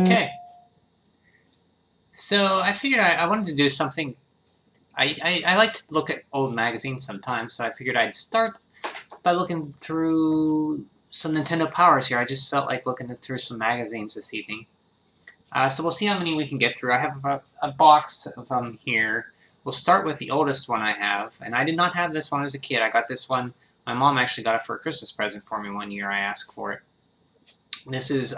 Okay. So I figured I wanted to do something. I like to look at old magazines sometimes, so I figured I'd start by looking through some Nintendo Powers here. I just felt like looking through some magazines this evening. So we'll see how many we can get through. I have a box of them here. We'll start with the oldest one I have, and I did not have this one as a kid. I got this one. My mom actually got it for a Christmas present for me one year. I asked for it. This is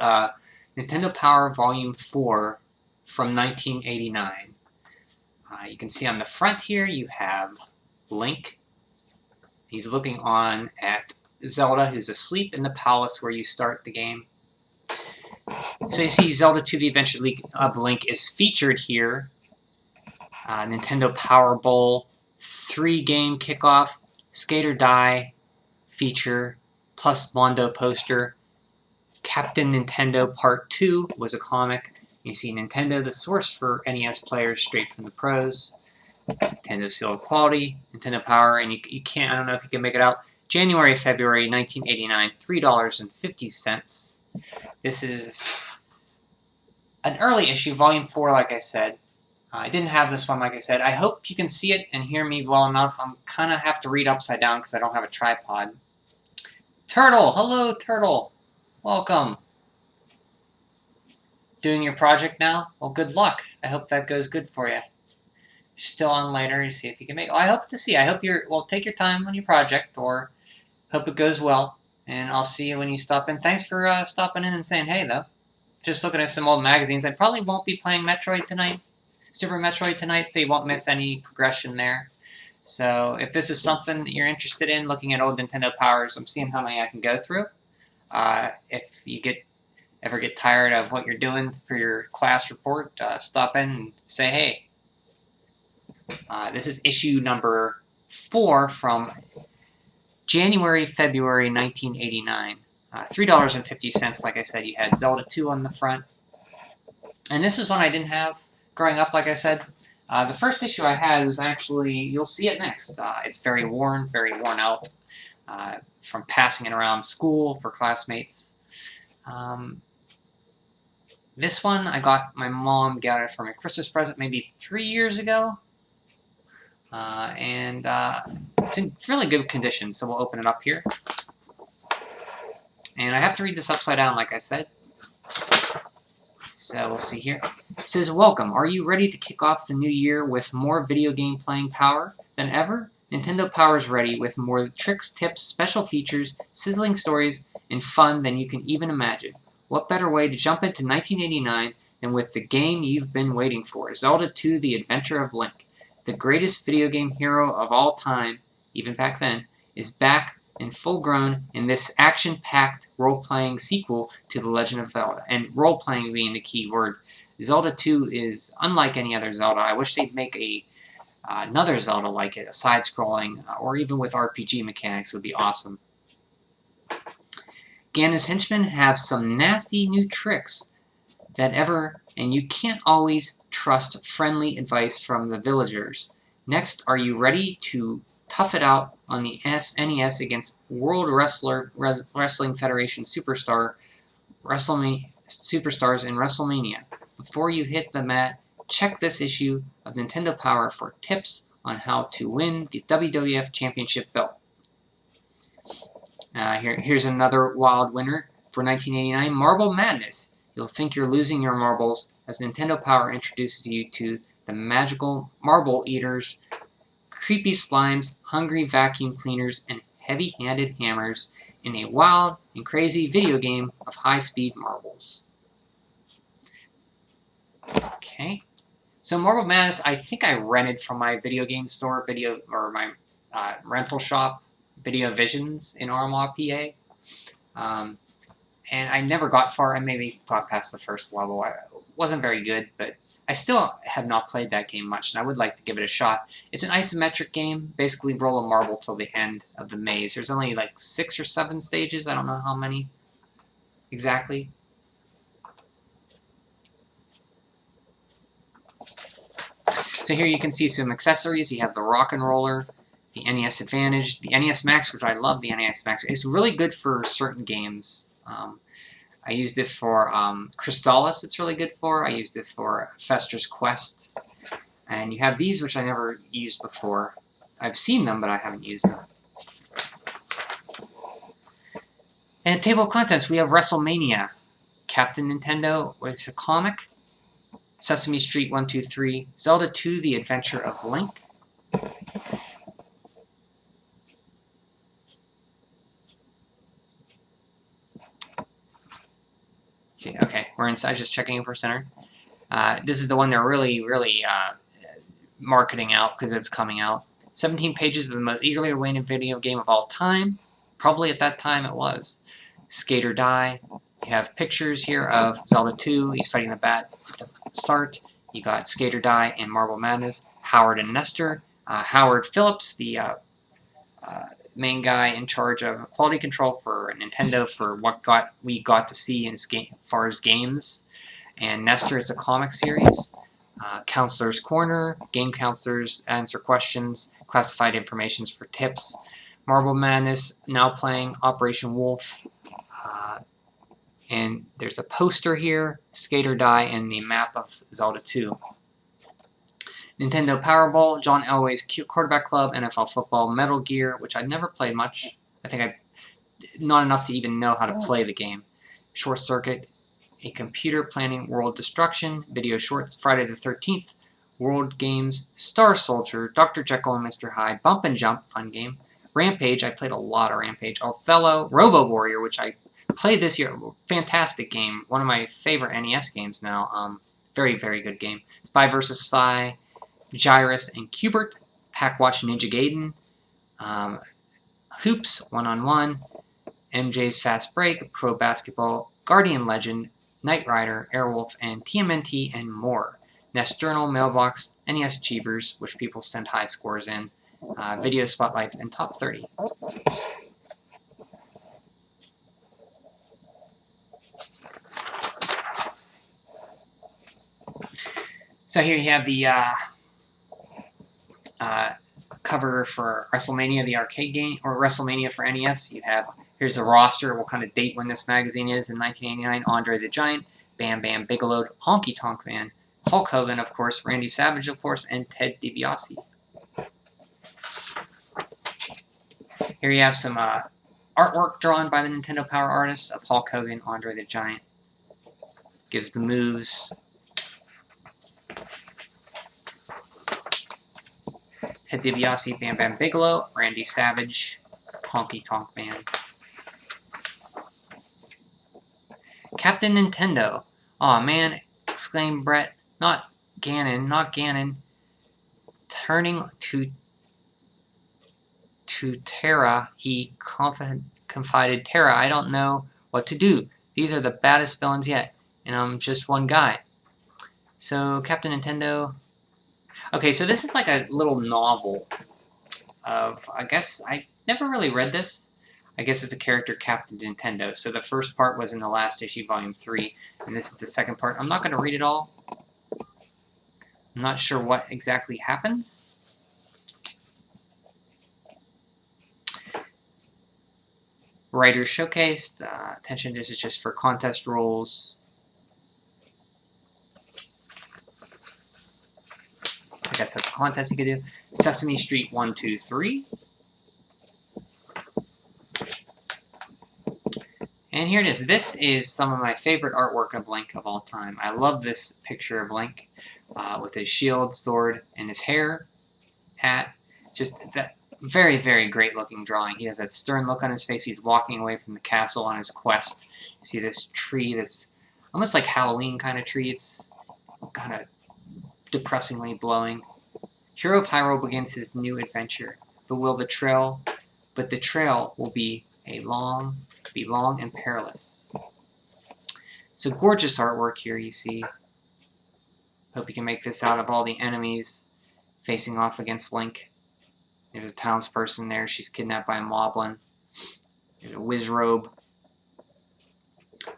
Nintendo Power Volume 4 from 1989. You can see on the front here you have Link. He's looking on at Zelda, who's asleep in the palace where you start the game. So you see Zelda 2 The Adventure of Link is featured here. Nintendo Power Bowl, 3-game kickoff, Skate or Die feature, plus Mondo poster. Captain Nintendo Part 2 was a comic. You see Nintendo, the source for NES players straight from the pros. Nintendo Seal of Quality, Nintendo Power, and you can't, I don't know if you can make it out. January, February 1989, $3.50. This is an early issue, Volume 4, like I said. I didn't have this one, like I said. I hope you can see it and hear me well enough. I'm kind of have to read upside down because I don't have a tripod. Turtle! Hello, Turtle! Welcome. Doing your project now? Well, good luck. I hope that goes good for you. Still on later to see if you can make it. Well, I hope to see. I hope you're, well, take your time on your project, or hope it goes well. And I'll see you when you stop in. Thanks for stopping in and saying hey, though. Just looking at some old magazines. I probably won't be playing Metroid tonight, Super Metroid tonight, so you won't miss any progression there. So if this is something that you're interested in, looking at old Nintendo Powers, I'm seeing how many I can go through. If you ever get tired of what you're doing for your class report, stop in and say hey. This is issue number 4 from January, February 1989. $3.50, like I said. You had Zelda 2 on the front. And this is one I didn't have growing up, like I said. The first issue I had was actually, you'll see it next. It's very worn out from passing it around school for classmates. This one I got, my mom got it for my Christmas present maybe 3 years ago. It's in really good condition, so we'll open it up here. And I have to read this upside down, like I said. So we'll see here. It says, welcome. Are you ready to kick off the new year with more video game playing power than ever? Nintendo Power is ready with more tricks, tips, special features, sizzling stories, and fun than you can even imagine. What better way to jump into 1989 than with the game you've been waiting for, Zelda 2 The Adventure of Link. The greatest video game hero of all time, even back then, is back and full-grown in this action-packed role-playing sequel to The Legend of Zelda. And role-playing being the key word. Zelda 2 is unlike any other Zelda. I wish they'd make another Zelda like it, a side-scrolling, or even with RPG mechanics would be awesome. Ganon's henchmen have some nasty new tricks and you can't always trust friendly advice from the villagers. Next, are you ready to tough it out on the SNES against World Wrestling Federation superstars in Wrestlemania? Before you hit the mat, check this issue of Nintendo Power for tips on how to win the WWF Championship belt. Here's another wild winner for 1989, Marble Madness. You'll think you're losing your marbles as Nintendo Power introduces you to the magical marble eaters, creepy slimes, hungry vacuum cleaners, and heavy-handed hammers in a wild and crazy video game of high-speed marbles. Okay, so Marble Madness, I think I rented from my video game store, my rental shop, Video Visions in Armagh, PA. And I never got far. I maybe got past the first level. It wasn't very good, but I still have not played that game much, and I would like to give it a shot. It's an isometric game. Basically, roll a marble till the end of the maze. There's only like 6 or 7 stages. I don't know how many exactly. So here you can see some accessories. You have the Rock and Roller, the NES Advantage, the NES Max, which I love the NES Max. It's really good for certain games. I used it for Crystallis, it's really good for. I used it for Fester's Quest. And you have these, which I never used before. I've seen them, but I haven't used them. And table of contents, we have Wrestlemania, Captain Nintendo, which is a comic, Sesame Street 1, 2, 3, Zelda 2, The Adventure of Link. See, okay, we're inside, just checking for center. This is the one they're really marketing out because it's coming out. 17 pages of the most eagerly awaited video game of all time. Probably at that time it was. Skate or Die. You have pictures here of Zelda 2. He's fighting the bat at the start. You got Skate or Die and Marble Madness. Howard and Nestor. Howard Phillips, the main guy in charge of quality control for Nintendo for what we got to see as far as games. And Nestor, it's a comic series. Counselor's Corner, game counselors answer questions, classified information for tips. Marble Madness, now playing Operation Wolf. And there's a poster here, Skate or Die, and the map of Zelda 2. Nintendo Powerball, John Elway's Quarterback Club, NFL Football, Metal Gear, which I've never played much. I think not enough to even know how to play the game. Short Circuit, A Computer Planning World Destruction, Video Shorts, Friday the 13th, World Games, Star Soldier, Dr. Jekyll and Mr Hyde, Bump and Jump, fun game. Rampage, I played a lot of Rampage. Othello, Robo Warrior, which I played this year, fantastic game, one of my favorite NES games now. Very, very good game. Spy vs. Spy, Gyrus and Cubert, Packwatch Ninja Gaiden, Hoops, One-on-One, MJ's Fast Break, Pro Basketball, Guardian Legend, Knight Rider, Airwolf, and TMNT, and more. NES Journal, Mailbox, NES Achievers, which people send high scores in, Video Spotlights, and Top 30. So here you have the cover for Wrestlemania, the arcade game, or Wrestlemania for NES. You have, here's a roster, what kind of date when this magazine is, in 1989, Andre the Giant, Bam Bam Bigelow, Honky Tonk Man, Hulk Hogan, of course, Randy Savage, of course, and Ted DiBiase. Here you have some artwork drawn by the Nintendo Power artists of Hulk Hogan, Andre the Giant. Gives the moves. Ted DiBiase, Bam Bam Bigelow, Randy Savage, Honky Tonk Man. Captain Nintendo. Aw, man, exclaimed Brett. Not Ganon, not Ganon. Turning to Terra, he confided, Terra, I don't know what to do. These are the baddest villains yet, and I'm just one guy. So, Captain Nintendo... Okay, so this is like a little novel of, I guess, I never really read this. I guess it's a character, Captain Nintendo. So the first part was in the last issue, Volume 3, and this is the second part. I'm not going to read it all. I'm not sure what exactly happens. Writers showcased. Attention, this is just for contest rules. I guess that's a contest you could do. Sesame Street 1, 2, 3. And here it is. This is some of my favorite artwork of Link of all time. I love this picture of Link with his shield, sword, and his hair, hat. Just that very, very great looking drawing. He has that stern look on his face. He's walking away from the castle on his quest. You see this tree that's almost like Halloween kind of tree. It's kind of depressingly blowing. Hero of Hyrule begins his new adventure, but the trail will be long and perilous. So gorgeous artwork here you see. Hope you can make this out of all the enemies facing off against Link. There's a townsperson there. She's kidnapped by a moblin. There's a Wizrobe.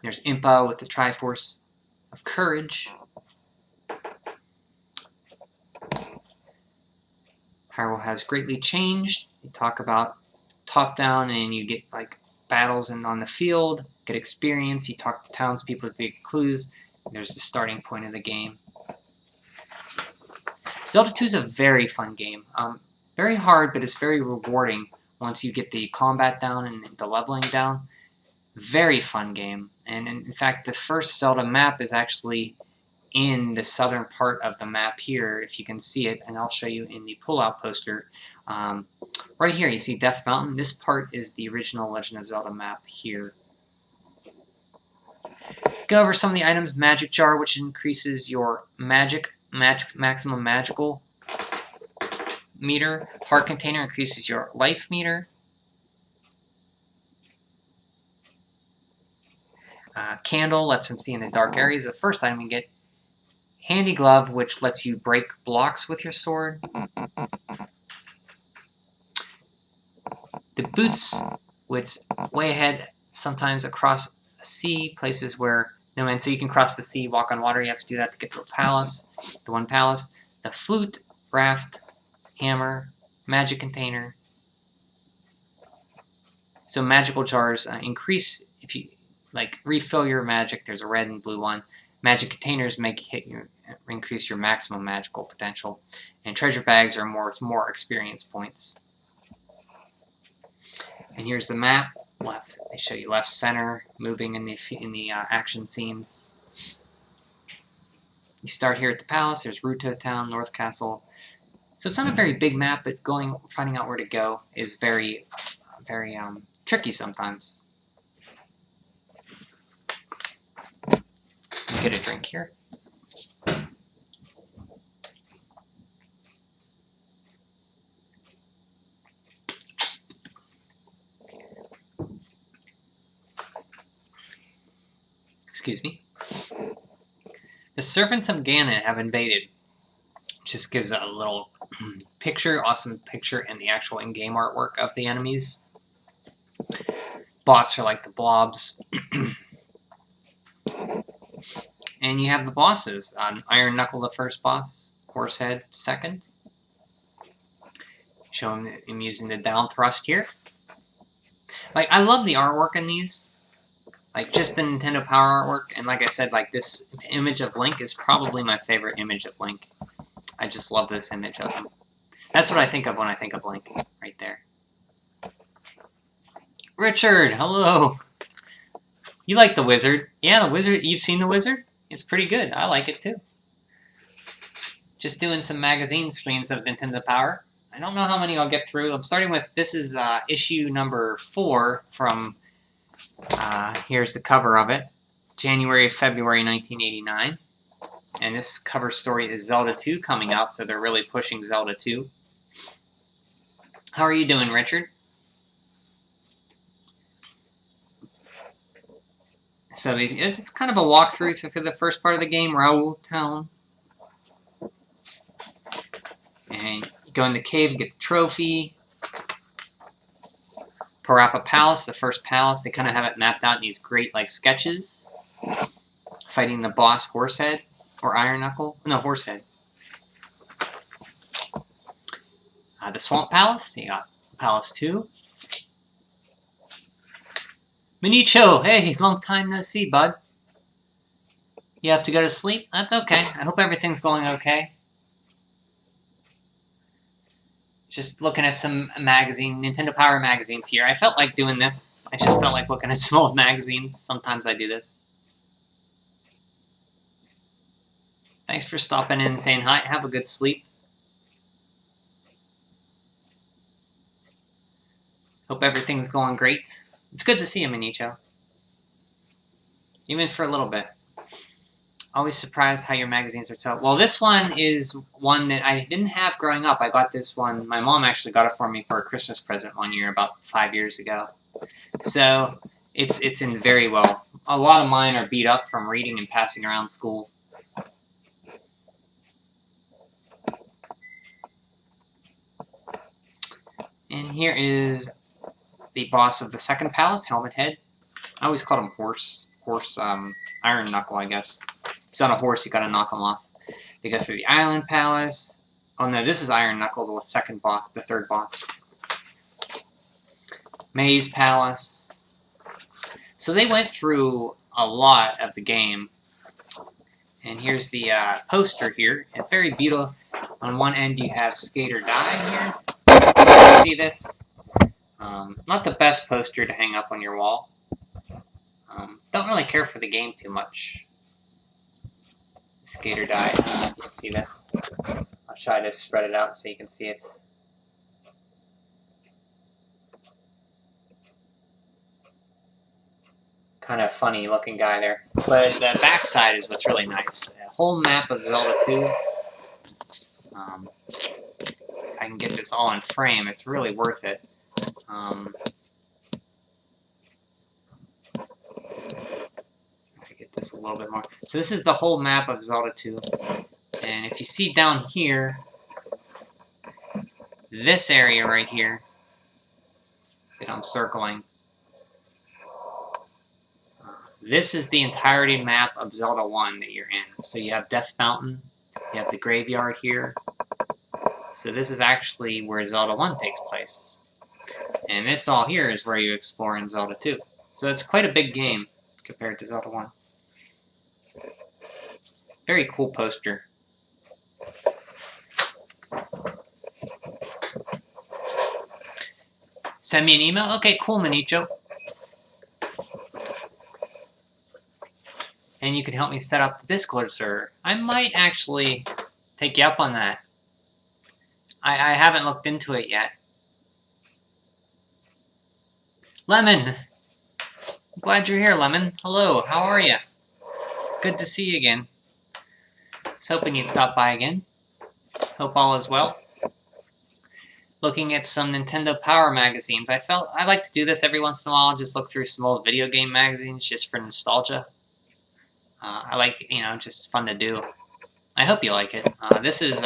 There's Impa with the Triforce of Courage. Hyrule has greatly changed. You talk about top-down and you get like battles on the field. get experience. You talk to townspeople to get clues. There's the starting point of the game. Zelda 2 is a very fun game. Very hard, but it's very rewarding once you get the combat down and the leveling down. Very fun game. And in fact, the first Zelda map is actually in the southern part of the map here, if you can see it, and I'll show you in the pull-out poster. Right here, you see Death Mountain. This part is the original Legend of Zelda map here. Go over some of the items. Magic Jar, which increases your maximum magical meter. Heart Container increases your life meter. Candle lets him see in the dark areas. The first item you get. Handy Glove, which lets you break blocks with your sword. The Boots, which way ahead, sometimes across the sea, places where no man. So you can cross the sea, walk on water. You have to do that to get to a palace, the one palace. The Flute, Raft, Hammer, Magic Container. So magical jars increase if you refill your magic. There's a red and blue one. Magic containers increase your maximum magical potential, and treasure bags are more experience points. And here's the map. Left, they show you left, center, moving in the action scenes. You start here at the palace. There's Ruto Town, North Castle. So it's not a very big map, but finding out where to go is very tricky sometimes. Get a drink here. Excuse me. The Serpents of Ganon have invaded. Just gives a little picture, awesome picture, and the actual in-game artwork of the enemies. Bots are like the blobs. And you have the bosses. Iron Knuckle, the first boss. Horsehead, second. Show him using the down thrust here. I love the artwork in these. Just the Nintendo Power artwork. And like I said, this image of Link is probably my favorite image of Link. I just love this image of him. That's what I think of when I think of Link. Right there. Richard, hello. You like the Wizard? Yeah, the Wizard. You've seen the Wizard? It's pretty good. I like it too. Just doing some magazine streams of Nintendo Power. I don't know how many I'll get through. I'm starting with, this is issue number 4 from, here's the cover of it. January, February 1989. And this cover story is Zelda 2 coming out, so they're really pushing Zelda 2. How are you doing, Richard? So it's kind of a walkthrough for the first part of the game, Raoul Town. And you go in the cave to get the trophy. Parappa Palace, the first palace. They kind of have it mapped out in these great sketches. Fighting the boss Horsehead, or Iron Knuckle. No, Horsehead. The Swamp Palace, you got Palace 2. Minicho, hey, long time no see, bud. You have to go to sleep? That's okay. I hope everything's going okay. Just looking at some Nintendo Power magazines here. I felt like doing this. I just felt like looking at some old magazines. Sometimes I do this. Thanks for stopping in and saying hi. Have a good sleep. Hope everything's going great. It's good to see you, Minicho. Even for a little bit. Always surprised how your magazines are so... Well, this one is one that I didn't have growing up. I got this one. My mom actually got it for me for a Christmas present one year, about 5 years ago. So, it's in very well. A lot of mine are beat up from reading and passing around school. And here is the boss of the second palace, Helmet Head. I always called him Iron Knuckle, I guess. He's on a horse, you gotta knock him off. They go through the Island Palace. Oh no, this is Iron Knuckle, the second boss, the third boss. Maze Palace. So they went through a lot of the game. And here's the poster here. It's very beautiful. On one end you have Skate or Die here. See this? Not the best poster to hang up on your wall. Don't really care for the game too much. Skate or Die. You can see this. I'll try to spread it out so you can see it. Kind of funny looking guy there. But the backside is what's really nice. A whole map of Zelda 2. I can get this all in frame. It's really worth it. I get this a little bit more. So this is the whole map of Zelda 2. And if you see down here, this area right here that I'm circling, this is the entirety map of Zelda 1 that you're in. So you have Death Mountain, you have the graveyard here. So this is actually where Zelda 1 takes place. And this all here is where you explore in Zelda 2. So it's quite a big game compared to Zelda 1. Very cool poster. Send me an email? Okay, cool, Manicho. And you can help me set up the Discord server. I might actually take you up on that. I haven't looked into it yet. Lemon! I'm glad you're here, Lemon. Hello, how are you? Good to see you again. Was hoping you'd stop by again. Hope all is well. Looking at some Nintendo Power magazines. I like to do this every once in a while, just look through some old video game magazines just for nostalgia. I like, just fun to do. I hope you like it. This is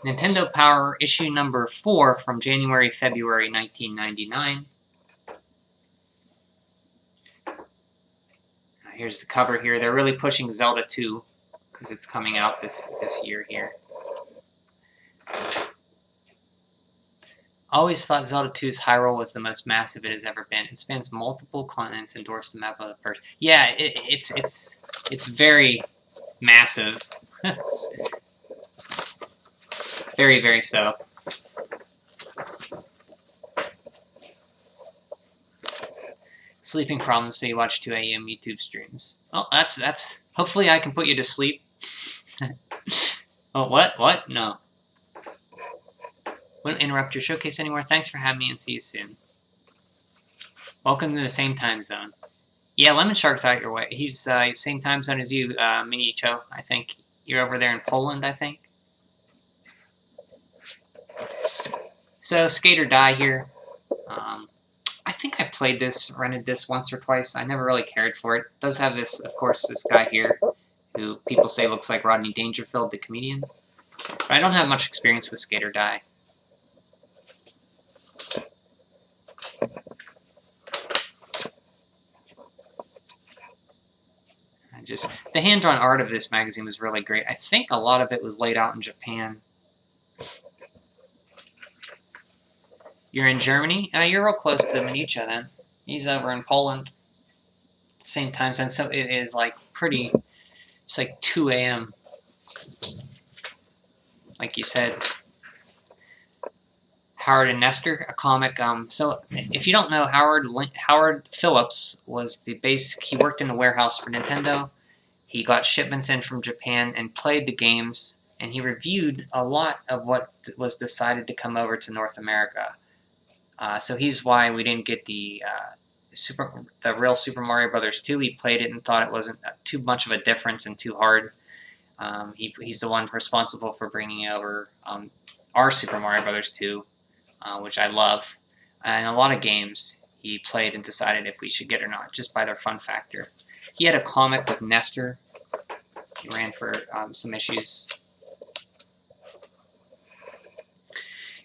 Nintendo Power issue number 4 from January-February 1999. Here's the cover here. They're really pushing Zelda 2 because it's coming out this year here. Always thought Zelda 2's Hyrule was the most massive it has ever been. It spans multiple continents and dwarfs the map of the first. Yeah, it's very massive. Very, very so. Sleeping problems, so you watch 2 a.m. YouTube streams. Oh, that's. Hopefully, I can put you to sleep. Oh, what? What? No. Wouldn't interrupt your showcase anymore. Thanks for having me, and see you soon. Welcome to the same time zone. Yeah, Lemon Shark's out your way. He's same time zone as you, Minicho. I think you're over there in Poland. I think. So, Skate or Die here. I think I played this, rented this once or twice. I never really cared for it. It does have this, of course, this guy here, who people say looks like Rodney Dangerfield, the comedian. But I don't have much experience with Skate or Die. The hand-drawn art of this magazine was really great. I think a lot of it was laid out in Japan. You're in Germany? You're real close to Minicha then. He's over in Poland. Same time zone, so it is like pretty, it's like 2 a.m. Like you said. Howard and Nestor, a comic. So if you don't know, Howard Phillips was the basic, he worked in a warehouse for Nintendo. He got shipments in from Japan and played the games, and he reviewed a lot of what was decided to come over to North America. So he's why we didn't get the real Super Mario Brothers 2. He played it and thought it wasn't too much of a difference and too hard. He's the one responsible for bringing over our Super Mario Brothers 2, which I love. And a lot of games he played and decided if we should get or not, just by their fun factor. He had a comic with Nestor. He ran for some issues.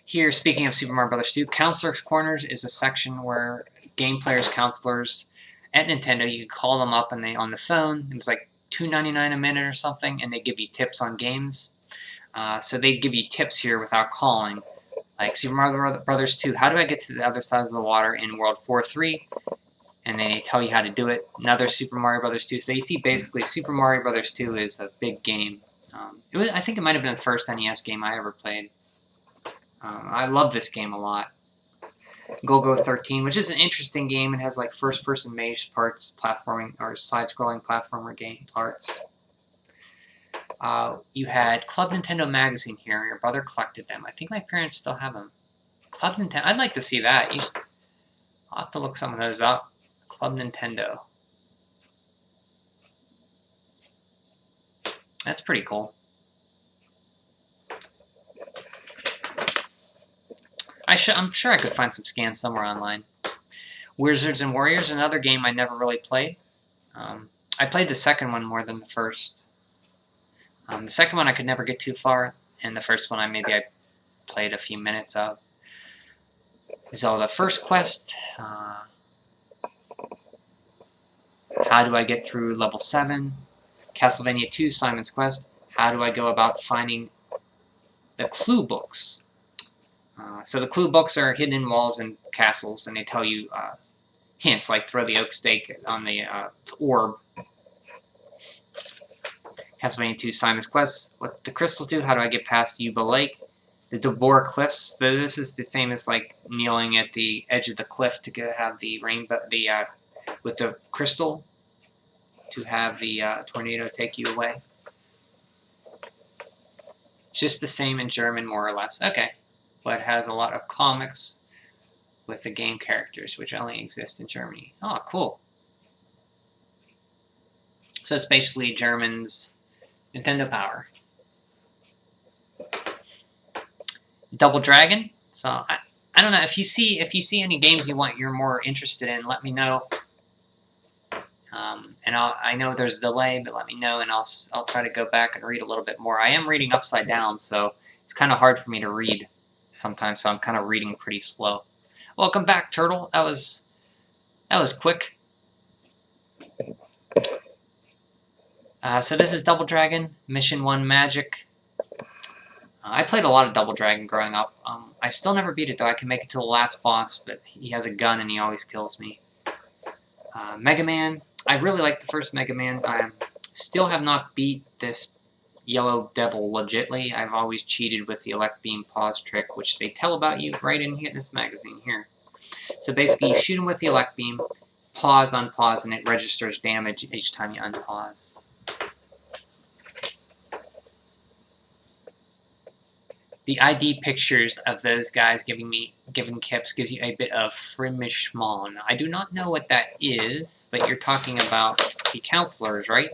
Here, speaking of Super Mario Brothers 2, Counselor's Corners is a section where game players, counselors at Nintendo, you could call them up and they on the phone. It was like $2.99 a minute or something, and they give you tips on games. So they give you tips here without calling. Like Super Mario Brothers 2, how do I get to the other side of the water in World 4-3? and they tell you how to do it. Another Super Mario Brothers 2. So you see, basically, Super Mario Brothers 2 is a big game. I think it might have been the first NES game I ever played. I love this game a lot. Go 13, which is an interesting game. It has like first-person maze parts, platforming, or side-scrolling platformer game parts. You had Club Nintendo magazine here. Your brother collected them. I think my parents still have them. Club Nintendo. I'd like to see that. I'll have to look some of those up. Club Nintendo. That's pretty cool. I'm sure I could find some scans somewhere online. Wizards and Warriors, another game I never really played. I played the second one more than the first. The second one I could never get too far, and the first one I played a few minutes of. Zelda First Quest. How do I get through level 7? Castlevania 2, Simon's Quest. How do I go about finding the clue books? So the clue books are hidden in walls and castles, and they tell you hints like throw the oak stake on the orb. Castlevania 2, Simon's Quest. What the crystals do? How do I get past Yuba Lake? The Debor Cliffs. This is the famous like kneeling at the edge of the cliff to have the rainbow, with the crystal, to have the tornado take you away. Just the same in German, more or less. Okay. But it has a lot of comics with the game characters, which only exist in Germany. Oh, cool. So it's basically German's Nintendo Power. Double Dragon. So I don't know if you see any games you're more interested in, let me know. And I know there's a delay, but let me know, and I'll try to go back and read a little bit more. I am reading upside down, so it's kind of hard for me to read sometimes, so I'm kind of reading pretty slow. Welcome back, Turtle. That was quick. So this is Double Dragon, Mission 1 Magic. I played a lot of Double Dragon growing up. I still never beat it, though. I can make it to the last boss, but he has a gun and he always kills me. Mega Man. I really like the first Mega Man. I still have not beat this Yellow Devil legitly. I've always cheated with the Elect Beam pause trick, which they tell about you right in here, this magazine here. So basically, you shoot him with the Elect Beam, pause, unpause, and it registers damage each time you unpause. The ID pictures of those guys giving tips gives you a bit of Frimishmon. I do not know what that is, but you're talking about the counselors, right?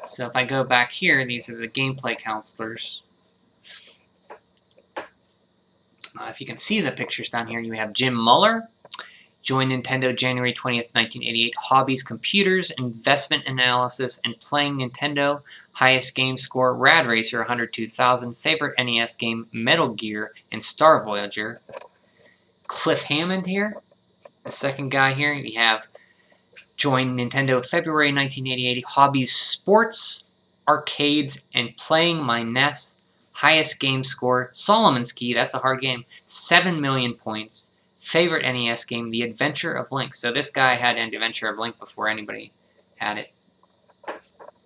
So if I go back here, these are the gameplay counselors. If you can see the pictures down here, you have Jim Muller. Joined Nintendo January 20th, 1988. Hobbies, computers, investment analysis, and playing Nintendo. Highest game score, Rad Racer 102,000. Favorite NES game, Metal Gear and Star Voyager. Cliff Hammond here. The second guy here, we have joined Nintendo February 1988. Hobbies, sports, arcades, and playing my NES. Highest game score, Solomon's Key, that's a hard game, 7 million points. Favorite NES game, The Adventure of Link. So this guy had an Adventure of Link before anybody had it.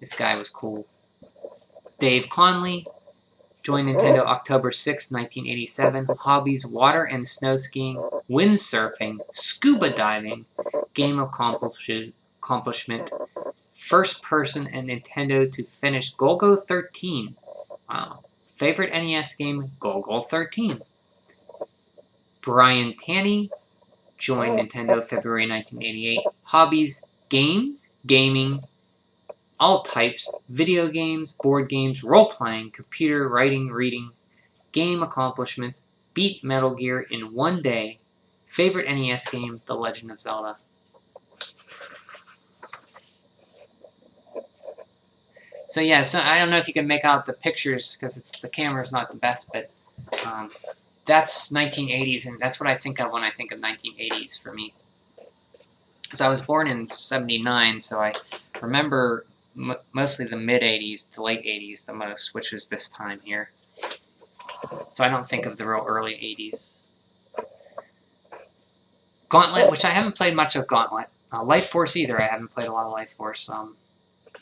This guy was cool. Dave Conley joined Nintendo October 6, 1987. Hobbies, water and snow skiing, windsurfing, scuba diving, game accomplishment, first person and Nintendo to finish Golgo 13. Wow. Favorite NES game, Golgo 13. Brian Tanney joined Nintendo February 1988. Hobbies, games, gaming, all types, video games, board games, role-playing, computer, writing, reading, game accomplishments, beat Metal Gear in one day. Favorite NES game, The Legend of Zelda. So yeah, so I don't know if you can make out the pictures because the camera's not the best, but that's 1980s, and that's what I think of when I think of 1980s for me. Because I was born in 79, so I remember mostly the mid-80s to late 80s the most, which was this time here. So I don't think of the real early 80s. Gauntlet, which I haven't played much of Gauntlet. Life Force either, I haven't played a lot of Life Force.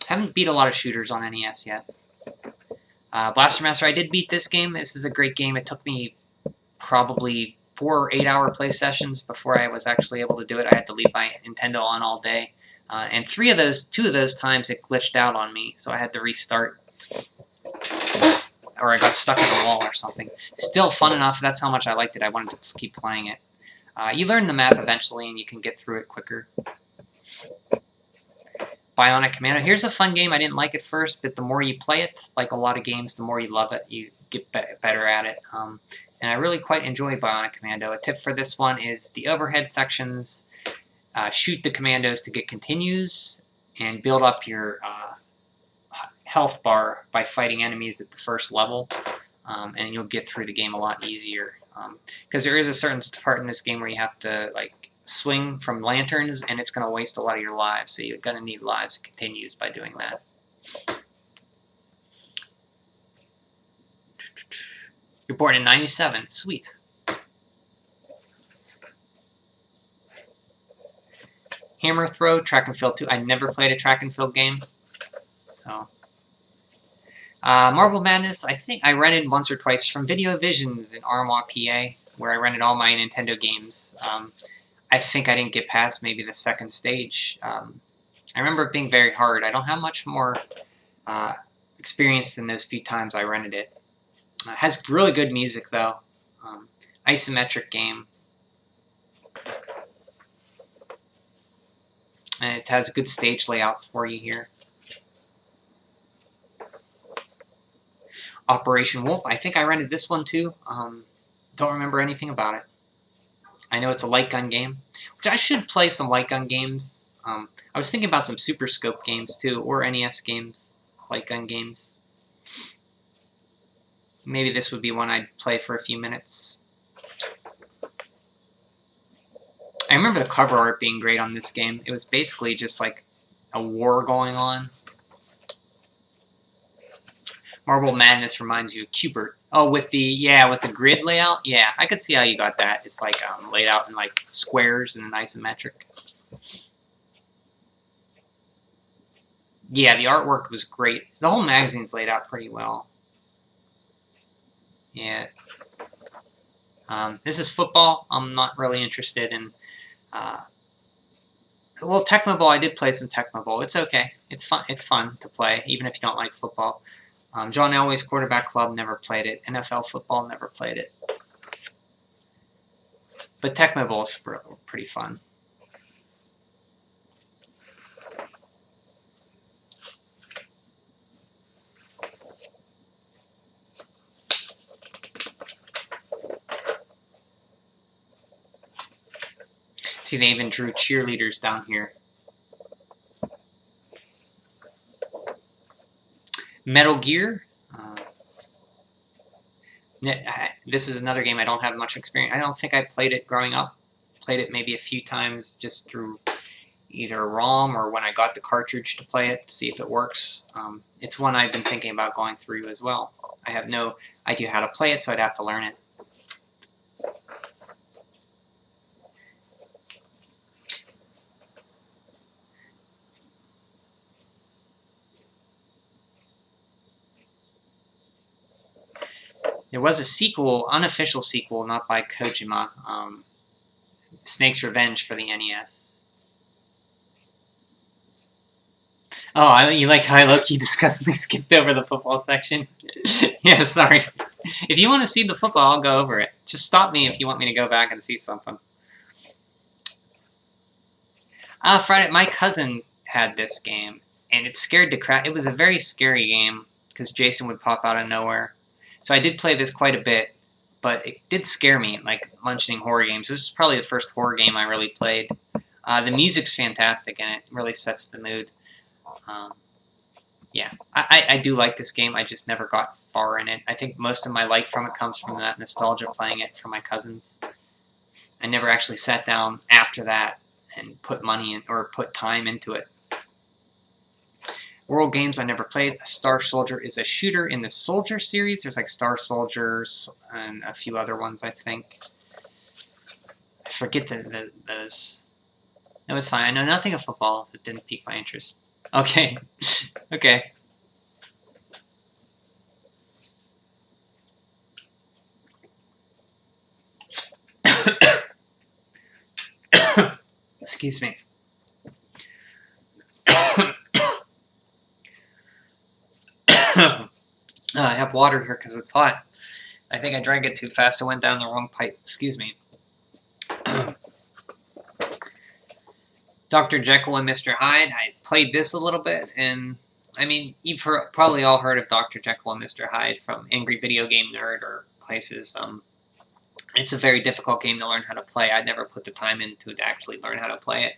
Haven't beat a lot of shooters on NES yet. Blaster Master, I did beat this game. This is a great game. It took me probably 4 or 8 hour play sessions before I was actually able to do it. I had to leave my Nintendo on all day. And 2 of those times it glitched out on me, so I had to restart. Or I got stuck in a wall or something. Still fun enough. That's how much I liked it. I wanted to keep playing it. You learn the map eventually, and you can get through it quicker. Bionic Commando. Here's a fun game. I didn't like it first, but the more you play it, like a lot of games, the more you love it, you get better at it. And I really quite enjoy Bionic Commando. A tip for this one is the overhead sections. Shoot the commandos to get continues, and build up your health bar by fighting enemies at the first level, and you'll get through the game a lot easier. Because there is a certain part in this game where you have to like swing from lanterns, and it's going to waste a lot of your lives, so you're going to need lives and continues by doing that. You're born in '97. Sweet. Hammer Throw, Track and Field 2. I never played a Track and Field game. So. Marble Madness, I think I rented once or twice from Video Visions in Armois, PA, where I rented all my Nintendo games. I think I didn't get past maybe the second stage. I remember it being very hard. I don't have much more experience than those few times I rented it. It has really good music, though. Isometric game. And it has good stage layouts for you here. Operation Wolf. I think I rented this one too. Don't remember anything about it. I know it's a light gun game, which I should play some light gun games. I was thinking about some Super Scope games too, or NES games, light gun games. Maybe this would be one I'd play for a few minutes. I remember the cover art being great on this game. It was basically just like a war going on. Marble Madness reminds you of Cubert. Oh, with the grid layout? Yeah, I could see how you got that. It's like laid out in like squares and an isometric. Yeah, the artwork was great. The whole magazine's laid out pretty well. Yeah. This is football. I'm not really interested in... well, Tecmo Bowl, I did play some Tecmo Bowl. It's okay. It's fun to play, even if you don't like football. John Elway's Quarterback Club, never played it. NFL football, never played it. But Tecmo Bowl is pretty fun. See, they even drew cheerleaders down here. Metal Gear. This is another game I don't have much experience. I don't think I played it growing up. Played it maybe a few times just through either ROM or when I got the cartridge to play it to see if it works. It's one I've been thinking about going through as well. I have no idea how to play it, so I'd have to learn it. There was a sequel, unofficial sequel, not by Kojima, Snake's Revenge for the NES. Oh, you like how I low-key disgustingly skipped over the football section? Yeah, sorry. If you want to see the football, I'll go over it. Just stop me if you want me to go back and see something. Friday, my cousin had this game, and it scared the crap. It was a very scary game, because Jason would pop out of nowhere. So I did play this quite a bit, but it did scare me, like mentioning horror games. This is probably the first horror game I really played. The music's fantastic, and it really sets the mood. Yeah, I do like this game. I just never got far in it. I think most of my like from it comes from that nostalgia playing it for my cousins. I never actually sat down after that and put money in or put time into it. World games I never played. Star Soldier is a shooter in the Soldier series. There's like Star Soldiers and a few other ones, I think. I forget those. No, it's fine. I know nothing of football that didn't pique my interest. Okay. Okay. Excuse me. I have water here because it's hot. I think I drank it too fast. I went down the wrong pipe. Excuse me. Dr. Jekyll and Mr. Hyde. I played this a little bit, and I mean, you've probably all heard of Dr. Jekyll and Mr. Hyde from Angry Video Game Nerd or places. It's a very difficult game to learn how to play. I never put the time into it to actually learn how to play it.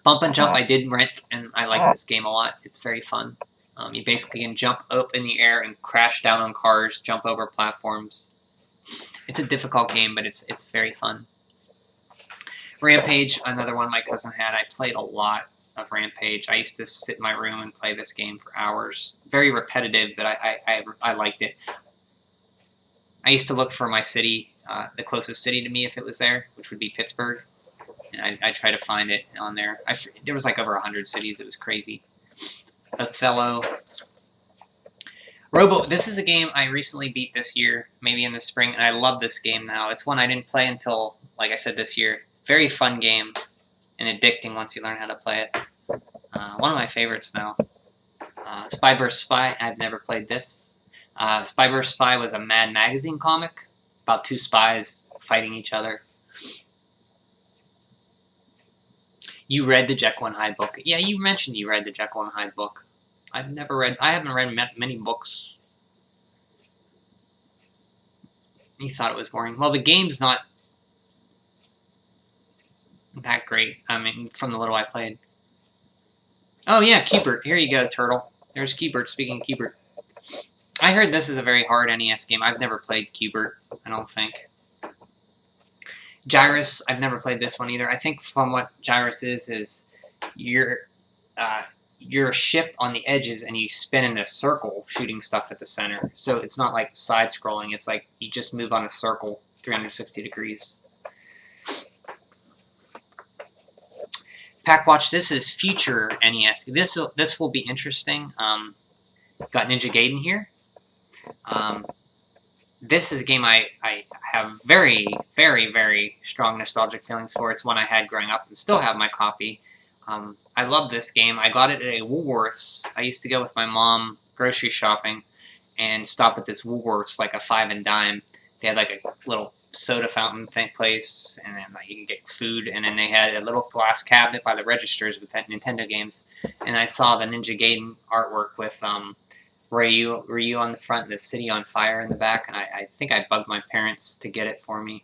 Bump and Jump I did rent, and I like this game a lot. It's very fun. You basically can jump up in the air and crash down on cars, jump over platforms. It's a difficult game, but it's very fun. Rampage, another one my cousin had. I played a lot of Rampage. I used to sit in my room and play this game for hours. Very repetitive, but I liked it. I used to look for my city, the closest city to me if it was there, which would be Pittsburgh. And I try to find it on there. There was like over 100 cities. It was crazy. Othello. Robo. This is a game I recently beat this year, maybe in the spring, and I love this game now. It's one I didn't play until, like I said, this year. Very fun game and addicting once you learn how to play it. One of my favorites now. Spy vs. Spy. I've never played this. Spy vs. Spy was a Mad Magazine comic about two spies fighting each other. You read the Jekyll and Hyde book. Yeah, you mentioned you read the Jekyll and Hyde book. I haven't read many books. You thought it was boring. Well, the game's not that great. I mean, from the little I played. Oh yeah, Keybert. Here you go, Turtle. There's Keybert. Speaking of Keybert. I heard this is a very hard NES game. I've never played Keybert, I don't think. Gyrus, I've never played this one either. I think from what Gyrus is you're a ship on the edges and you spin in a circle shooting stuff at the center. So it's not like side-scrolling. It's like you just move on a circle 360 degrees. Packwatch, this is future NES. This will be interesting. Got Ninja Gaiden here. This is a game I have very, very, very strong nostalgic feelings for. It's one I had growing up and still have my copy. I love this game. I got it at a Woolworths. I used to go with my mom grocery shopping and stop at this Woolworths, like a 5 and dime. They had like a little soda fountain thing place, and then like, you can get food, and then they had a little glass cabinet by the registers with that Nintendo games. And I saw the Ninja Gaiden artwork with Ryu on the front and the city on fire in the back, and I think I bugged my parents to get it for me,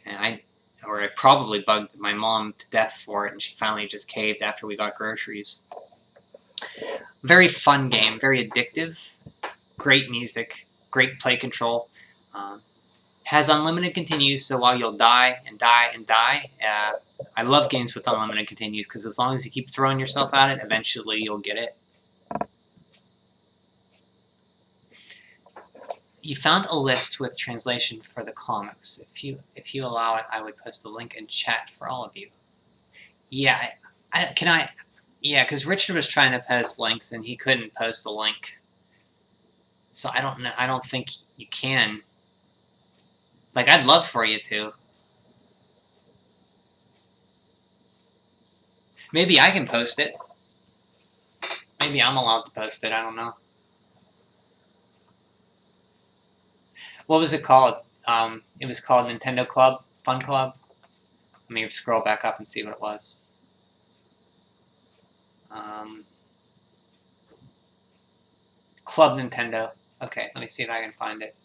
and I probably bugged my mom to death for it, and she finally just caved after we got groceries. Very fun game, very addictive, great music, great play control. Has unlimited continues, so while you'll die and die and die, I love games with unlimited continues because as long as you keep throwing yourself at it, eventually you'll get it. You found a list with translation for the comics. If you allow it, I would post a link in chat for all of you. Yeah, yeah, because Richard was trying to post links and he couldn't post a link. So I don't know. I don't think you can. Like, I'd love for you to. Maybe I can post it. Maybe I'm allowed to post it. I don't know. What was it called? It was called Nintendo Club, Fun Club. Let me scroll back up and see what it was. Club Nintendo. Okay, let me see if I can find it.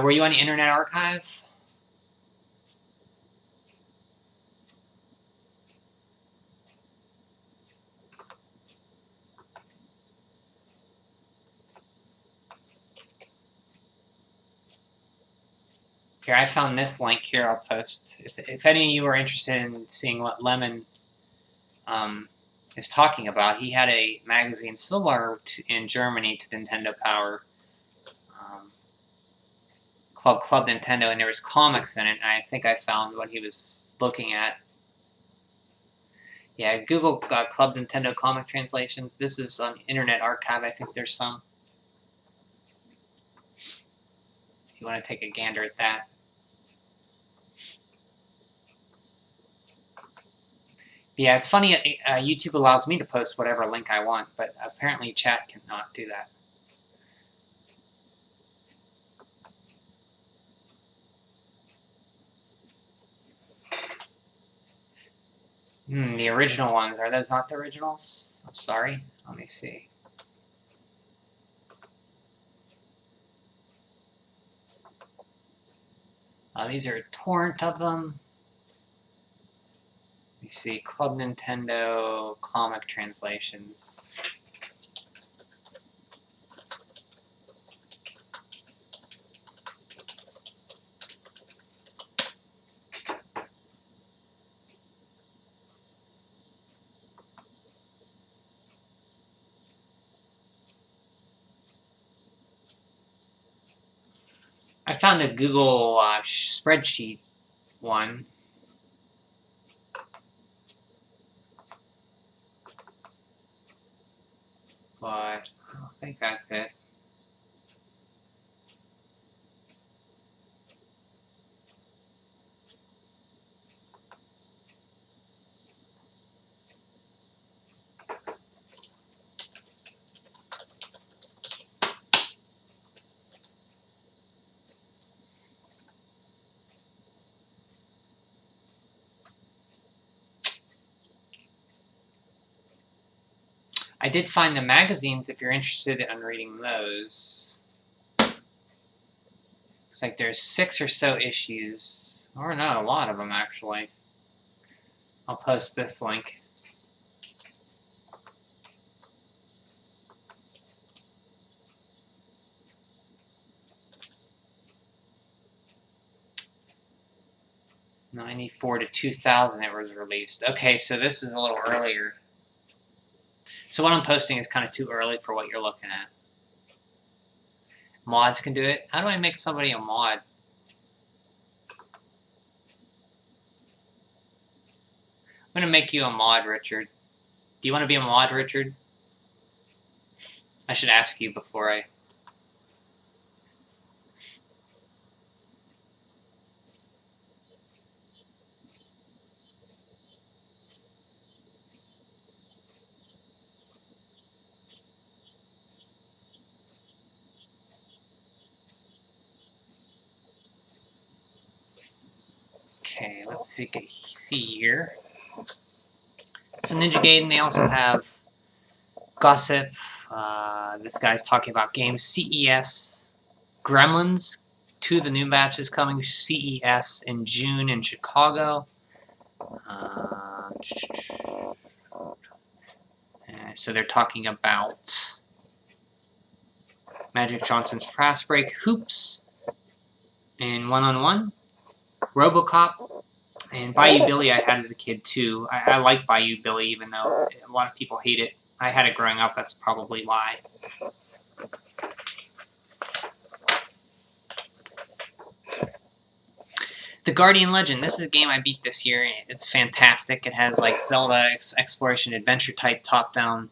Were you on the Internet Archive? Here, I found this link here. I'll post. If any of you are interested in seeing what Lemon is talking about, he had a magazine similar in Germany to Nintendo Power, called Club Nintendo, and there was comics in it. And I think I found what he was looking at. Yeah, Google Club Nintendo comic translations. This is on Internet Archive. I think there's some. If you want to take a gander at that. Yeah, it's funny. YouTube allows me to post whatever link I want, but apparently chat cannot do that. The original ones. Are those not the originals? I'm sorry. Let me see. These are a torrent of them. Let me see. Club Nintendo comic translations. I found a Google spreadsheet one. But I don't think that's it. I did find the magazines if you're interested in reading those. Looks like there's 6 or so issues. Or not a lot of them, actually. I'll post this link. '94 to 2000 it was released. Okay, so this is a little earlier. So what I'm posting is kind of too early for what you're looking at. Mods can do it. How do I make somebody a mod? I'm going to make you a mod, Richard. Do you want to be a mod, Richard? I should ask you before I... Okay, let's see here. So Ninja Gaiden, they also have Gossip. This guy's talking about games. CES. Gremlins. 2 of the new batches coming. CES in June in Chicago. So they're talking about Magic Johnson's Fast Break, Hoops, and One-on-One. RoboCop, and Bayou Billy I had as a kid too. I like Bayou Billy even though a lot of people hate it. I had it growing up, that's probably why. The Guardian Legend, this is a game I beat this year. It's fantastic. It has like Zelda exploration adventure type top-down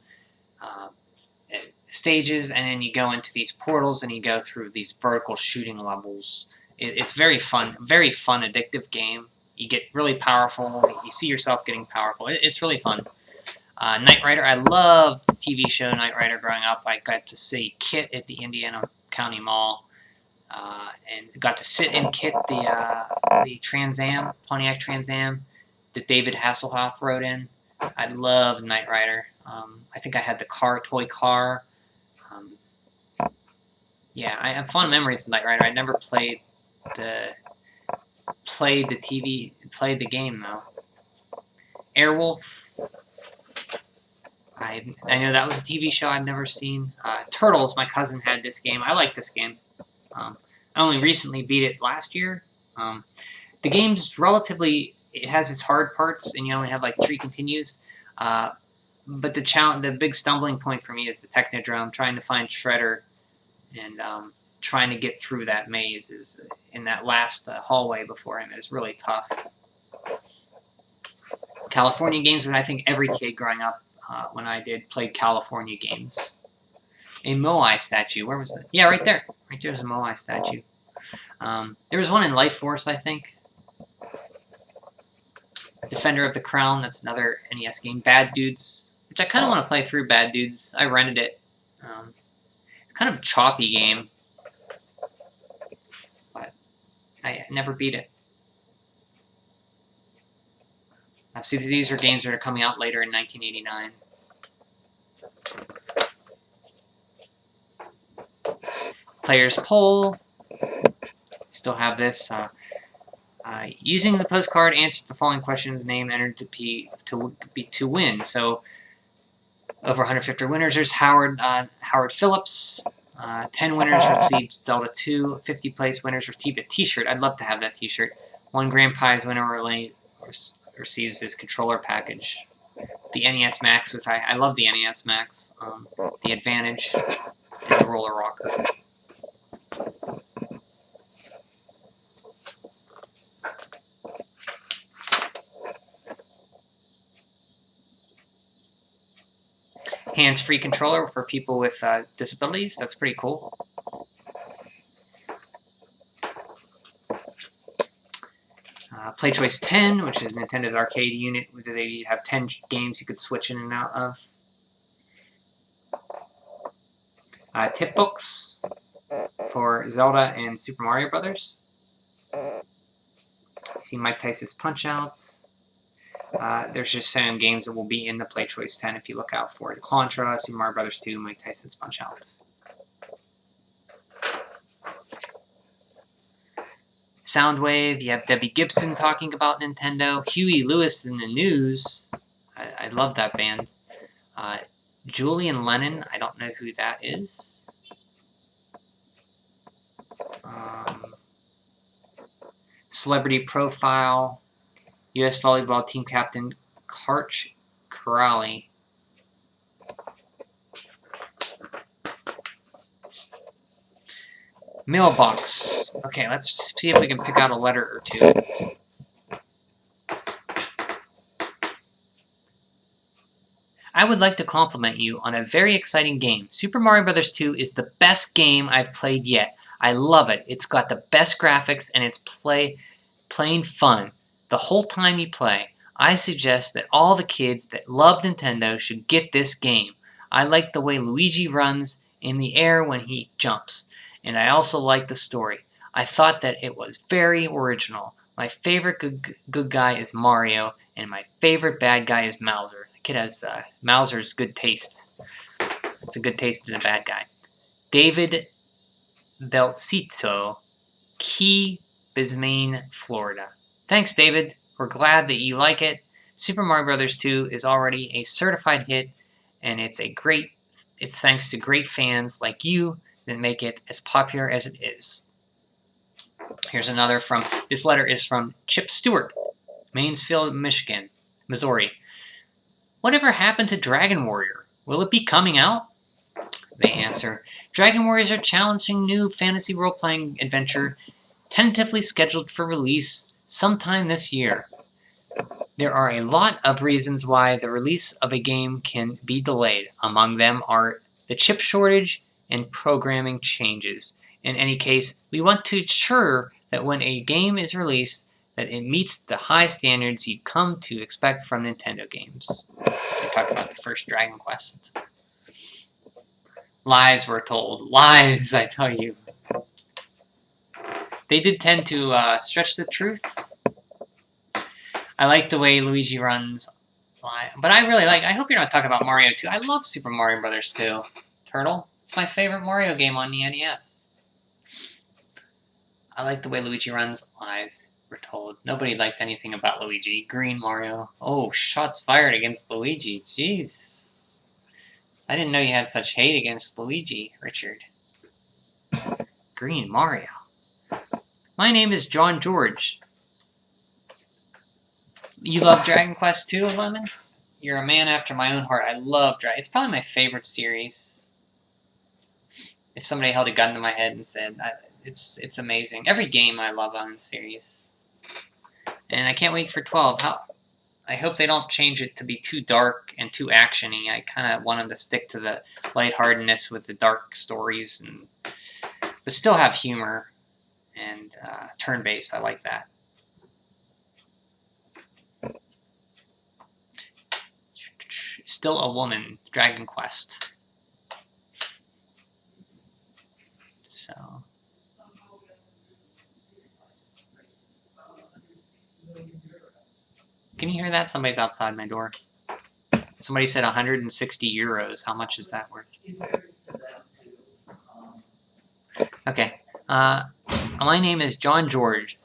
stages, and then you go into these portals and you go through these vertical shooting levels. It's very fun, addictive game. You get really powerful. You see yourself getting powerful. It's really fun. Knight Rider, I loved the TV show Knight Rider growing up. I got to see Kit at the Indiana County Mall, and got to sit in Kit, the Trans Am, Pontiac Trans Am that David Hasselhoff rode in. I loved Knight Rider. I think I had the toy car. Yeah, I have fond memories of Knight Rider. I never played the game though. Airwolf. I know that was a TV show I've never seen. Turtles. My cousin had this game. I like this game. I only recently beat it last year. The game's relatively, it has its hard parts, and you only have like 3 continues. But the big stumbling point for me is the Technodrome, trying to find Shredder and trying to get through that maze is in that last hallway before him is really tough. California games, but I think every kid growing up when I did played California games. A Moai statue. Where was that? Yeah, right there. Right there's a Moai statue. There was one in Life Force, I think. Defender of the Crown. That's another NES game. Bad Dudes, which I kind of want to play through. Bad Dudes. I rented it. Kind of a choppy game, but I never beat it. See, these are games that are coming out later in 1989. Player's Poll. Still have this. Using the postcard, answer the following questions. Name entered to win. So over 150 winners. There's Howard Phillips. 10 winners received Zelda 2. 50 place winners received a T-shirt. I'd love to have that T-shirt. 1 grand prize winner receives this controller package. The NES Max, which I love the NES Max. The Advantage and the Roller Rocker. Hands-free controller for people with disabilities. That's pretty cool. Play Choice 10, which is Nintendo's arcade unit. They have 10 games you could switch in and out of. Tip books for Zelda and Super Mario Brothers. You see Mike Tyson's Punch-Outs. There's just some games that will be in the Play Choice 10 if you look out for it. Contra, Super Mario Brothers 2, Mike Tyson's Punch-Outs. Soundwave, you have Debbie Gibson talking about Nintendo. Huey Lewis in the News. I love that band. Julian Lennon, I don't know who that is. Celebrity Profile. U.S. Volleyball Team Captain Karch Corrali. Mailbox. Okay, let's see if we can pick out a letter or two. I would like to compliment you on a very exciting game. Super Mario Bros. 2 is the best game I've played yet. I love it. It's got the best graphics and it's plain fun. The whole time you play, I suggest that all the kids that love Nintendo should get this game. I like the way Luigi runs in the air when he jumps, and I also like the story. I thought that it was very original. My favorite good guy is Mario, and my favorite bad guy is Mauser. The kid has Mauser's good taste. It's a good taste in a bad guy. David Belcito, Key Bismayne, Florida. Thanks, David. We're glad that you like it. Super Mario Bros. 2 is already a certified hit, and it's thanks to great fans like you that make it as popular as it is. Here's another this letter is from Chip Stewart, Mansfield, Missouri. Whatever happened to Dragon Warrior? Will it be coming out? They answer, Dragon Warrior is a challenging new fantasy role-playing adventure tentatively scheduled for release sometime this year. There are a lot of reasons why the release of a game can be delayed. Among them are the chip shortage and programming changes. In any case, we want to ensure that when a game is released, that it meets the high standards you've come to expect from Nintendo games. We're talking about the first Dragon Quest. Lies were told. Lies, I tell you. They did tend to stretch the truth. I like the way Luigi runs. But I hope you're not talking about Mario 2. I love Super Mario Bros. 2. Turtle. It's my favorite Mario game on the NES. I like the way Luigi runs. Lies were told. Nobody likes anything about Luigi. Green Mario. Oh, shots fired against Luigi. Jeez. I didn't know you had such hate against Luigi, Richard. Green Mario. My name is John George. You love Dragon Quest too, Lemon? You're a man after my own heart. I love Dragon. It's probably my favorite series. If somebody held a gun to my head and said, it's amazing. Every game I love on the series. And I can't wait for 12. I hope they don't change it to be too dark and too action-y. I kind of want them to stick to the lightheartedness with the dark stories, but still have humor and turn-based. I like that. Still a woman, Dragon Quest. So. Can you hear that? Somebody's outside my door. Somebody said 160 euros. How much is that worth? Okay. My name is John George.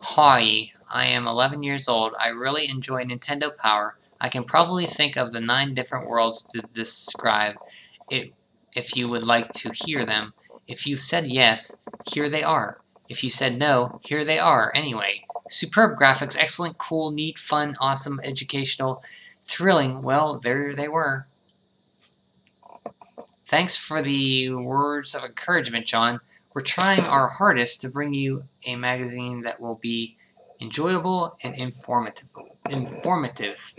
Hi. I am 11 years old. I really enjoy Nintendo Power. I can probably think of the 9 different worlds to describe it if you would like to hear them. If you said yes, here they are. If you said no, here they are anyway. Superb graphics, excellent, cool, neat, fun, awesome, educational, thrilling. Well, there they were. Thanks for the words of encouragement, John. We're trying our hardest to bring you a magazine that will be enjoyable and informative.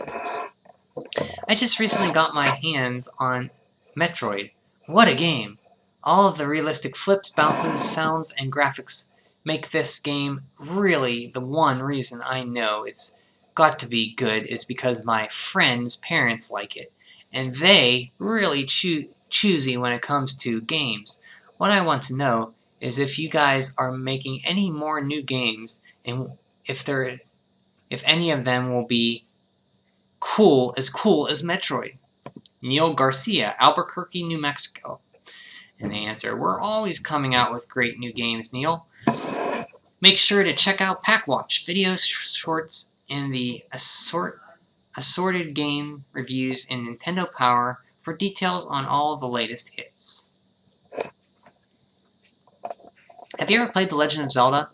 I just recently got my hands on Metroid. What a game! All of the realistic flips, bounces, sounds, and graphics make this game really the one reason I know it's got to be good is because my friends' parents like it, and they really choosy when it comes to games. What I want to know is if you guys are making any more new games, and if any of them will be cool as Metroid. Neil Garcia, Albuquerque, New Mexico. And the answer, we're always coming out with great new games, Neil. Make sure to check out Packwatch, video shorts, and the assorted game reviews in Nintendo Power for details on all the latest hits. Have you ever played The Legend of Zelda?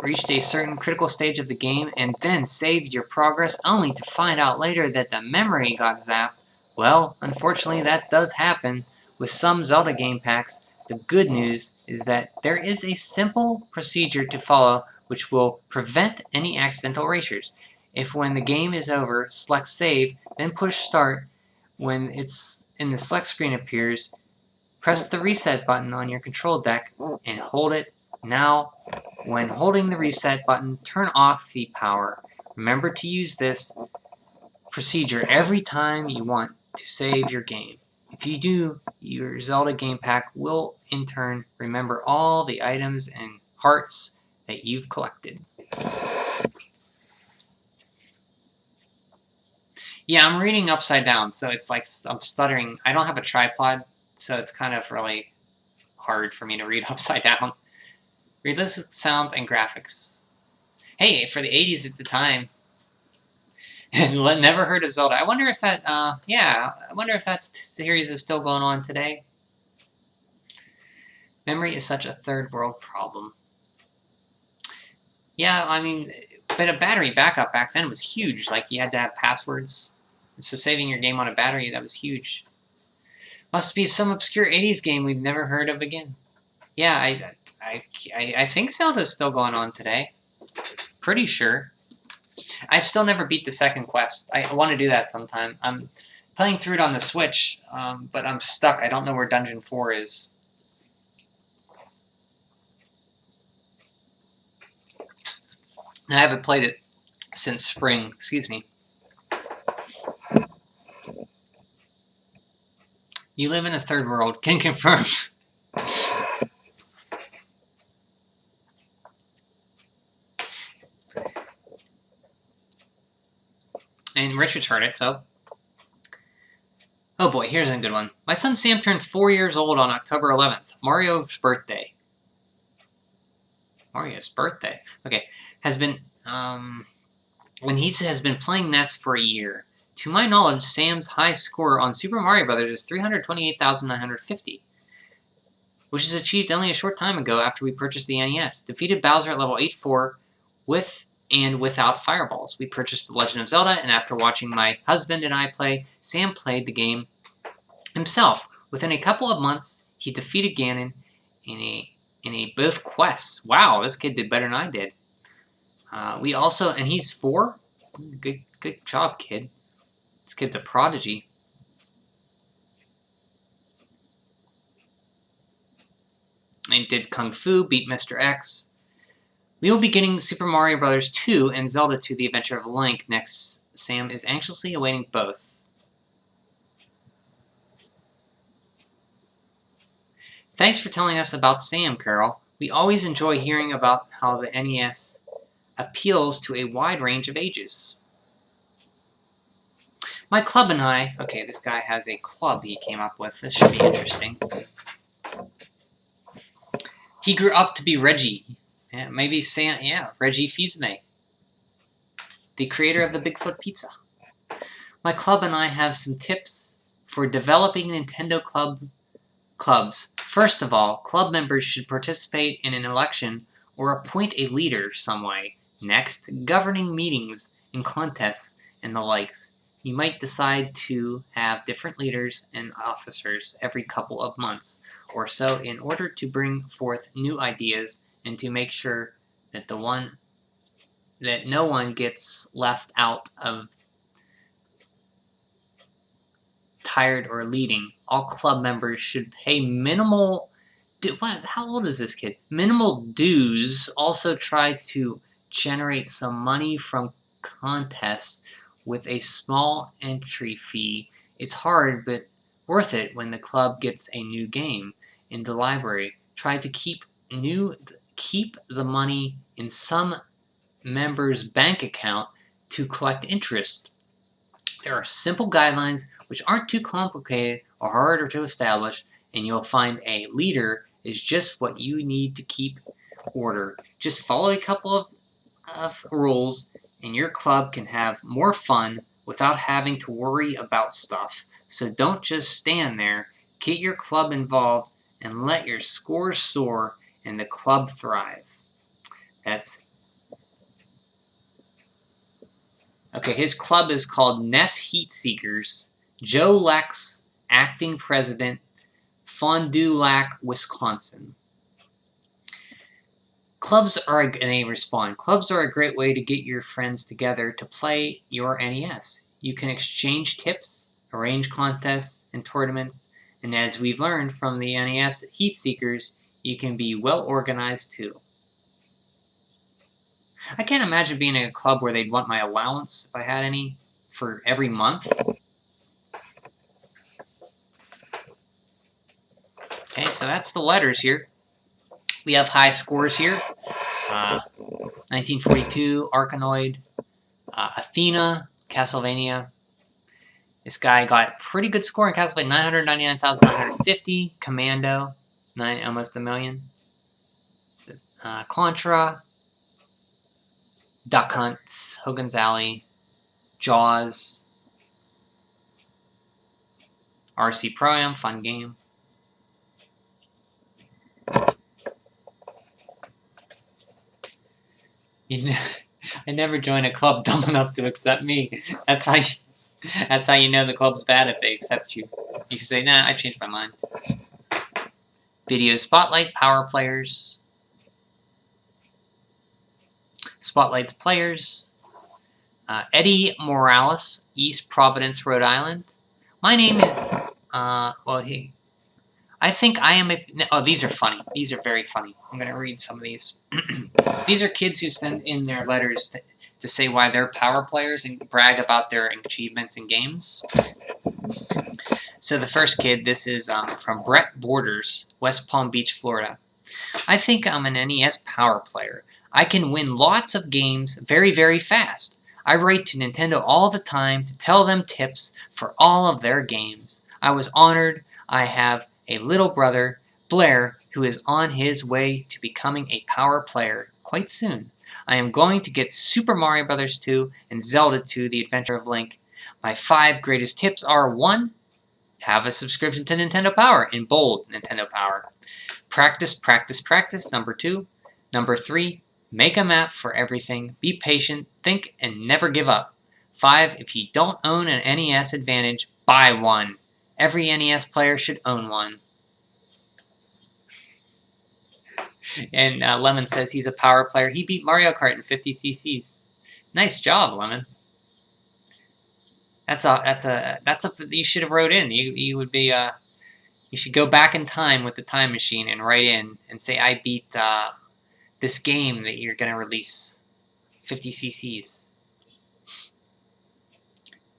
Reached a certain critical stage of the game and then saved your progress only to find out later that the memory got zapped? Well, unfortunately that does happen with some Zelda game packs. The good news is that there is a simple procedure to follow which will prevent any accidental erasures. If when the game is over, select save, then push start. When it's in the select screen appears, press the reset button on your control deck and hold it. Now, when holding the reset button, turn off the power. Remember to use this procedure every time you want to save your game. If you do, your Zelda game pack will in turn remember all the items and hearts that you've collected. Yeah, I'm reading upside down, so it's like I'm stuttering. I don't have a tripod, so it's kind of really hard for me to read upside down. Realistic sounds and graphics. Hey, for the 80s at the time. Never heard of Zelda. I wonder if that, I wonder if that series is still going on today. Memory is such a third world problem. Yeah, I mean, but a battery backup back then was huge. Like, you had to have passwords. So saving your game on a battery, that was huge. Must be some obscure 80s game we've never heard of again. Yeah, I think Zelda's still going on today. Pretty sure. I've still never beat the second quest. I want to do that sometime. I'm playing through it on the Switch, but I'm stuck. I don't know where Dungeon 4 is. I haven't played it since spring. Excuse me. You live in a third world. Can confirm. And Richard's heard it, so. Oh boy, here's a good one. My son Sam turned 4 years old on October 11th. Mario's birthday. Mario's birthday. Okay. Has been, when he has been playing NES for a year. To my knowledge, Sam's high score on Super Mario Bros. Is 328,950. which is achieved only a short time ago after we purchased the NES. Defeated Bowser at level 84 with and without fireballs. We purchased The Legend of Zelda, and after watching my husband and I play, Sam played the game himself. Within a couple of months, he defeated Ganon in a both quests. Wow, this kid did better than I did. We also, and he's 4. Good job, kid. This kid's a prodigy. And did Kung Fu, beat Mr. X. We will be getting Super Mario Bros. 2 and Zelda 2: The Adventure of Link next. Sam is anxiously awaiting both. Thanks for telling us about Sam, Carol. We always enjoy hearing about how the NES appeals to a wide range of ages. My club and I... Okay, this guy has a club he came up with. This should be interesting. He grew up to be Reggie. Yeah, maybe Sam... Yeah, Reggie Fils-Aimé, the creator of the Bigfoot Pizza. My club and I have some tips for developing Nintendo clubs. First of all, club members should participate in an election or appoint a leader some way. Next, governing meetings and contests and the likes. You might decide to have different leaders and officers every couple of months or so in order to bring forth new ideas and to make sure that no one gets left out of tired or leading. All club members should pay minimal... How old is this kid? Minimal dues. Also try to generate some money from contests with a small entry fee. It's hard, but worth it when the club gets a new game in the library. Try to keep the money in some member's bank account to collect interest. There are simple guidelines which aren't too complicated or harder to establish, and you'll find a leader is just what you need to keep order. Just follow a couple of rules, and your club can have more fun without having to worry about stuff. So don't just stand there. Get your club involved and let your scores soar and the club thrive. Okay, his club is called Ness Heat Seekers. Joe Lex, acting president, Fond du Lac, Wisconsin. Clubs are a great way to get your friends together to play your NES. You can exchange tips, arrange contests and tournaments, and as we've learned from the NES Heat Seekers, you can be well organized too. I can't imagine being in a club where they'd want my allowance, if I had any, for every month. Okay, so that's the letters here. We have high scores here. 1942, Arkanoid, Athena, Castlevania. This guy got a pretty good score in Castlevania, 999,950. Commando, almost a million. Contra, Duck Hunt, Hogan's Alley, Jaws, RC Pro-Am, fun game. I never join a club dumb enough to accept me. That's how you know the club's bad if they accept you. You can say, nah, I changed my mind. Video Spotlight, Power Players. Spotlight's players. Eddie Morales, East Providence, Rhode Island. My name is, I think I am these are funny. These are very funny. I'm going to read some of these. These are kids who send in their letters to say why they're power players and brag about their achievements in games. So the first kid, this is from Brett Borders, West Palm Beach, Florida. I think I'm an NES power player. I can win lots of games very, very fast. I write to Nintendo all the time to tell them tips for all of their games. I was honored. I have a little brother, Blair, who is on his way to becoming a power player quite soon. I am going to get Super Mario Bros. 2 and Zelda 2: The Adventure of Link. My 5 greatest tips are: 1. Have a subscription to Nintendo Power, in bold, Nintendo Power. Practice, practice, practice, number 2. Number 3, make a map for everything. Be patient, think, and never give up. 5, if you don't own an NES Advantage, buy one. Every NES player should own one. And Lemon says he's a power player. He beat Mario Kart in 50 cc's. Nice job, Lemon. You should have wrote in. You would be you should go back in time with the time machine and write in and say I beat this game that you're gonna release 50 cc's.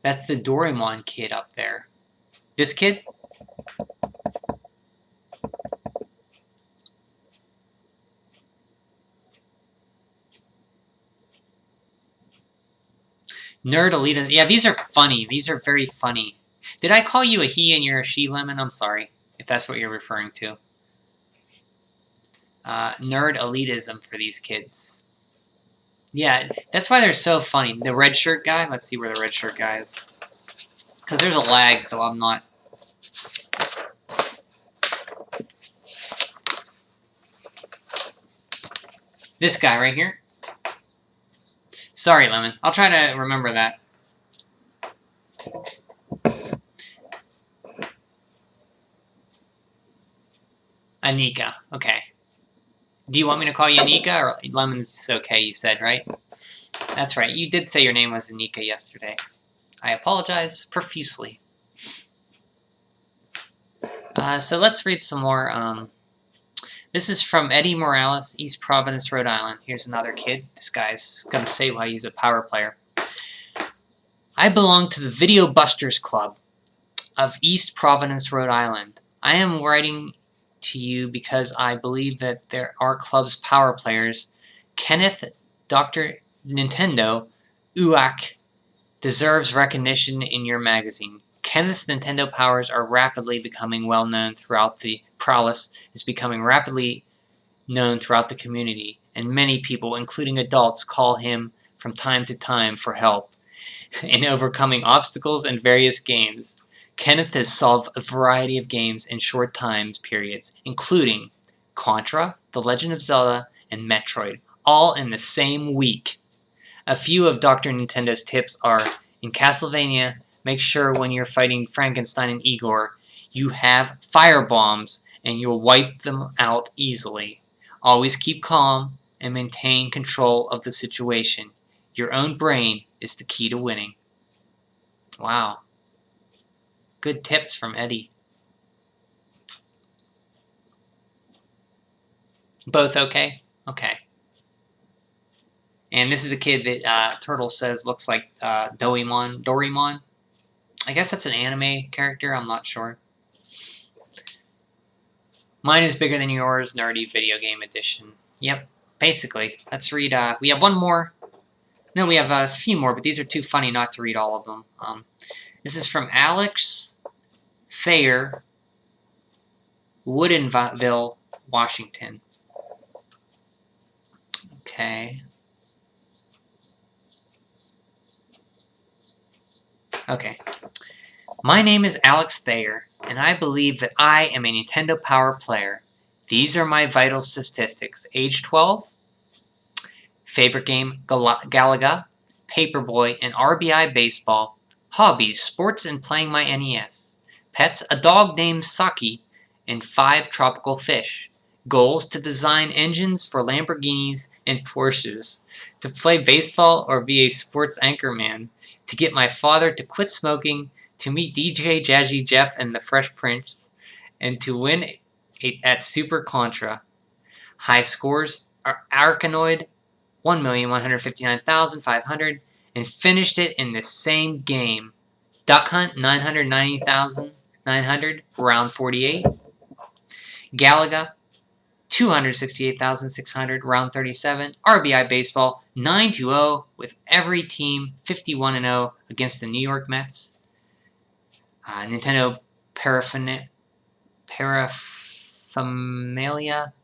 That's the Doraemon kid up there. This kid? Nerd Elite. Yeah, these are funny. These are very funny. Did I call you a he and you're a she, Lemon? I'm sorry if that's what you're referring to. Nerd elitism for these kids. Yeah, that's why they're so funny. The red shirt guy. Let's see where the red shirt guy is. Because there's a lag, so I'm not... This guy right here. Sorry, Lemon. I'll try to remember that. Anika. Okay. Do you want me to call you Anika, or Lemon's okay, you said, right? That's right. You did say your name was Anika yesterday. I apologize profusely. So let's read some more. This is from Eddie Morales, East Providence, Rhode Island. Here's another kid. This guy's going to say why he's a power player. I belong to the Video Busters Club of East Providence, Rhode Island. I am writing to you because I believe that our club's power players, Kenneth Dr. Nintendo Uak, deserves recognition in your magazine. Kenneth's Nintendo powers are rapidly becoming well known throughout the prowess is becoming rapidly known throughout the community, and many people, including adults, call him from time to time for help in overcoming obstacles in various games. Kenneth has solved a variety of games in short time periods, including Contra, The Legend of Zelda, and Metroid, all in the same week. A few of Dr. Nintendo's tips are, in Castlevania, make sure when you're fighting Frankenstein and Igor, you have fire bombs and you'll wipe them out easily. Always keep calm and maintain control of the situation. Your own brain is the key to winning. Wow. Good tips from Eddie. Both okay? Okay. And this is the kid that Turtle says looks like Doraemon. I guess that's an anime character, I'm not sure. Mine is bigger than yours, nerdy video game edition. Yep, basically. Let's read, we have one more. No, we have a few more, but these are too funny not to read all of them. This is from Alex Thayer, Woodinville, Washington. Okay. Okay. My name is Alex Thayer, and I believe that I am a Nintendo Power player. These are my vital statistics. Age 12, favorite game Galaga, Paperboy, and RBI Baseball. Hobbies, sports and playing my NES. Pets, a dog named Saki, and 5 tropical fish. Goals, to design engines for Lamborghinis and Porsches. To play baseball or be a sports anchorman. To get my father to quit smoking. To meet DJ Jazzy Jeff and the Fresh Prince, and to win at Super Contra. High scores are Arkanoid, 1,159,500, and finished it in the same game. Duck Hunt, 990,900, round 48. Galaga, 268,600, round 37. RBI Baseball, 9-0, with every team 51-0 against the New York Mets. Nintendo Paraphernalia,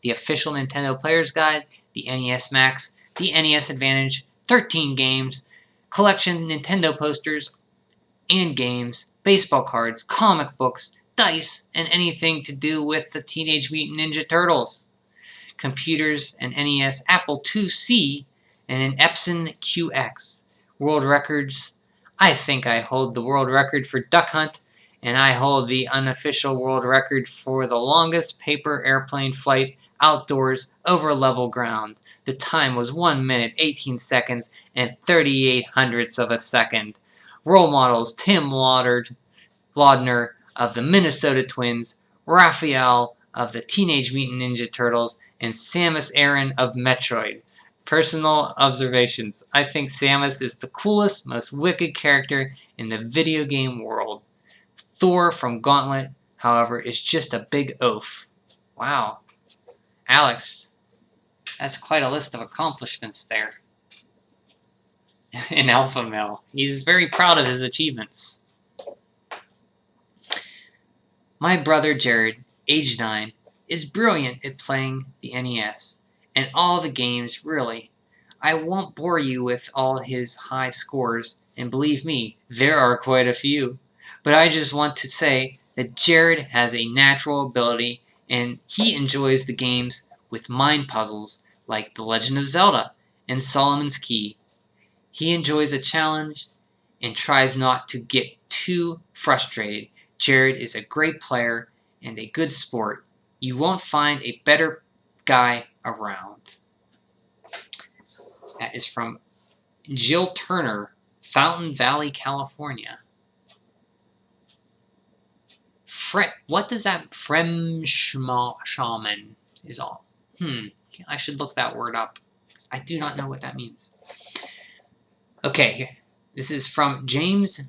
the official Nintendo Player's Guide, the NES Max, the NES Advantage, 13 games, collection Nintendo posters, and games, baseball cards, comic books, dice, and anything to do with the Teenage Mutant Ninja Turtles. Computers, an NES Apple IIc, and an Epson QX. World records. I think I hold the world record for duck hunt, and I hold the unofficial world record for the longest paper airplane flight outdoors over level ground. The time was 1 minute, 18 seconds, and 38 hundredths of a second. Role models: Tim Laudner of the Minnesota Twins, Raphael of the Teenage Mutant Ninja Turtles, and Samus Aran of Metroid. Personal observations: I think Samus is the coolest, most wicked character in the video game world. Thor from Gauntlet, however, is just a big oaf. Wow. Alex, that's quite a list of accomplishments there. In Alpha Male. He's very proud of his achievements. My brother Jared, age 9, is brilliant at playing the NES, and all the games, really. I won't bore you with all his high scores, and believe me, there are quite a few. But I just want to say that Jared has a natural ability, and he enjoys the games with mind puzzles like The Legend of Zelda and Solomon's Key. He enjoys a challenge and tries not to get too frustrated. Jared is a great player and a good sport. You won't find a better guy around. That is from Jill Turner, Fountain Valley, California. What does that Shaman is all? I should look that word up. I do not know what that means. Okay, this is from James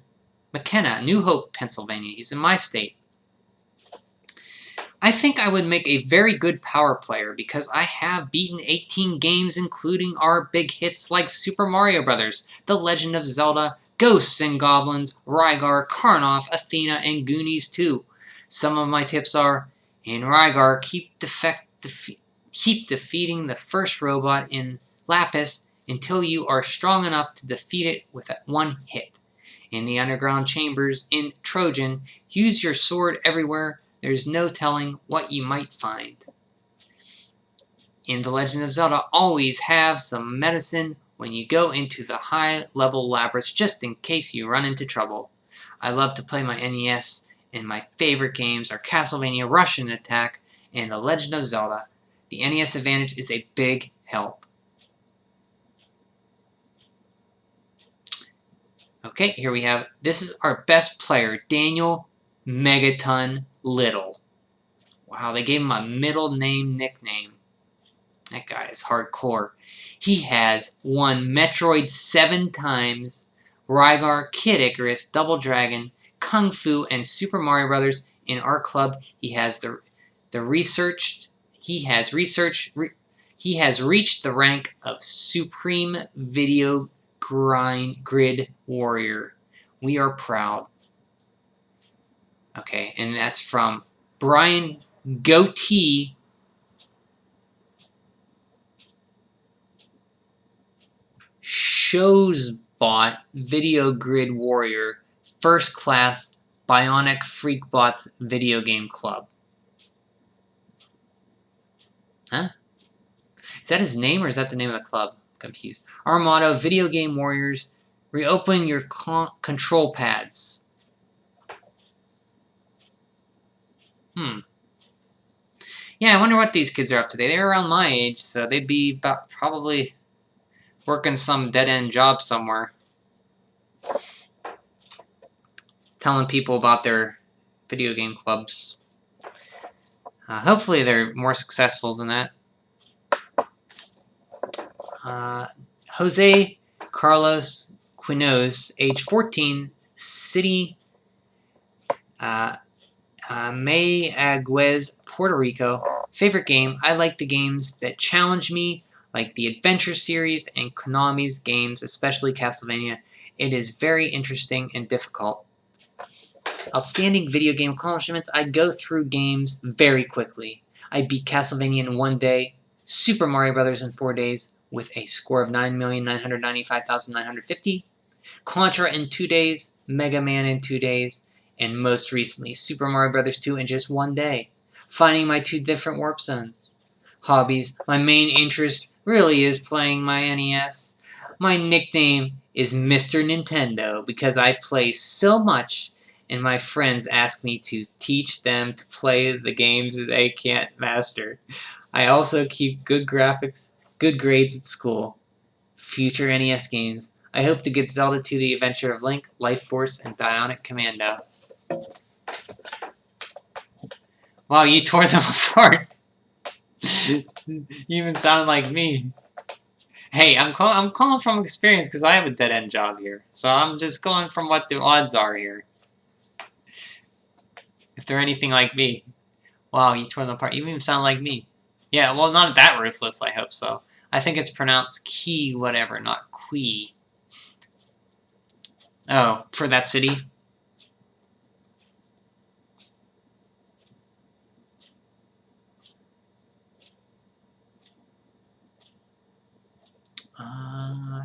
McKenna, New Hope, Pennsylvania. He's in my state. I think I would make a very good power player because I have beaten 18 games, including our big hits like Super Mario Bros., The Legend of Zelda, Ghosts and Goblins, Rygar, Karnoff, Athena, and Goonies 2. Some of my tips are: in Rygar, keep defeating the first robot in Lapis until you are strong enough to defeat it with one hit. In the underground chambers in Trojan, use your sword everywhere. There's no telling what you might find. In The Legend of Zelda, always have some medicine when you go into the high-level labyrinths just in case you run into trouble. I love to play my NES, and my favorite games are Castlevania, Russian Attack, and The Legend of Zelda. The NES Advantage is a big help. Okay, here we have, this is our best player, Daniel Megaton Little. Wow, they gave him a middle name nickname. That guy is hardcore. He has won Metroid 7 times, Rygar, Kid Icarus, Double Dragon, Kung Fu, and Super Mario Bros. In our club, he has reached the rank of Supreme Video Grid Warrior. We are proud. Okay, and that's from Brian Goatee Showsbot Video Grid Warrior, First Class Bionic Freakbots Video Game Club. Huh? Is that his name or is that the name of the club? I'm confused. Our motto: Video Game Warriors, reopen your control pads. Yeah, I wonder what these kids are up to. They're around my age, so they'd be about probably working some dead-end job somewhere. Telling people about their video game clubs. Hopefully they're more successful than that. Jose Carlos Quinoz, age 14, city Mayagüez, Puerto Rico. Favorite game: I like the games that challenge me, like the Adventure series and Konami's games, especially Castlevania. It is very interesting and difficult. Outstanding video game accomplishments: I go through games very quickly. I beat Castlevania in 1 day, Super Mario Bros. In 4 days with a score of 9,995,950, Contra in 2 days, Mega Man in 2 days, and most recently Super Mario Bros. 2 in just 1 day. Finding my 2 different warp zones. Hobbies. My main interest really is playing my NES. My nickname is Mr. Nintendo because I play so much and my friends ask me to teach them to play the games they can't master. I also keep good graphics, good grades at school. Future NES games. I hope to get Zelda 2 The Adventure of Link, Life Force, and Bionic Commando. Wow, you tore them apart. You even sound like me. Hey, I'm calling from experience because I have a dead-end job here. So I'm just going from what the odds are here. If they're anything like me. Wow, you tore them apart. You even sound like me. Yeah, well, not that ruthless, I hope so. I think it's pronounced key whatever, not quee. Oh, for that city?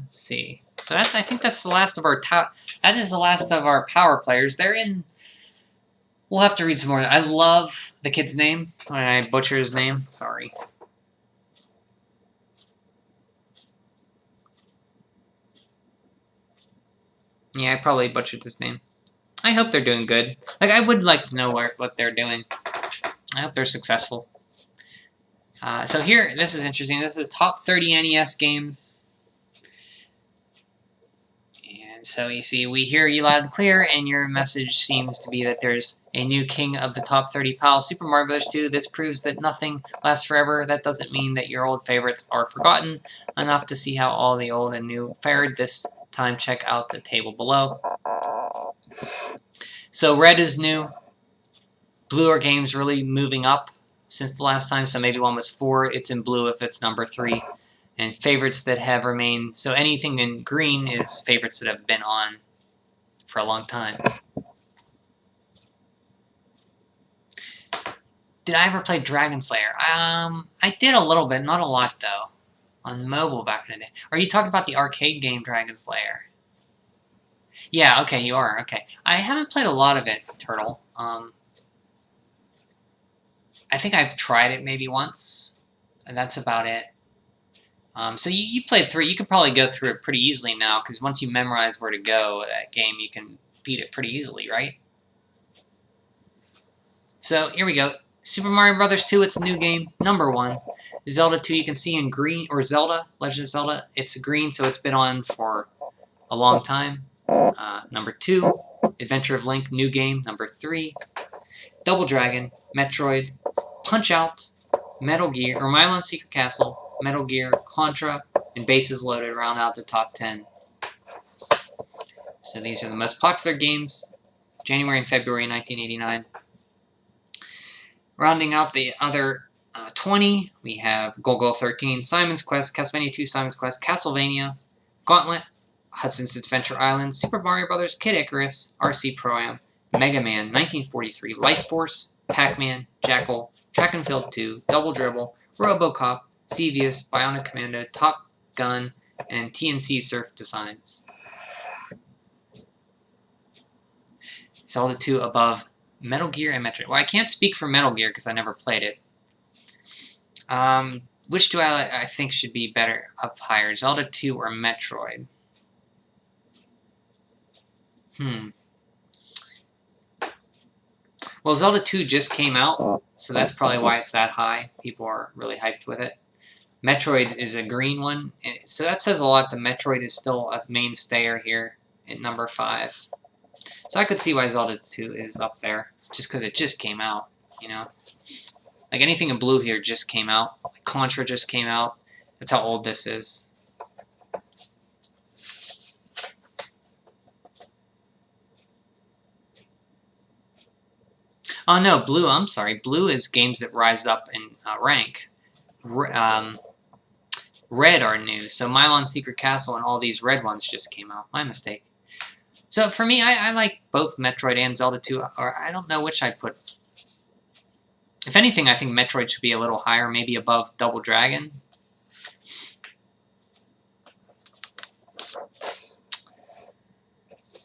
Let's see. So I think that's the last of our that is the last of our power players. They're in. We'll have to read some more. I love the kid's name. I butcher his name. Sorry. Yeah, I probably butchered his name. I hope they're doing good. Like, I would like to know what they're doing. I hope they're successful. So here, this is interesting. This is top 30 NES games. And so you see, we hear you loud and clear, and your message seems to be that there's a new king of the top 30 pile, Super Mario Bros. 2. This proves that nothing lasts forever. That doesn't mean that your old favorites are forgotten. Enough to see how all the old and new fared this time. Check out the table below. So red is new. Blue are games really moving up since the last time. So maybe one was 4. It's in blue if it's number 3. And favorites that have remained. So anything in green is favorites that have been on for a long time. Did I ever play Dragon Slayer? I did a little bit, not a lot though. On mobile back in the day. Are you talking about the arcade game Dragon Slayer? Yeah, okay, you are. Okay. I haven't played a lot of it, Turtle. I think I've tried it maybe once. And that's about it. So you played 3. You could probably go through it pretty easily now, because once you memorize where to go, that game, you can beat it pretty easily, right? So here we go. Super Mario Bros. 2, it's a new game. Number 1. Zelda 2, you can see in green, or Zelda, Legend of Zelda, it's green, so it's been on for a long time. Number 2, Adventure of Link, new game. Number 3, Double Dragon, Metroid, Punch-Out, Metal Gear, or Mylon Secret Castle, Metal Gear, Contra, and Bases Loaded round out the top 10. So these are the most popular games, January and February 1989. Rounding out the other 20, we have Golgo 13, Simon's Quest, Castlevania 2, Simon's Quest, Castlevania, Gauntlet, Hudson's Adventure Island, Super Mario Bros., Kid Icarus, RC Pro-Am, Mega Man 1943, Life Force, Pac-Man, Jekyll, Track and Field 2, Double Dribble, RoboCop, Xevious, Bionic Commando, Top Gun, and TNC Surf Designs. Zelda 2 above Metal Gear and Metroid. Well, I can't speak for Metal Gear because I never played it. Which do I think should be better up higher, Zelda 2 or Metroid? Well, Zelda 2 just came out, so that's probably why it's that high. People are really hyped with it. Metroid is a green one, so that says a lot. The Metroid is still a mainstayer here at number 5. So I could see why Zelda 2 is up there, just because it just came out, you know? Like anything in blue here just came out. Like Contra just came out. That's how old this is. Oh no, blue, I'm sorry. Blue is games that rise up in rank. Red are new. So Mylon Secret Castle and all these red ones just came out. My mistake. So for me, I like both Metroid and Zelda 2. Or I don't know which I'd put. If anything, I think Metroid should be a little higher, maybe above Double Dragon.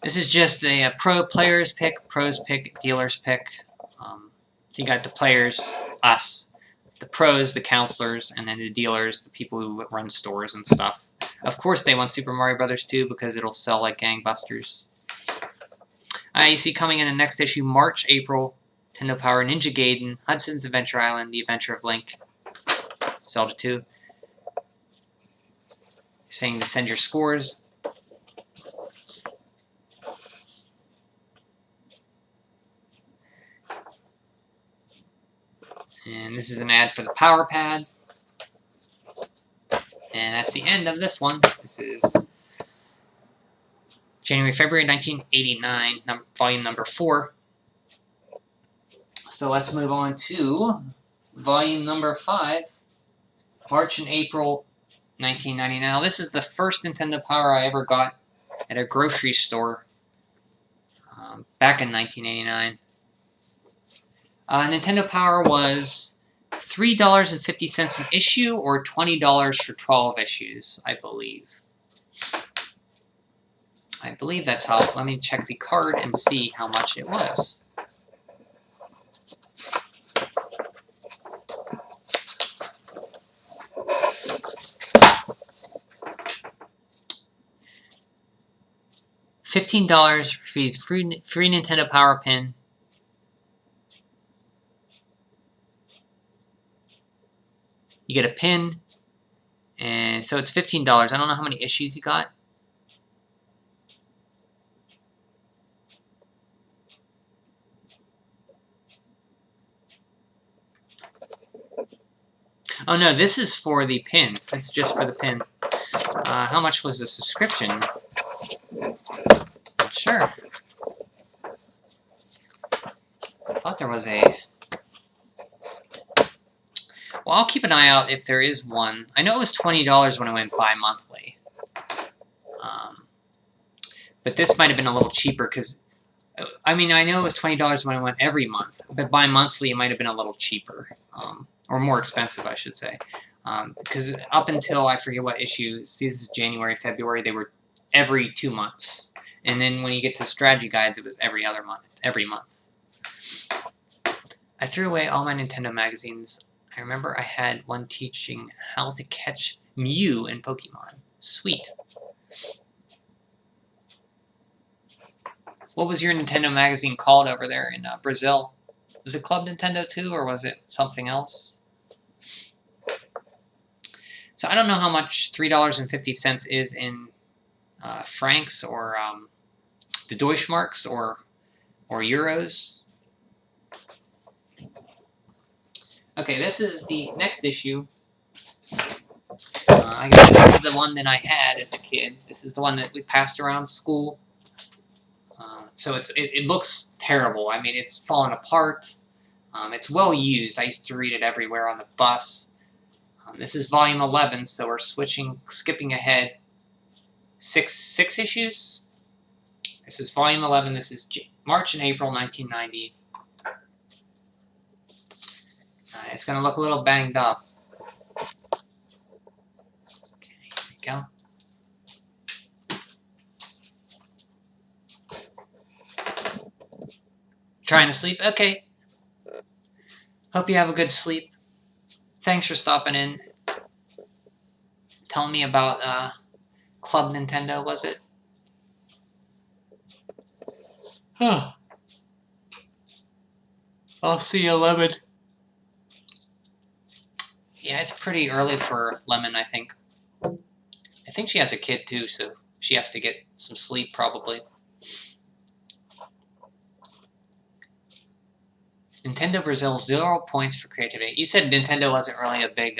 This is just a pro players pick, pros pick, dealers pick. You got the players, us, the pros, the counselors, and then the dealers, the people who run stores and stuff. Of course, they want Super Mario Brothers 2 because it'll sell like gangbusters. You see coming in the next issue, March, April, Nintendo Power, Ninja Gaiden, Hudson's Adventure Island, The Adventure of Link, Zelda 2. Saying to send your scores. And this is an ad for the Power Pad. And that's the end of this one. This is January, February 1989, volume number 4. So let's move on to volume number 5, March and April 1990. Now, this is the first Nintendo Power I ever got at a grocery store back in 1989. Nintendo Power was $3.50 an issue or $20 for 12 issues, I believe. I believe that's how. Let me check the card and see how much it was. $15 for free Nintendo Power Pin. You get a pin, and so it's $15. I don't know how many issues you got. Oh no, this is for the pin. This is just for the pin. How much was the subscription? Not sure. I thought there was a... Well, I'll keep an eye out if there is one. I know it was $20 when I went bi-monthly. But this might have been a little cheaper because... I mean, I know it was $20 when I went every month. But bi-monthly, it might have been a little cheaper. Or more expensive, I should say. Because up until, I forget what issue, this is January, February, they were every 2 months. And then when you get to strategy guides, it was every other month, every month. I threw away all my Nintendo magazines. I remember I had one teaching how to catch Mew in Pokemon. Sweet. What was your Nintendo magazine called over there in Brazil? Was it Club Nintendo 2 or was it something else? So I don't know how much $3.50 is in francs or the Deutschmarks or euros. Okay, this is the next issue. I guess this is the one that I had as a kid. This is the one that we passed around school. So it looks terrible. I mean, it's fallen apart. It's well used. I used to read it everywhere on the bus. This is volume 11, so we're skipping ahead 6 issues. This is volume 11. This is March and April 1990. It's going to look a little banged up. Okay, here we go. Trying to sleep? Okay. Hope you have a good sleep. Thanks for stopping in. Telling me about Club Nintendo, was it? Huh. I'll see you, Lemon. Yeah, it's pretty early for Lemon, I think. I think she has a kid too, so she has to get some sleep probably. Nintendo Brazil, 0 points for creativity. You said Nintendo wasn't really a big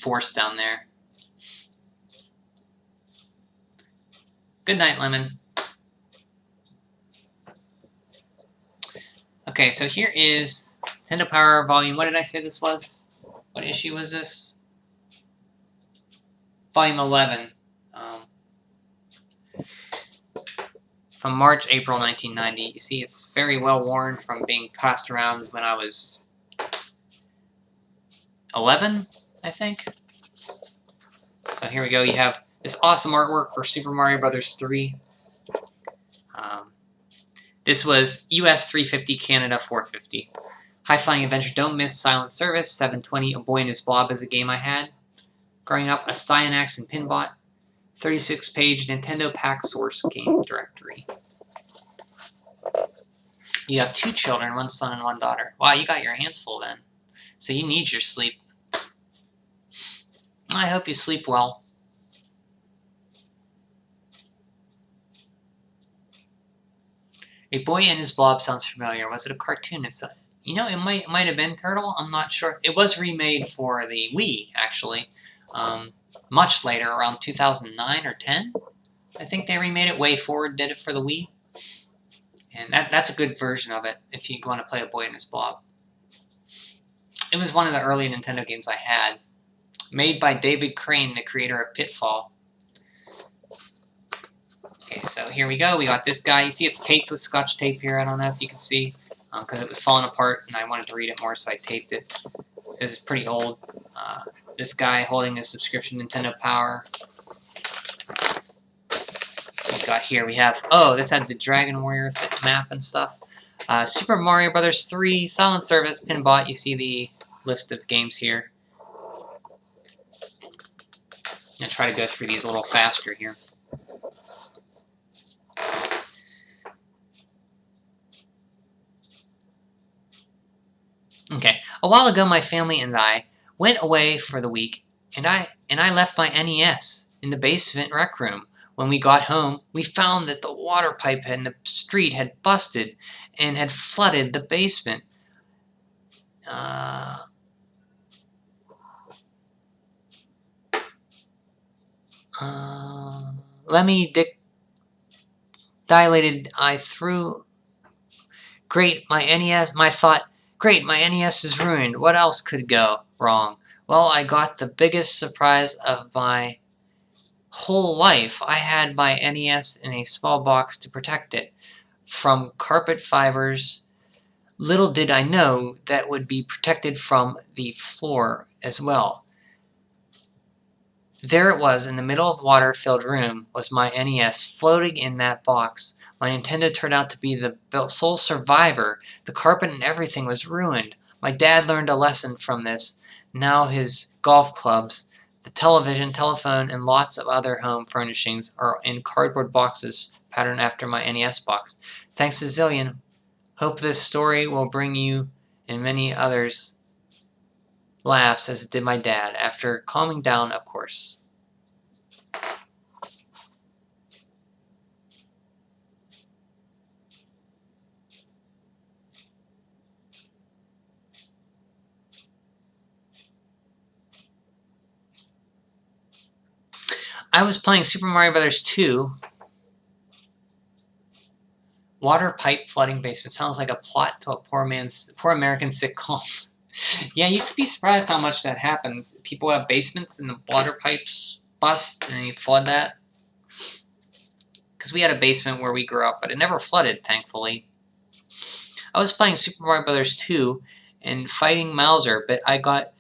force down there. Good night, Lemon. Okay, so here is Nintendo Power Volume. What did I say this was? What issue was this? Volume 11. From March, April 1990. You see, it's very well worn from being passed around when I was 11, I think. So here we go. You have This awesome artwork for Super Mario Bros. 3. This was US 350, Canada 450. High Flying Adventure, don't miss Silent Service, 720, A Boy and His Blob is a game I had. Growing up, a Styanax and Pinbot. 36-page Nintendo Pack Source Game Directory. You have 2 children, 1 son and 1 daughter. Wow, you got your hands full then. So you need your sleep. I hope you sleep well. A Boy and His Blob sounds familiar. Was it a cartoon? You know, it might have been Turtle. I'm not sure. It was remade for the Wii, actually. Much later, around 2009 or 10. I think they remade it. Way Forward did it for the Wii. And that's a good version of it if you want to play A Boy and His Blob. It was one of the early Nintendo games I had. Made by David Crane, the creator of Pitfall. Okay, so here we go. We got this guy. You see it's taped with Scotch tape here. I don't know if you can see. Because it was falling apart and I wanted to read it more, so I taped it. This is pretty old. This guy holding his subscription Nintendo Power. So we got here, we have, this had the Dragon Warrior map and stuff. Super Mario Bros. 3, Silent Service, Pinbot. You see the list of games here. I'm going to try to go through these a little faster here. Okay, a while ago my family and I went away for the week, and I left my NES in the basement rec room. When we got home, we found that the water pipe in the street had busted and had flooded the basement. Dilated. I threw. Great, my NES. My thought. Great, my NES is ruined. What else could go wrong? Well, I got the biggest surprise of my whole life. I had my NES in a small box to protect it from carpet fibers. Little did I know that would be protected from the floor as well. There it was in the middle of water-filled room was my NES floating in that box. My Nintendo turned out to be the sole survivor. The carpet and everything was ruined. My dad learned a lesson from this. Now his golf clubs, the television, telephone, and lots of other home furnishings are in cardboard boxes patterned after my NES box. Thanks a zillion. Hope this story will bring you and many others laughs as it did my dad, after calming down, of course. I was playing Super Mario Bros. 2. Water pipe flooding basement. Sounds like a plot to a poor American sitcom. Yeah, you used to be surprised how much that happens. People have basements and the water pipes bust and you flood that. Because we had a basement where we grew up, but it never flooded, thankfully. I was playing Super Mario Bros. 2 and fighting Mauser, but I got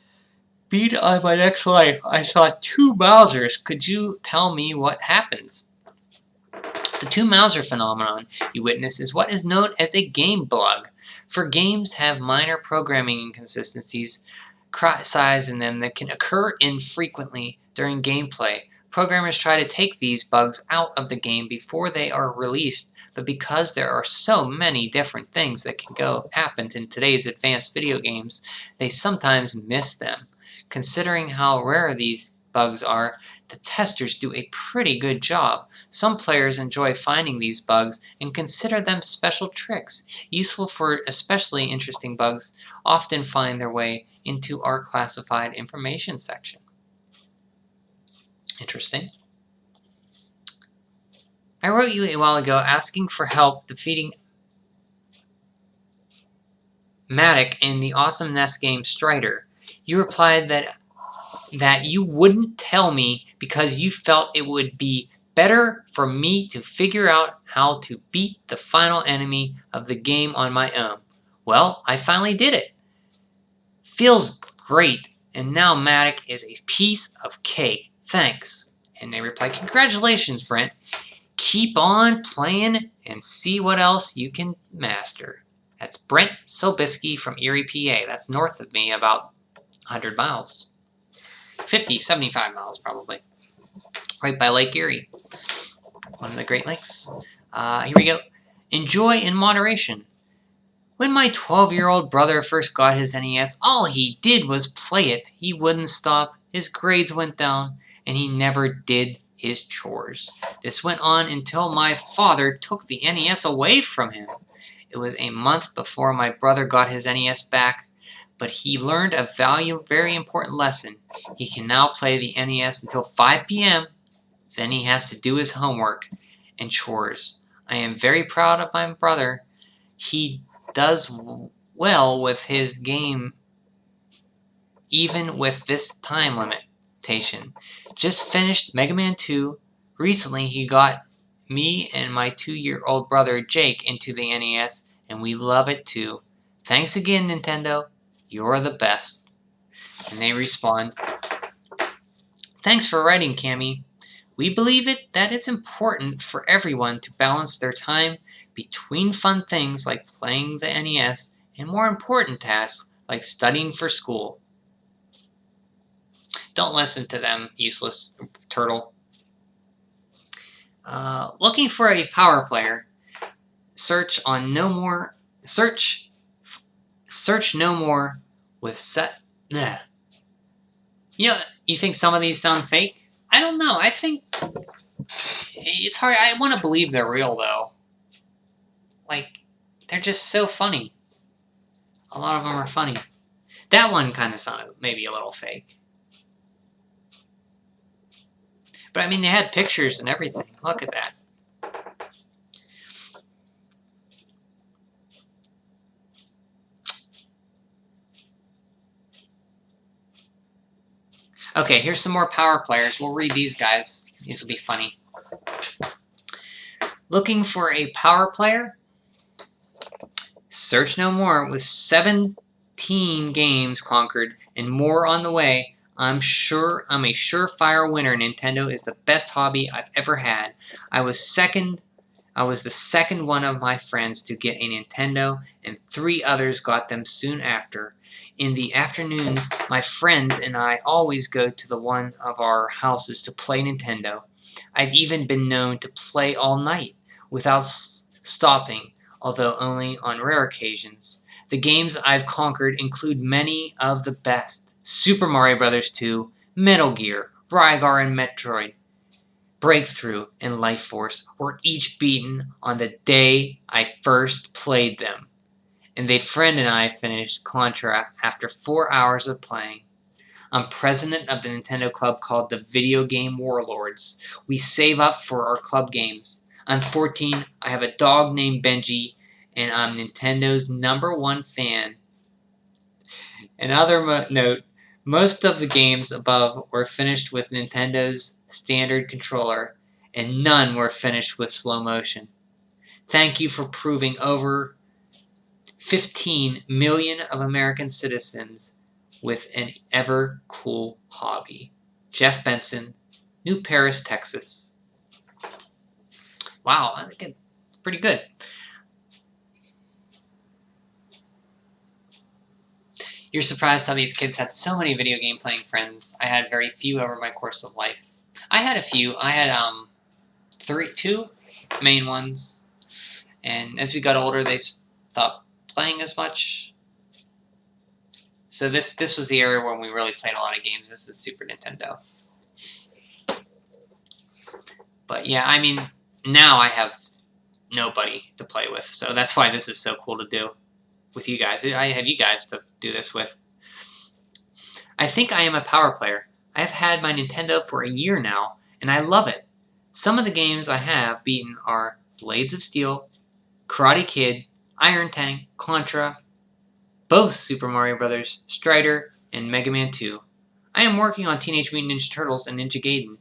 beat on my next life. I saw 2 Mausers. Could you tell me what happens? The 2 Mauser phenomenon you witness is what is known as a game bug. For games have minor programming inconsistencies, size in them that can occur infrequently during gameplay. Programmers try to take these bugs out of the game before they are released, but because there are so many different things that can happen in today's advanced video games, they sometimes miss them. Considering how rare these bugs are, the testers do a pretty good job. Some players enjoy finding these bugs and consider them special tricks. Useful for especially interesting bugs often find their way into our classified information section. Interesting. I wrote you a while ago asking for help defeating Matic in the awesome NES game Strider. You replied that you wouldn't tell me because you felt it would be better for me to figure out how to beat the final enemy of the game on my own. Well, I finally did it. Feels great, and now Matic is a piece of cake. Thanks. And they reply, "Congratulations, Brent. Keep on playing and see what else you can master." That's Brent Sobieski from Erie, PA. That's north of me about 100 miles. 50, 75 miles probably. Right by Lake Erie. One of the Great Lakes. Here we go. Enjoy in moderation. When my 12-year-old brother first got his NES, all he did was play it. He wouldn't stop. His grades went down, and he never did his chores. This went on until my father took the NES away from him. It was a month before my brother got his NES back, but he learned a very important lesson. He can now play the NES until 5 p.m. Then he has to do his homework and chores. I am very proud of my brother. He does well with his game, even with this time limitation. Just finished Mega Man 2. Recently, he got me and my 2-year-old brother Jake into the NES, and we love it too. Thanks again, Nintendo. You're the best. And they respond, "Thanks for writing, Cammy. We believe that it's important for everyone to balance their time between fun things like playing the NES and more important tasks like studying for school." Don't listen to them, useless turtle. Looking for a power player? Search no more with set. Bleh. You think some of these sound fake? I don't know. I think it's hard. I want to believe they're real though. Like, they're just so funny. A lot of them are funny. That one kind of sounded maybe a little fake. But I mean, they had pictures and everything. Look at that. Okay, here's some more power players. We'll read these guys. These will be funny. Looking for a power player? Search no more. With 17 games conquered and more on the way, I'm a surefire winner. Nintendo is the best hobby I've ever had. I was the second one of my friends to get a Nintendo, and 3 others got them soon after. In the afternoons, my friends and I always go to the one of our houses to play Nintendo. I've even been known to play all night without stopping, although only on rare occasions. The games I've conquered include many of the best. Super Mario Bros. 2, Metal Gear, Rygar and Metroid, Breakthrough, and Life Force were each beaten on the day I first played them. And a friend and I finished Contra after 4 hours of playing. I'm president of the Nintendo club called the Video Game Warlords. We save up for our club games. I'm 14, I have a dog named Benji, and I'm Nintendo's #1 fan. Another note, most of the games above were finished with Nintendo's standard controller, and none were finished with slow motion. Thank you for proving over 15 million of American citizens with an ever cool hobby. Jeff Benson, New Paris, Texas. Wow, I think it's pretty good. You're surprised how these kids had so many video game playing friends. I had very few over my course of life. I had a few. I had 2 main ones, and as we got older, they stopped playing as much. So this was the area when we really played a lot of games. This is Super Nintendo. But yeah, I mean, now I have nobody to play with, so that's why this is so cool to do with you guys. I have you guys to do this with. I think I am a power player. I have had my Nintendo for a year now, and I love it. Some of the games I have beaten are Blades of Steel, Karate Kid, Iron Tank, Contra, both Super Mario Bros., Strider, and Mega Man 2. I am working on Teenage Mutant Ninja Turtles and Ninja Gaiden.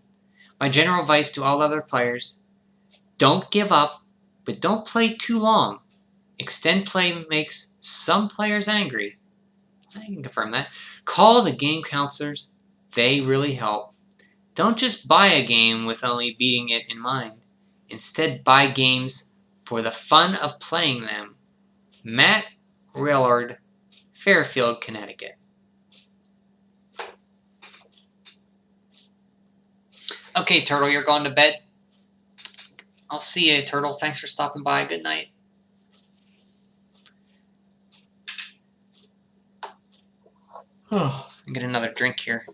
My general advice to all other players: don't give up, but don't play too long. Extend play makes some players angry. I can confirm that. Call the game counselors. They really help. Don't just buy a game with only beating it in mind. Instead, buy games for the fun of playing them. Matt Railard, Fairfield, Connecticut. Okay, Turtle, you're going to bed. I'll see you, Turtle. Thanks for stopping by. Good night. Oh, I'll get another drink here.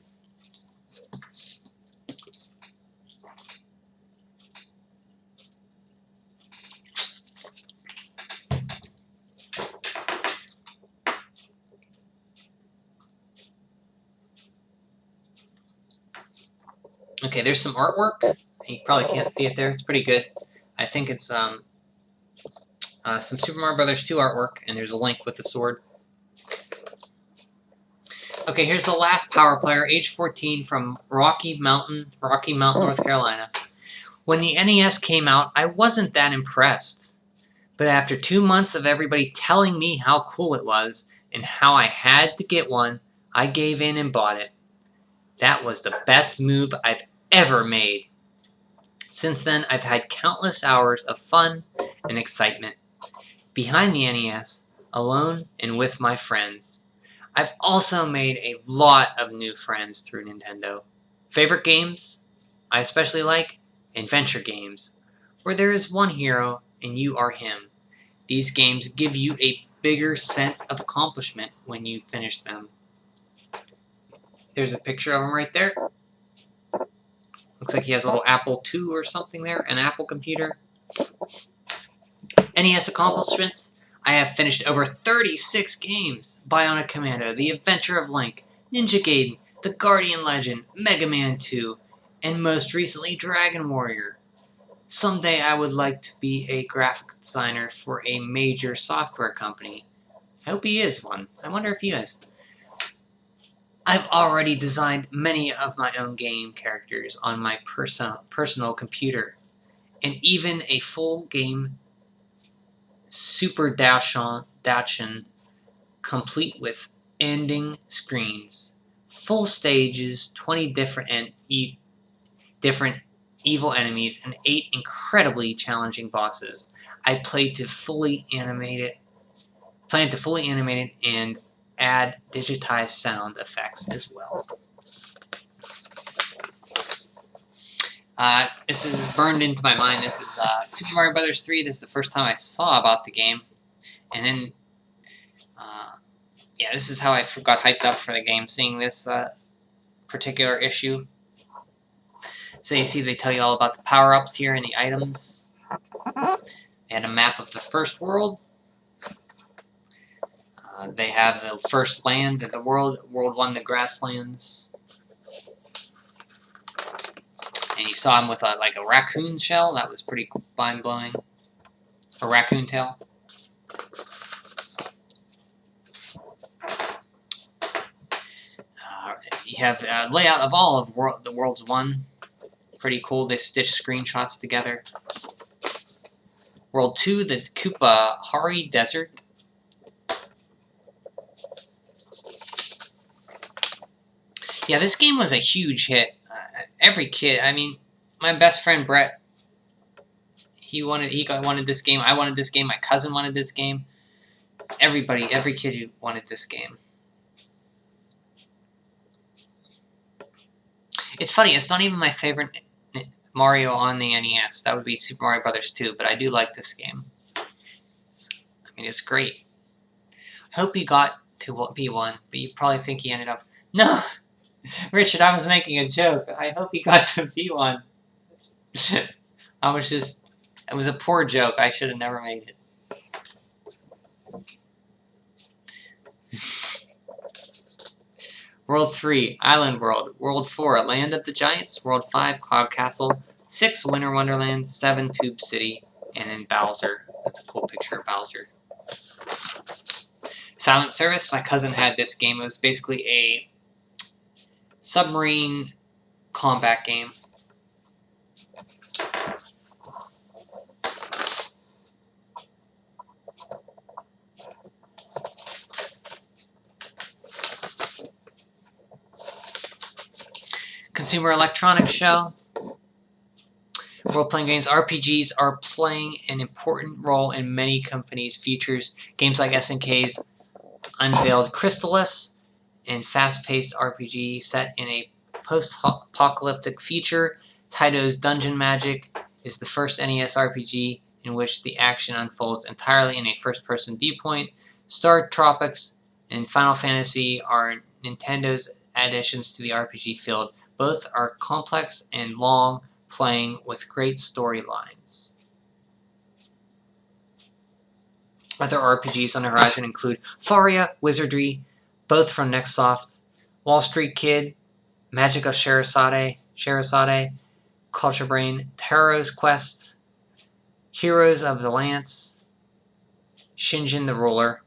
Okay, there's some artwork. You probably can't see it there. It's pretty good. I think it's some Super Mario Brothers 2 artwork, and there's a Link with the sword. Okay, here's the last Power Player, age 14, from Rocky Mountain, North Carolina. When the NES came out, I wasn't that impressed. But after 2 months of everybody telling me how cool it was and how I had to get one, I gave in and bought it. That was the best move I've ever made. Since then, I've had countless hours of fun and excitement behind the NES, alone and with my friends. I've also made a lot of new friends through Nintendo. Favorite games? I especially like adventure games, where there is one hero and you are him. These games give you a bigger sense of accomplishment when you finish them. There's a picture of him right there. Looks like he has a little Apple II or something there, an Apple computer. NES accomplishments? I have finished over 36 games. Bionic Commando, The Adventure of Link, Ninja Gaiden, The Guardian Legend, Mega Man 2, and most recently Dragon Warrior. Someday I would like to be a graphic designer for a major software company. I hope he is one. I wonder if he is. I've already designed many of my own game characters on my personal computer, and even a full game Super Dachshund complete with ending screens, full stages, 20 different evil enemies, and 8 incredibly challenging bosses. I plan to fully animate it and add digitized sound effects as well. This is burned into my mind. This is Super Mario Brothers 3. This is the first time I saw about the game. And then, yeah, this is how I got hyped up for the game, seeing this particular issue. So you see they tell you all about the power-ups here and the items. They had a map of the first world. They have the first land of the world, World 1, the grasslands. And you saw him with like a raccoon shell. That was pretty mind-blowing. A raccoon tail. You have a layout of all of the World's 1. Pretty cool. They stitch screenshots together. World 2, the Koopa Hari Desert. Yeah, this game was a huge hit. Every kid, I mean, my best friend Brett, he wanted this game. I wanted this game. My cousin wanted this game. Every kid wanted this game. It's funny. It's not even my favorite Mario on the NES. That would be Super Mario Brothers 2. But I do like this game. I mean, it's great. I hope he got to be one, but you probably think he ended up. No. Richard, I was making a joke. I hope he got to be one. It was a poor joke. I should have never made it. World 3, Island World. World 4, Land of the Giants. World 5, Cloud Castle. 6, Winter Wonderland. 7, Tube City. And then Bowser. That's a cool picture of Bowser. Silent Service. My cousin had this game. It was basically a submarine combat game. Consumer Electronics Show. Role-playing games, RPGs are playing an important role in many companies' futures. Games like SNK's unveiled Crystallis, and fast-paced RPG set in a post-apocalyptic future. Taito's Dungeon Magic is the first NES RPG in which the action unfolds entirely in a first-person viewpoint. Star Tropics and Final Fantasy are Nintendo's additions to the RPG field. Both are complex and long, playing with great storylines. Other RPGs on the horizon include Faria Wizardry, both from Nextsoft, Wall Street Kid, Magic of Sherazade, Culture Brain, Taro's Quest, Heroes of the Lance, Shinjin the Ruler.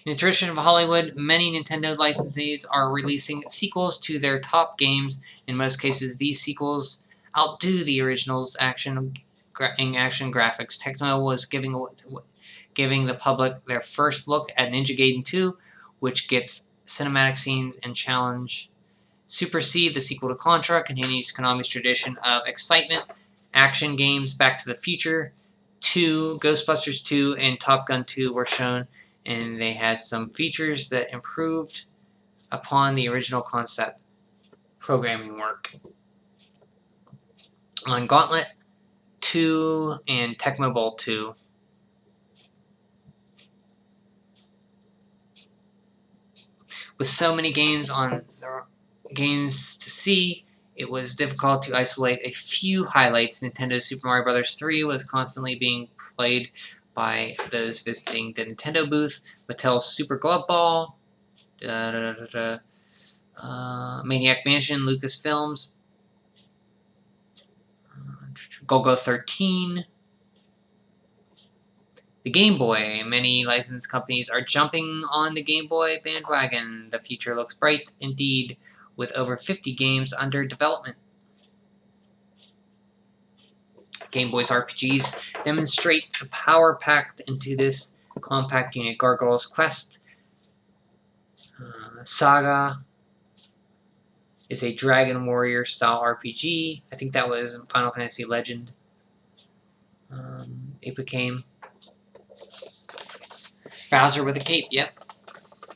In the tradition of Hollywood, many Nintendo licensees are releasing sequels to their top games. In most cases, these sequels outdo the original's action graphics. Tecmo was giving the public their first look at Ninja Gaiden 2, which gets cinematic scenes and challenge. Supersede, the sequel to Contra, continues Konami's tradition of excitement. Action games Back to the Future 2, Ghostbusters 2, and Top Gun 2 were shown, and they had some features that improved upon the original concept programming work. On Gauntlet 2 and Tecmo Bowl 2. With so many games to see, it was difficult to isolate a few highlights. Nintendo's Super Mario Bros. 3 was constantly being played by those visiting the Nintendo booth. Mattel's Super Glove Ball, Maniac Mansion, Lucasfilms, Golgo 13, the Game Boy. Many licensed companies are jumping on the Game Boy bandwagon. The future looks bright indeed, with over 50 games under development. Game Boy's RPGs demonstrate the power packed into this compact unit. Gargoyle's Quest Saga is a Dragon Warrior style RPG. I think that was Final Fantasy Legend. It became Bowser with a cape. Yep.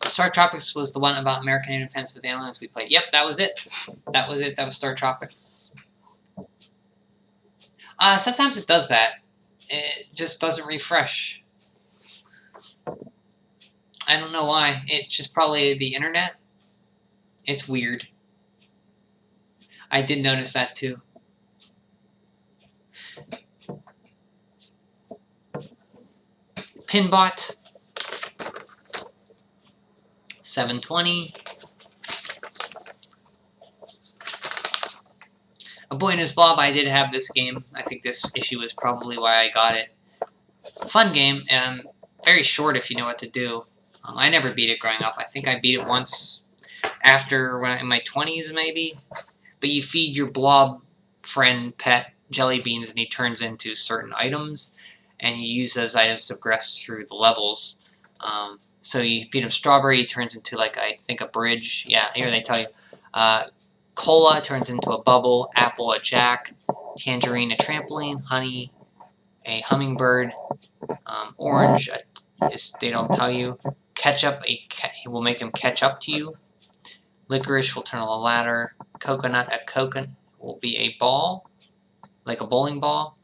Star Tropics was the one about American independence with aliens we played. Yep, that was it. That was Star Tropics. Sometimes it does that. It just doesn't refresh. I don't know why. It's just probably the internet. It's weird. I did notice that too. Pinbot 720. A Boy and His Blob. I did have this game. I think this issue is probably why I got it. Fun game, and very short if you know what to do. I never beat it growing up. I think I beat it once after when in my 20s maybe. But you feed your blob friend pet jelly beans and he turns into certain items, and you use those items to progress through the levels. So you feed him strawberry, he turns into like, I think, a bridge. Yeah, here they tell you. Cola turns into a bubble, apple a jack, tangerine a trampoline, honey a hummingbird, orange they don't tell you. Ketchup will make him catch up to you. Licorice will turn on a ladder. Coconut will be a ball, like a bowling ball.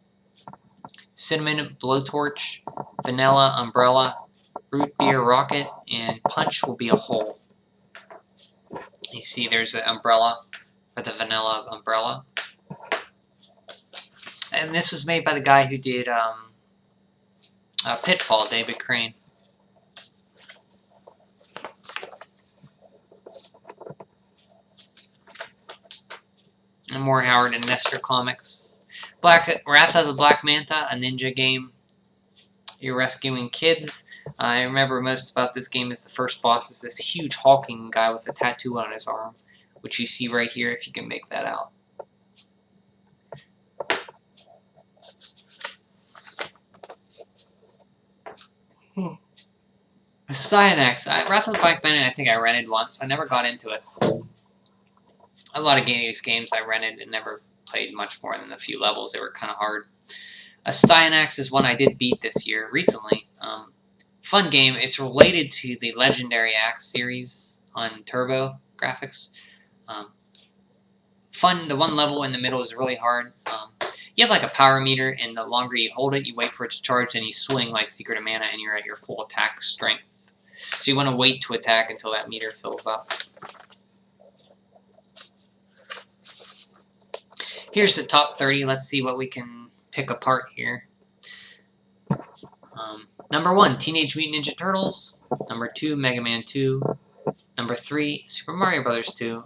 Cinnamon blowtorch, vanilla umbrella, root beer rocket, and punch will be a hole. You see there's an umbrella for the vanilla umbrella. And this was made by the guy who did Pitfall, David Crane. And more Howard and Nestor comics. Wrath of the Black Manta, a ninja game. You're rescuing kids. I remember most about this game is the first boss is this huge hulking guy with a tattoo on his arm, which you see right here if you can make that out. Cyanax. Wrath of the Black Bandit, I think I rented once. I never got into it. A lot of these games I rented and never played much more than a few levels. They were kind of hard. A Cyanax is one I did beat this year, recently. Fun game. It's related to the Legendary Axe series on Turbo graphics. Fun. The one level in the middle is really hard. You have like a power meter, and the longer you hold it, you wait for it to charge, and you swing like Secret of Mana, and you're at your full attack strength. So you want to wait to attack until that meter fills up. Here's the top 30. Let's see what we can pick apart here. Number 1, Teenage Mutant Ninja Turtles. Number 2, Mega Man 2. Number 3, Super Mario Bros. 2.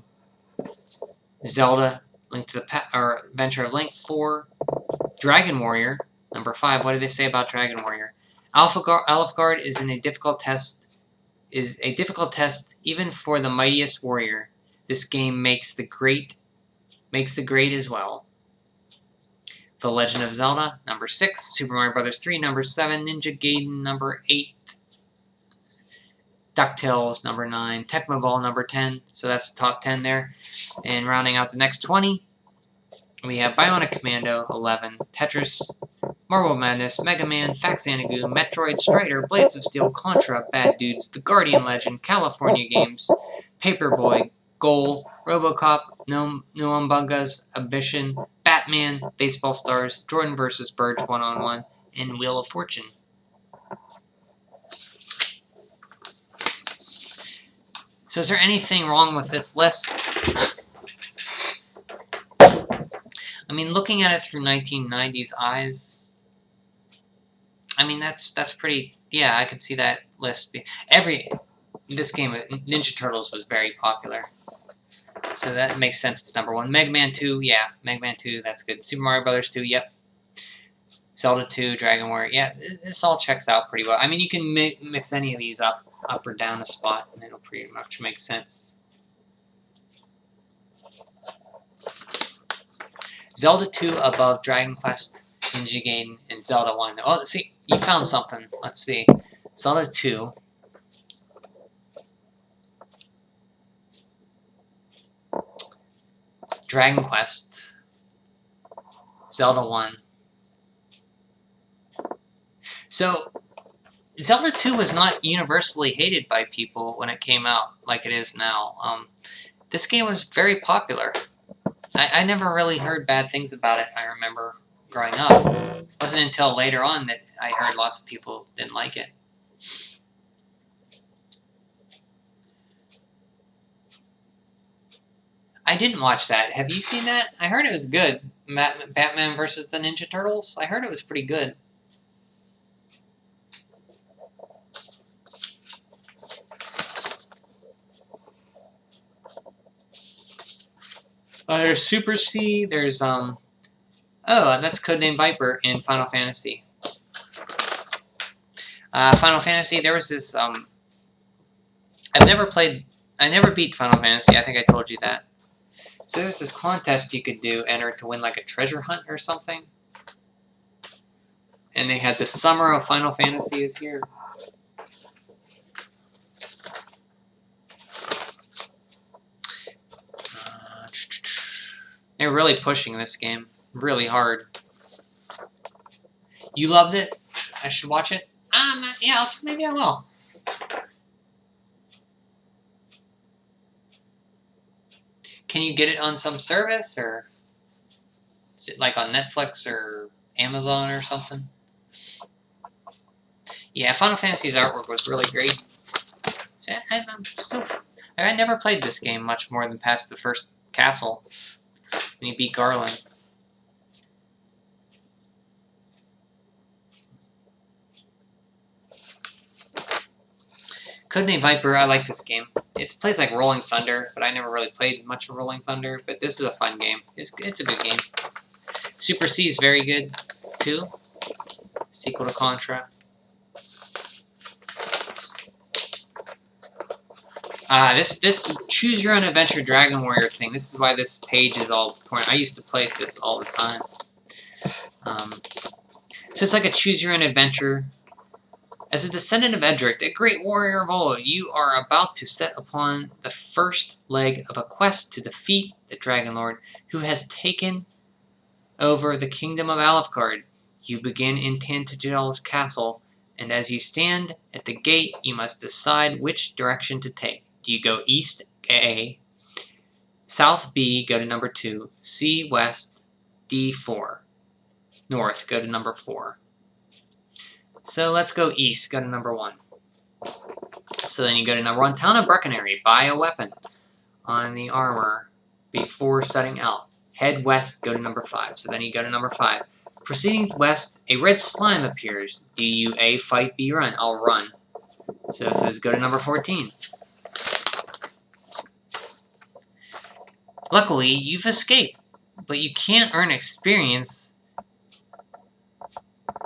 Zelda, Link to the Adventure of Link. 4, Dragon Warrior. Number 5, what do they say about Dragon Warrior? Alfgard is a difficult test even for the mightiest warrior. This game makes the grade as well. The Legend of Zelda, number 6. Super Mario Bros. 3, number 7. Ninja Gaiden, number 8. DuckTales, number 9. Tecmo Ball, number 10. So that's the top 10 there. And rounding out the next 20, we have Bionic Commando, 11. Tetris, Marble Madness, Mega Man, Faxanagu, Metroid, Strider, Blades of Steel, Contra, Bad Dudes, The Guardian Legend, California Games, Paperboy, Goal, RoboCop, Noombungas, Ambition, Batman, Baseball Stars, Jordan vs. Birch 1-on-1, and Wheel of Fortune. So is there anything wrong with this list? I mean, looking at it through 1990s eyes, I mean, that's pretty, yeah, I could see that list. This game, Ninja Turtles, was very popular. So that makes sense, it's number 1. Mega Man 2, yeah, Mega Man 2, that's good. Super Mario Bros. 2, yep. Zelda 2, Dragon Warrior, yeah, this all checks out pretty well. I mean, you can mix any of these up or down a spot, and it'll pretty much make sense. Zelda 2 above Dragon Quest, Ninja Gaiden, and Zelda 1. Oh, see, you found something. Let's see. Zelda 2. Dragon Quest. Zelda 1. So, Zelda 2 was not universally hated by people when it came out like it is now. This game was very popular. I never really heard bad things about it, I remember growing up. It wasn't until later on that I heard lots of people didn't like it. I didn't watch that. Have you seen that? I heard it was good. Batman vs. the Ninja Turtles? I heard it was pretty good. There's Super C, there's, oh, that's Codename Viper in Final Fantasy. Final Fantasy, there was this, I never beat Final Fantasy, I think I told you that. So there's this contest you could enter to win like a treasure hunt or something. And they had the Summer of Final Fantasy is here. They're really pushing this game really hard. You loved it? I should watch it? Yeah, maybe I will. Can you get it on some service, or is it like on Netflix or Amazon or something? Yeah, Final Fantasy's artwork was really great. I never played this game much more than past the first castle. And you beat Garland. Codename Viper, I like this game. It plays like Rolling Thunder, but I never really played much of Rolling Thunder, but this is a fun game. It's a good game. Super C is very good, too. Sequel to Contra. This Choose Your Own Adventure Dragon Warrior thing, this is why this page is all important. I used to play this all the time. So it's like a Choose Your Own Adventure As a descendant of Edric, a great warrior of old, you are about to set upon the first leg of a quest to defeat the Dragon Lord, who has taken over the kingdom of Alefgard. You begin in Tantagel's castle, and as you stand at the gate, you must decide which direction to take. Do you go east, A, south, B, go to number 2, C, west, D, 4, north, go to number 4. So let's go east, go to number 1. So then you go to number 1, Town of Breckenary, buy a weapon on the armor before setting out. Head west, go to number 5. So then you go to number 5. Proceeding west, a red slime appears. Do you A, fight, B, run? I'll run. So it says go to number 14. Luckily, you've escaped, but you can't earn experience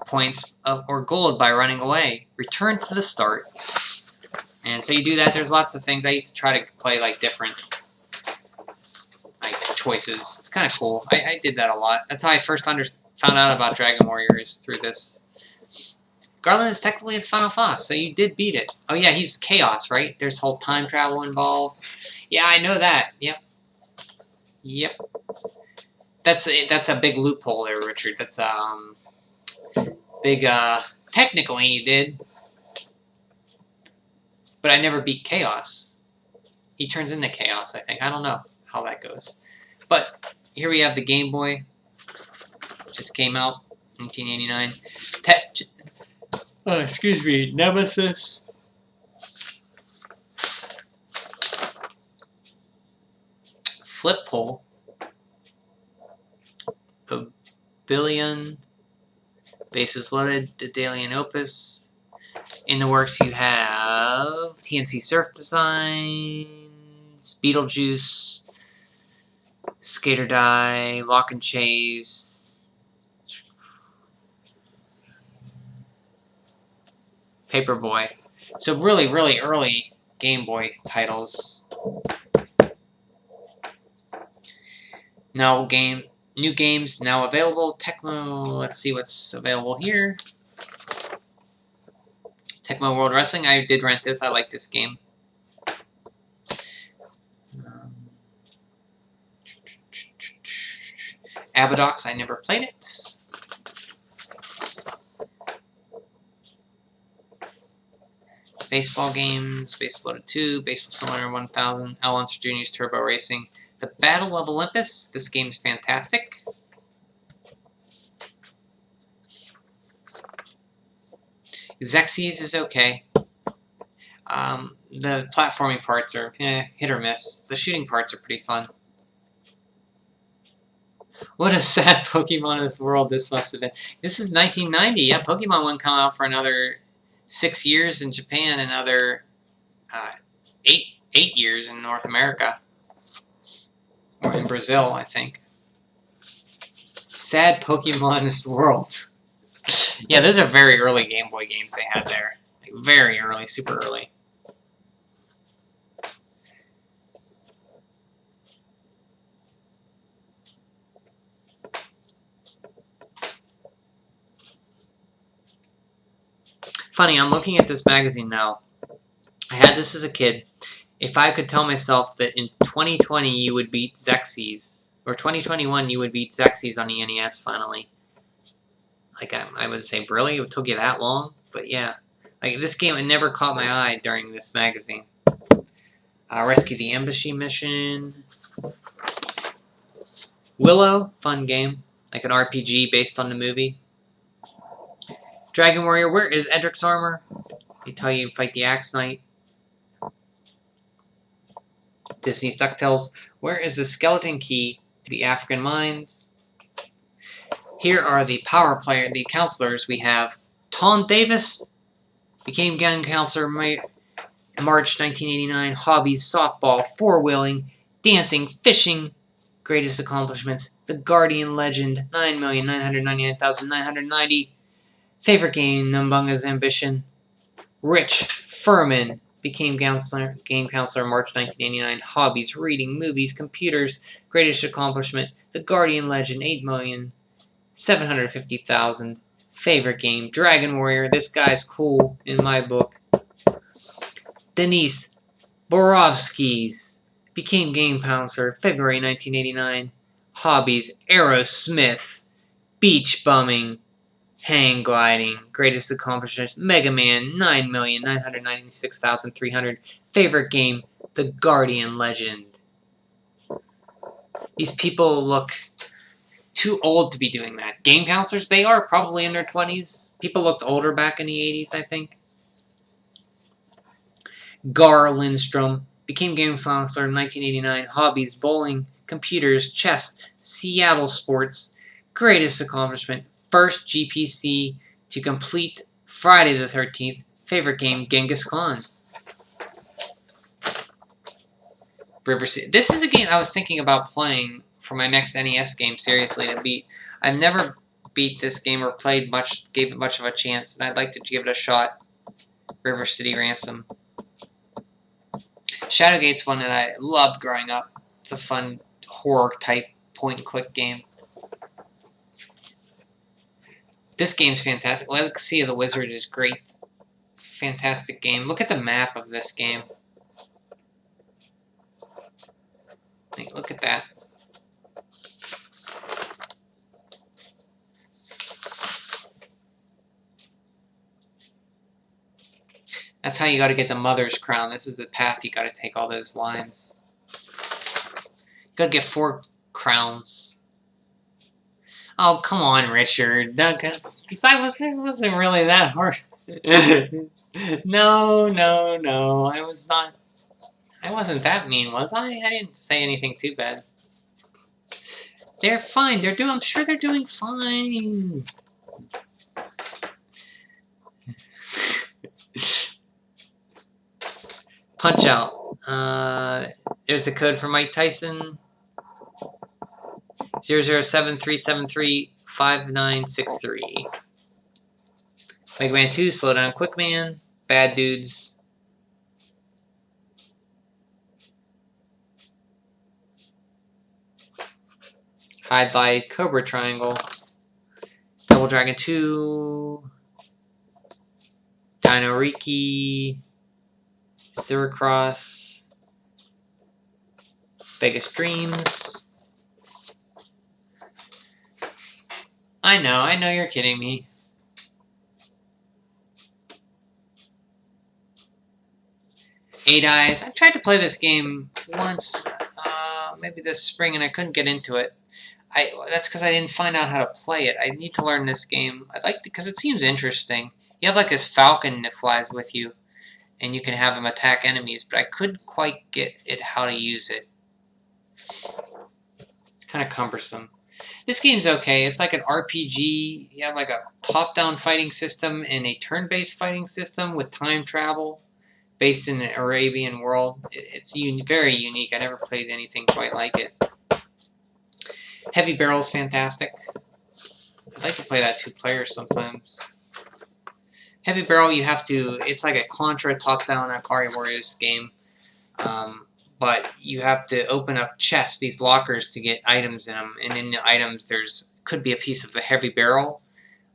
points or gold by running away. Return to the start. And so you do that. There's lots of things. I used to try to play like different choices. It's kind of cool. I did that a lot. That's how I first found out about Dragon Warriors, through this. Garland is technically a final boss, so you did beat it. Oh yeah, he's Chaos, right? There's whole time travel involved. Yeah, I know that. Yep. Yep. That's a big loophole there, Richard. That's big. Technically, you did, but I never beat Chaos. He turns into Chaos, I think. I don't know how that goes. But here we have the Game Boy. Just came out, 1989. Excuse me, Nemesis. Flip pole. A billion. Bases loaded. Daedalian Opus. In the works you have TNC Surf Designs, Beetlejuice, Skater Die, Lock and Chase, Paperboy. So really, really early Game Boy titles. Now new games now available. Tecmo, let's see what's available here. Tecmo World Wrestling, I did rent this. I like this game. Abadox, I never played it. Baseball games, Base Loaded 2, Baseball Simulator 1000, Alonso Jr.'s Turbo Racing. The Battle of Olympus, this game's fantastic. Xerxes is okay. The platforming parts are hit or miss. The shooting parts are pretty fun. What a sad Pokemon in this world this must have been. This is 1990. Yeah, Pokemon wouldn't come out for another 6 years in Japan, another 8 years in North America. Or in Brazil, I think. Sad Pokemon in this world. Yeah, those are very early Game Boy games they had there. Like very early, super early. Funny, I'm looking at this magazine now. I had this as a kid. If I could tell myself that in 2020 you would beat Xerxes, or 2021 you would beat Xerxes on the NES finally, like I would say, really? It took you that long? But yeah, like this game, it never caught my eye during this magazine. Rescue the Embassy Mission. Willow, fun game, like an RPG based on the movie. Dragon Warrior, where is Edric's armor? They tell you fight the Axe Knight. Disney's DuckTales, where is the skeleton key to the African mines? Here are the the counselors. We have Tom Davis, became gun counselor in March 1989. Hobbies, softball, four-wheeling, dancing, fishing. Greatest accomplishments, The Guardian Legend, 9,999,990. Favorite game, Numbunga's Ambition. Rich Furman became game counselor March 1989. Hobbies, reading, movies, computers. Greatest accomplishment, The Guardian Legend, 8,750,000. Favorite game, Dragon Warrior. This guy's cool in my book. Denise Borowski's became game counselor, February 1989. Hobbies, Aerosmith, beach bumming, hang gliding. Greatest accomplishments, Mega Man, 9,996,300. Favorite game, The Guardian Legend. These people look too old to be doing that. Game counselors, they are probably in their 20s. People looked older back in the 80s, I think. Gar Lindstrom became game counselor in 1989. Hobbies, bowling, computers, chess, Seattle sports. Greatest accomplishment, first GPC to complete Friday the 13th. Favorite game, Genghis Khan. River City. This is a game I was thinking about playing for my next NES game, seriously, to beat. I've never beat this game or gave it much of a chance, and I'd like to give it a shot. River City Ransom. Shadowgate's one that I loved growing up. It's a fun horror-type point-and-click game. This game's fantastic. Legacy of the Wizard is great. Fantastic game. Look at the map of this game. Look at that. That's how you got to get the Mother's Crown. This is the path you got to take all those lines. You got to get 4 crowns. Oh, come on, Richard. Because it wasn't really that hard. No. I was not. I wasn't that mean, was I? I didn't say anything too bad. They're fine. I'm sure they're doing fine. Punch Out. There's the code for Mike Tyson. 007-373-5963. Mega Man 2, Slow Down Quick Man. Bad Dudes. High Vibe Cobra Triangle. Double Dragon 2. Dino Riki. Zeracross. Vegas Dreams. I know you're kidding me. Eight Eyes. I tried to play this game once, maybe this spring, and I couldn't get into it. That's because I didn't find out how to play it. I need to learn this game. I'd like to, because it seems interesting. You have like this falcon that flies with you, and you can have him attack enemies, but I couldn't quite get it how to use it. It's kind of cumbersome. This game's okay. It's like an RPG. You have like a top-down fighting system and a turn-based fighting system with time travel based in the Arabian world. It's very unique. I never played anything quite like it. Heavy Barrel's fantastic. I'd like to play that 2-player sometimes. Heavy Barrel, it's like a Contra top-down Atari Warriors game. But you have to open up chests, these lockers, to get items in them. And in the items, could be a piece of a heavy barrel.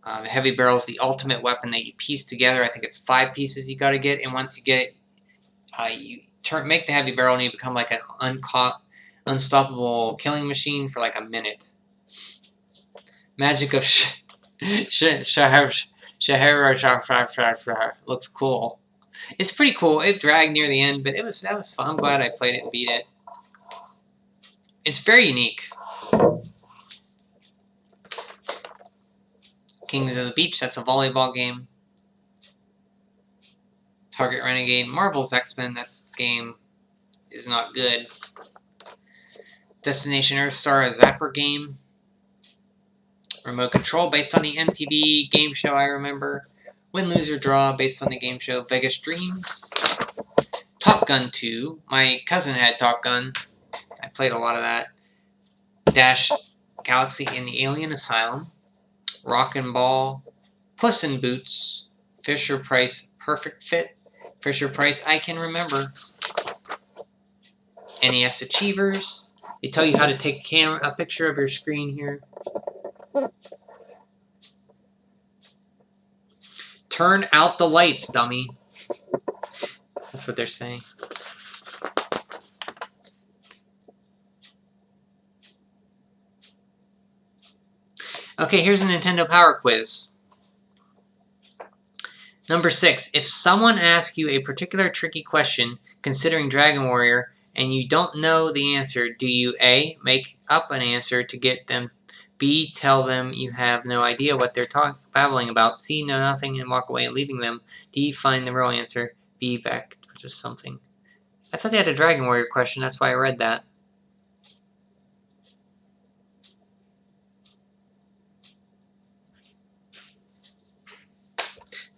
The heavy barrel is the ultimate weapon that you piece together. I think it's 5 pieces you got to get. And once you get it, you make the heavy barrel, and you become like an unstoppable killing machine for like a minute. Magic of Shahara looks cool. It's pretty cool. It dragged near the end, but that was fun. I'm glad I played it and beat it. It's very unique. Kings of the Beach, that's a volleyball game. Target Renegade, Marvel's X-Men, that game is not good. Destination Earthstar, a Zapper game. Remote Control, based on the MTV game show I remember. Win, Lose, or Draw, based on the game show Vegas Dreams. Top Gun 2. My cousin had Top Gun. I played a lot of that. Dash Galaxy in the Alien Asylum. Rock and Ball. Puss in Boots. Fisher Price Perfect Fit. Fisher Price I Can Remember. NES Achievers. They tell you how to take a picture of your screen here. Turn out the lights, dummy. That's what they're saying. Okay, here's a Nintendo Power Quiz. Number 6. If someone asks you a particular tricky question considering Dragon Warrior and you don't know the answer, do you A. make up an answer to get them, B. tell them you have no idea what they're babbling about, C. know nothing and walk away leaving them, D. find the real answer, B. back for just something? I thought they had a Dragon Warrior question, that's why I read that.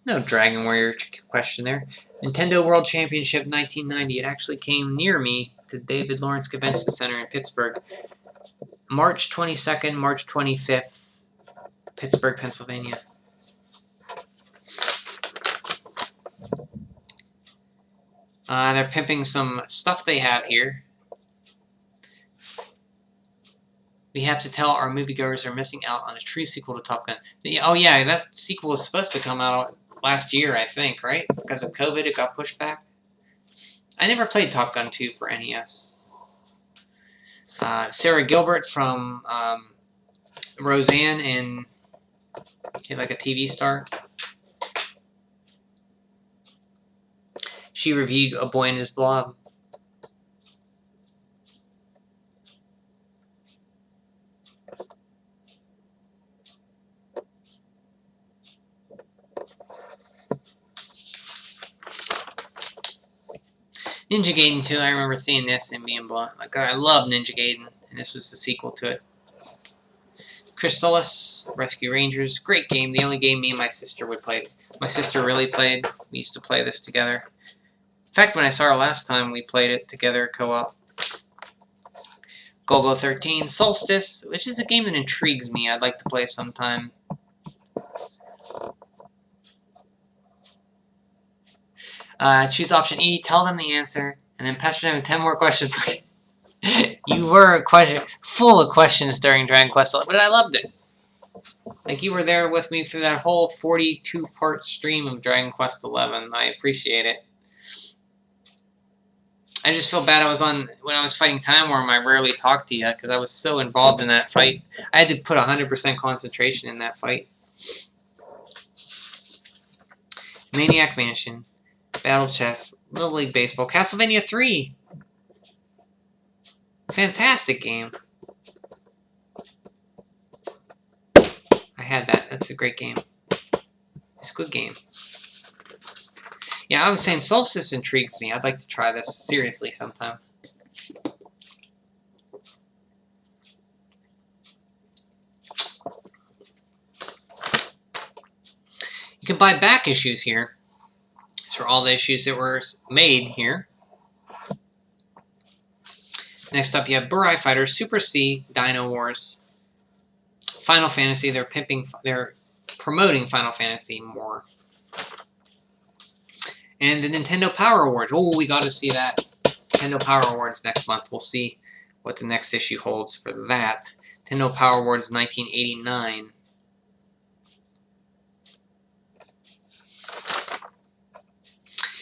No Dragon Warrior question there. Nintendo World Championship 1990. It actually came near me to David Lawrence Convention Center in Pittsburgh. March 22nd, March 25th, Pittsburgh, Pennsylvania. They're pimping some stuff they have here. We have to tell our moviegoers are missing out on a true sequel to Top Gun. Oh yeah, that sequel was supposed to come out last year, I think, right? Because of COVID, it got pushed back. I never played Top Gun 2 for NES. Sarah Gilbert from Roseanne and like a TV star. She reviewed A Boy and His Blob. Ninja Gaiden 2, I remember seeing this and being blown. Like, I love Ninja Gaiden, and this was the sequel to it. Crystalis, Rescue Rangers, great game. The only game me and my sister would play. My sister really played. We used to play this together. In fact, when I saw her last time, we played it together co-op. Golgo 13, Solstice, which is a game that intrigues me. I'd like to play sometime. Choose option E, tell them the answer, and then pester them with 10 more questions. You were full of questions during Dragon Quest XI, but I loved it. Like, you were there with me through that whole 42-part stream of Dragon Quest XI. I appreciate it. I just feel bad when I was fighting Time Worm, I rarely talked to you, because I was so involved in that fight. I had to put 100% concentration in that fight. Maniac Mansion. Battle Chess, Little League Baseball, Castlevania 3. Fantastic game. I had that. That's a great game. It's a good game. Yeah, I was saying Solstice intrigues me. I'd like to try this seriously sometime. You can buy back issues here. These are all the issues that were made here. Next up, you have Burai Fighter, Super C, Dino Wars, Final Fantasy. They're promoting Final Fantasy more. And the Nintendo Power Awards. Oh, we got to see that. Nintendo Power Awards next month. We'll see what the next issue holds for that. Nintendo Power Awards 1989.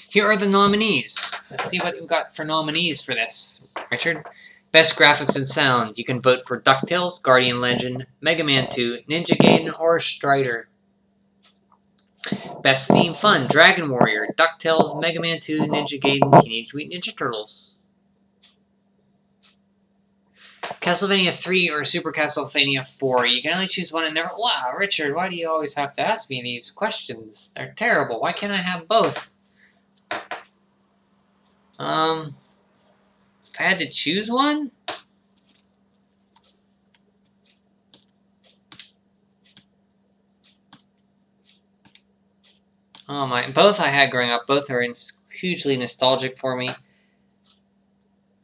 Here are the nominees. Let's see what we've got for nominees for this, Richard. Best Graphics and Sound. You can vote for DuckTales, Guardian Legend, Mega Man 2, Ninja Gaiden, or Strider. Best Theme Fun. Dragon Warrior, DuckTales, Mega Man 2, Ninja Gaiden, Teenage Mutant Ninja Turtles. Castlevania 3 or Super Castlevania 4. You can only choose one and never... Wow, Richard, why do you always have to ask me these questions? They're terrible. Why can't I have both? If I had to choose one? Oh my, both I had growing up, both are hugely nostalgic for me.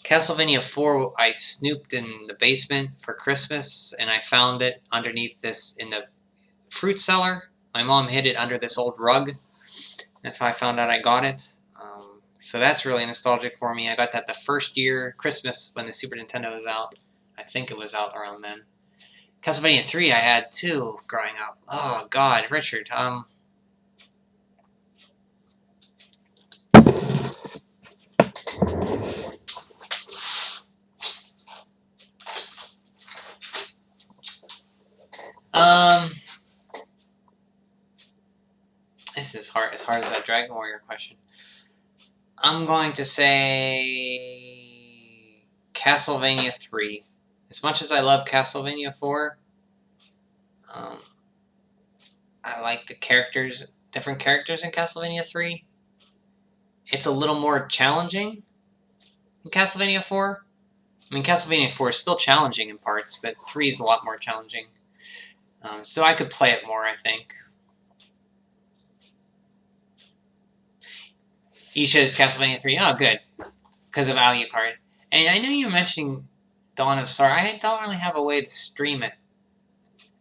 Castlevania 4, I snooped in the basement for Christmas, and I found it underneath this, in the fruit cellar. My mom hid it under this old rug. That's how I found out I got it. So that's really nostalgic for me. I got that the first year, Christmas, when the Super Nintendo was out. I think it was out around then. Castlevania 3 I had too, growing up. Oh, God, Richard. This is hard, as hard as that Dragon Warrior question. I'm going to say Castlevania 3. As much as I love Castlevania 4, I like the characters, different characters in Castlevania 3. It's a little more challenging in Castlevania 4. I mean, Castlevania 4 is still challenging in parts, but 3 is a lot more challenging. So I could play it more, I think. You chose Castlevania 3. Oh, good. Because of Alucard. And I know you were mentioning Dawn of Sorrow. I don't really have a way to stream it.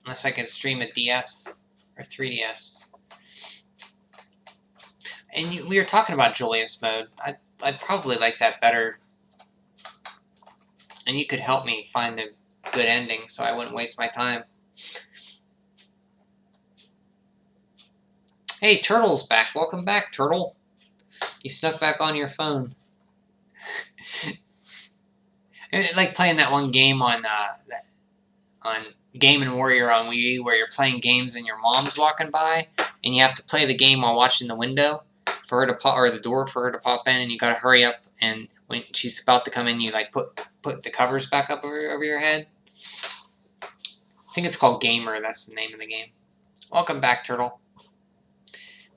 Unless I could stream a DS or 3DS. And we were talking about Julius mode. I'd probably like that better. And you could help me find a good ending so I wouldn't waste my time. Hey, Turtle's back. Welcome back, Turtle. You snuck back on your phone. Like playing that one game on Game and Warrior on Wii U where you're playing games and your mom's walking by and you have to play the game while watching the window for her to pop, or the door for her to pop in, and you gotta hurry up, and when she's about to come in you like put the covers back up over your head. I think it's called Gamer, that's the name of the game. Welcome back, Turtle.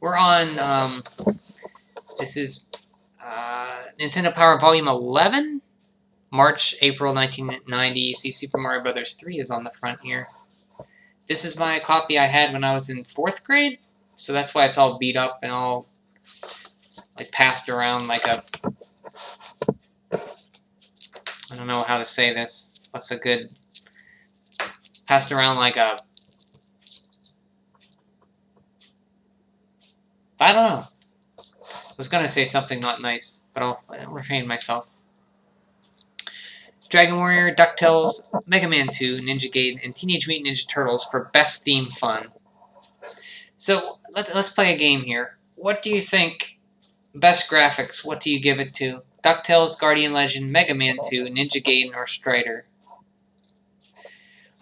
We're on this is Nintendo Power Volume 11, March, April 1990. You see Super Mario Brothers 3 is on the front here. This is my copy I had when I was in 4th grade, so that's why it's all beat up and all like passed around like a... I don't know how to say this. What's a good... Passed around like a... I don't know. I was going to say something not nice, but I'll refrain myself. Dragon Warrior, DuckTales, Mega Man 2, Ninja Gaiden, and Teenage Mutant Ninja Turtles for best theme fun. So, let's play a game here. What do you think? Best graphics, what do you give it to? DuckTales, Guardian Legend, Mega Man 2, Ninja Gaiden, or Strider?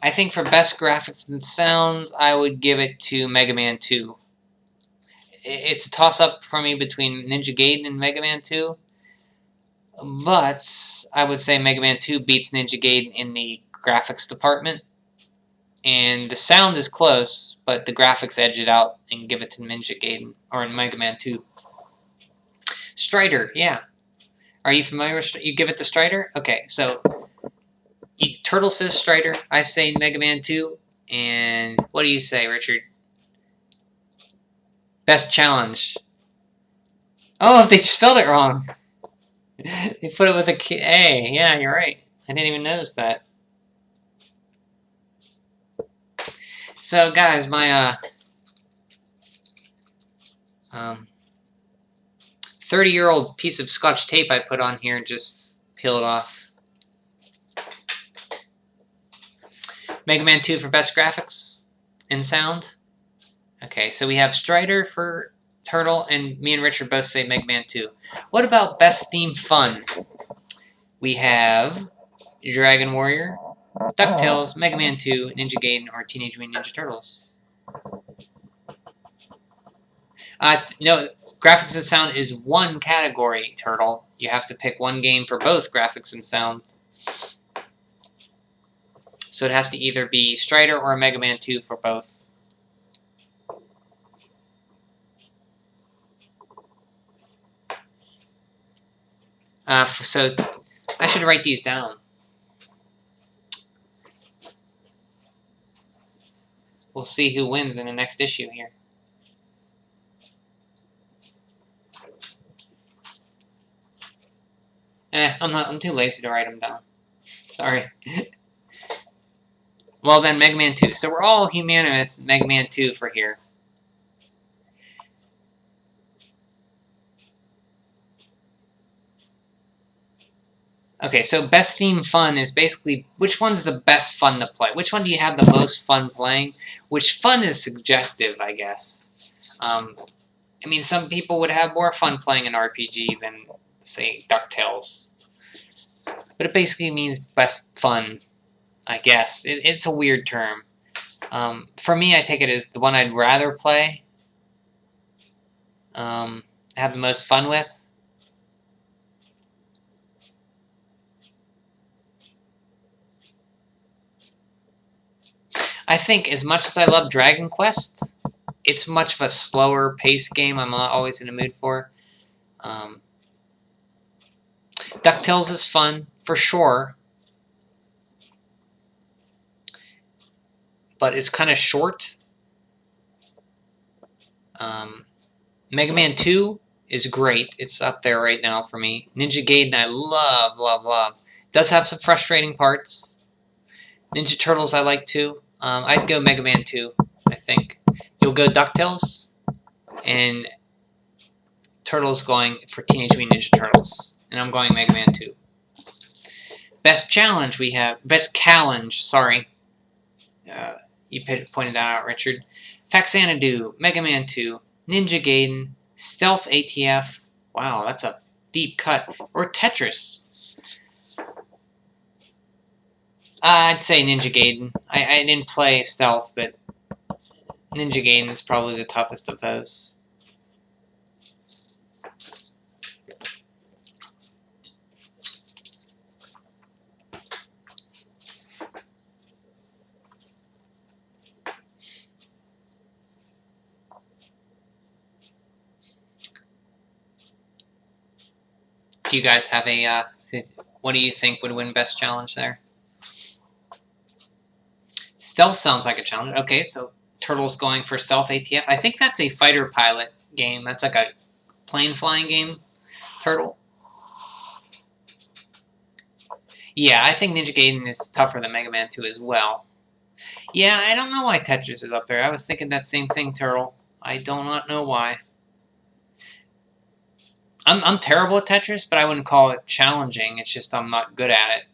I think for best graphics and sounds, I would give it to Mega Man 2. It's a toss-up for me between Ninja Gaiden and Mega Man 2. But I would say Mega Man 2 beats Ninja Gaiden in the graphics department. And the sound is close, but the graphics edge it out and give it to Ninja Gaiden, or in Mega Man 2. Strider, yeah. Are you familiar with Strider? You give it to Strider? Okay, so Turtle says Strider. I say Mega Man 2. And what do you say, Richard? Best challenge. Oh, they spelled it wrong. They put it with a K. Yeah, you're right. I didn't even notice that. So, guys, my 30-year-old piece of Scotch tape I put on here just peeled off. Mega Man 2 for best graphics and sound. Okay, so we have Strider for Turtle, and me and Richard both say Mega Man 2. What about best theme fun? We have Dragon Warrior, DuckTales, Mega Man 2, Ninja Gaiden, or Teenage Mutant Ninja Turtles. No, graphics and sound is one category, Turtle. You have to pick one game for both graphics and sound. So it has to either be Strider or Mega Man 2 for both. So I should write these down. We'll see who wins in the next issue here. I'm too lazy to write them down. Sorry. Well then, Mega Man 2. So we're all unanimous Mega Man 2 for here. Okay, so best theme fun is basically which one's the best fun to play? Which one do you have the most fun playing? Which fun is subjective, I guess. I mean, some people would have more fun playing an RPG than, say, DuckTales. But it basically means best fun, I guess. It's a weird term. For me, I take it as the one I'd rather play, have the most fun with. I think as much as I love Dragon Quest, it's much of a slower paced game I'm not always in the mood for. DuckTales is fun, for sure. But it's kind of short. Mega Man 2 is great. It's up there right now for me. Ninja Gaiden I love, love, love. It does have some frustrating parts. Ninja Turtles I like too. I'd go Mega Man 2, I think. You'll go DuckTales, and Turtles going for Teenage Mutant Ninja Turtles. And I'm going Mega Man 2. Best challenge we have. Best challenge, sorry. You pointed that out, Richard. Faxanadu, Mega Man 2, Ninja Gaiden, Stealth ATF. Wow, that's a deep cut. Or Tetris. I'd say Ninja Gaiden. I didn't play Stealth, but Ninja Gaiden is probably the toughest of those. Do you guys have a, what do you think would win best challenge there? Stealth sounds like a challenge. Okay, so Turtles going for Stealth ATF. I think that's a fighter pilot game. That's like a plane flying game, Turtle. Yeah, I think Ninja Gaiden is tougher than Mega Man 2 as well. Yeah, I don't know why Tetris is up there. I was thinking that same thing, Turtle. I do not know why. I'm terrible at Tetris, but I wouldn't call it challenging. It's just I'm not good at it.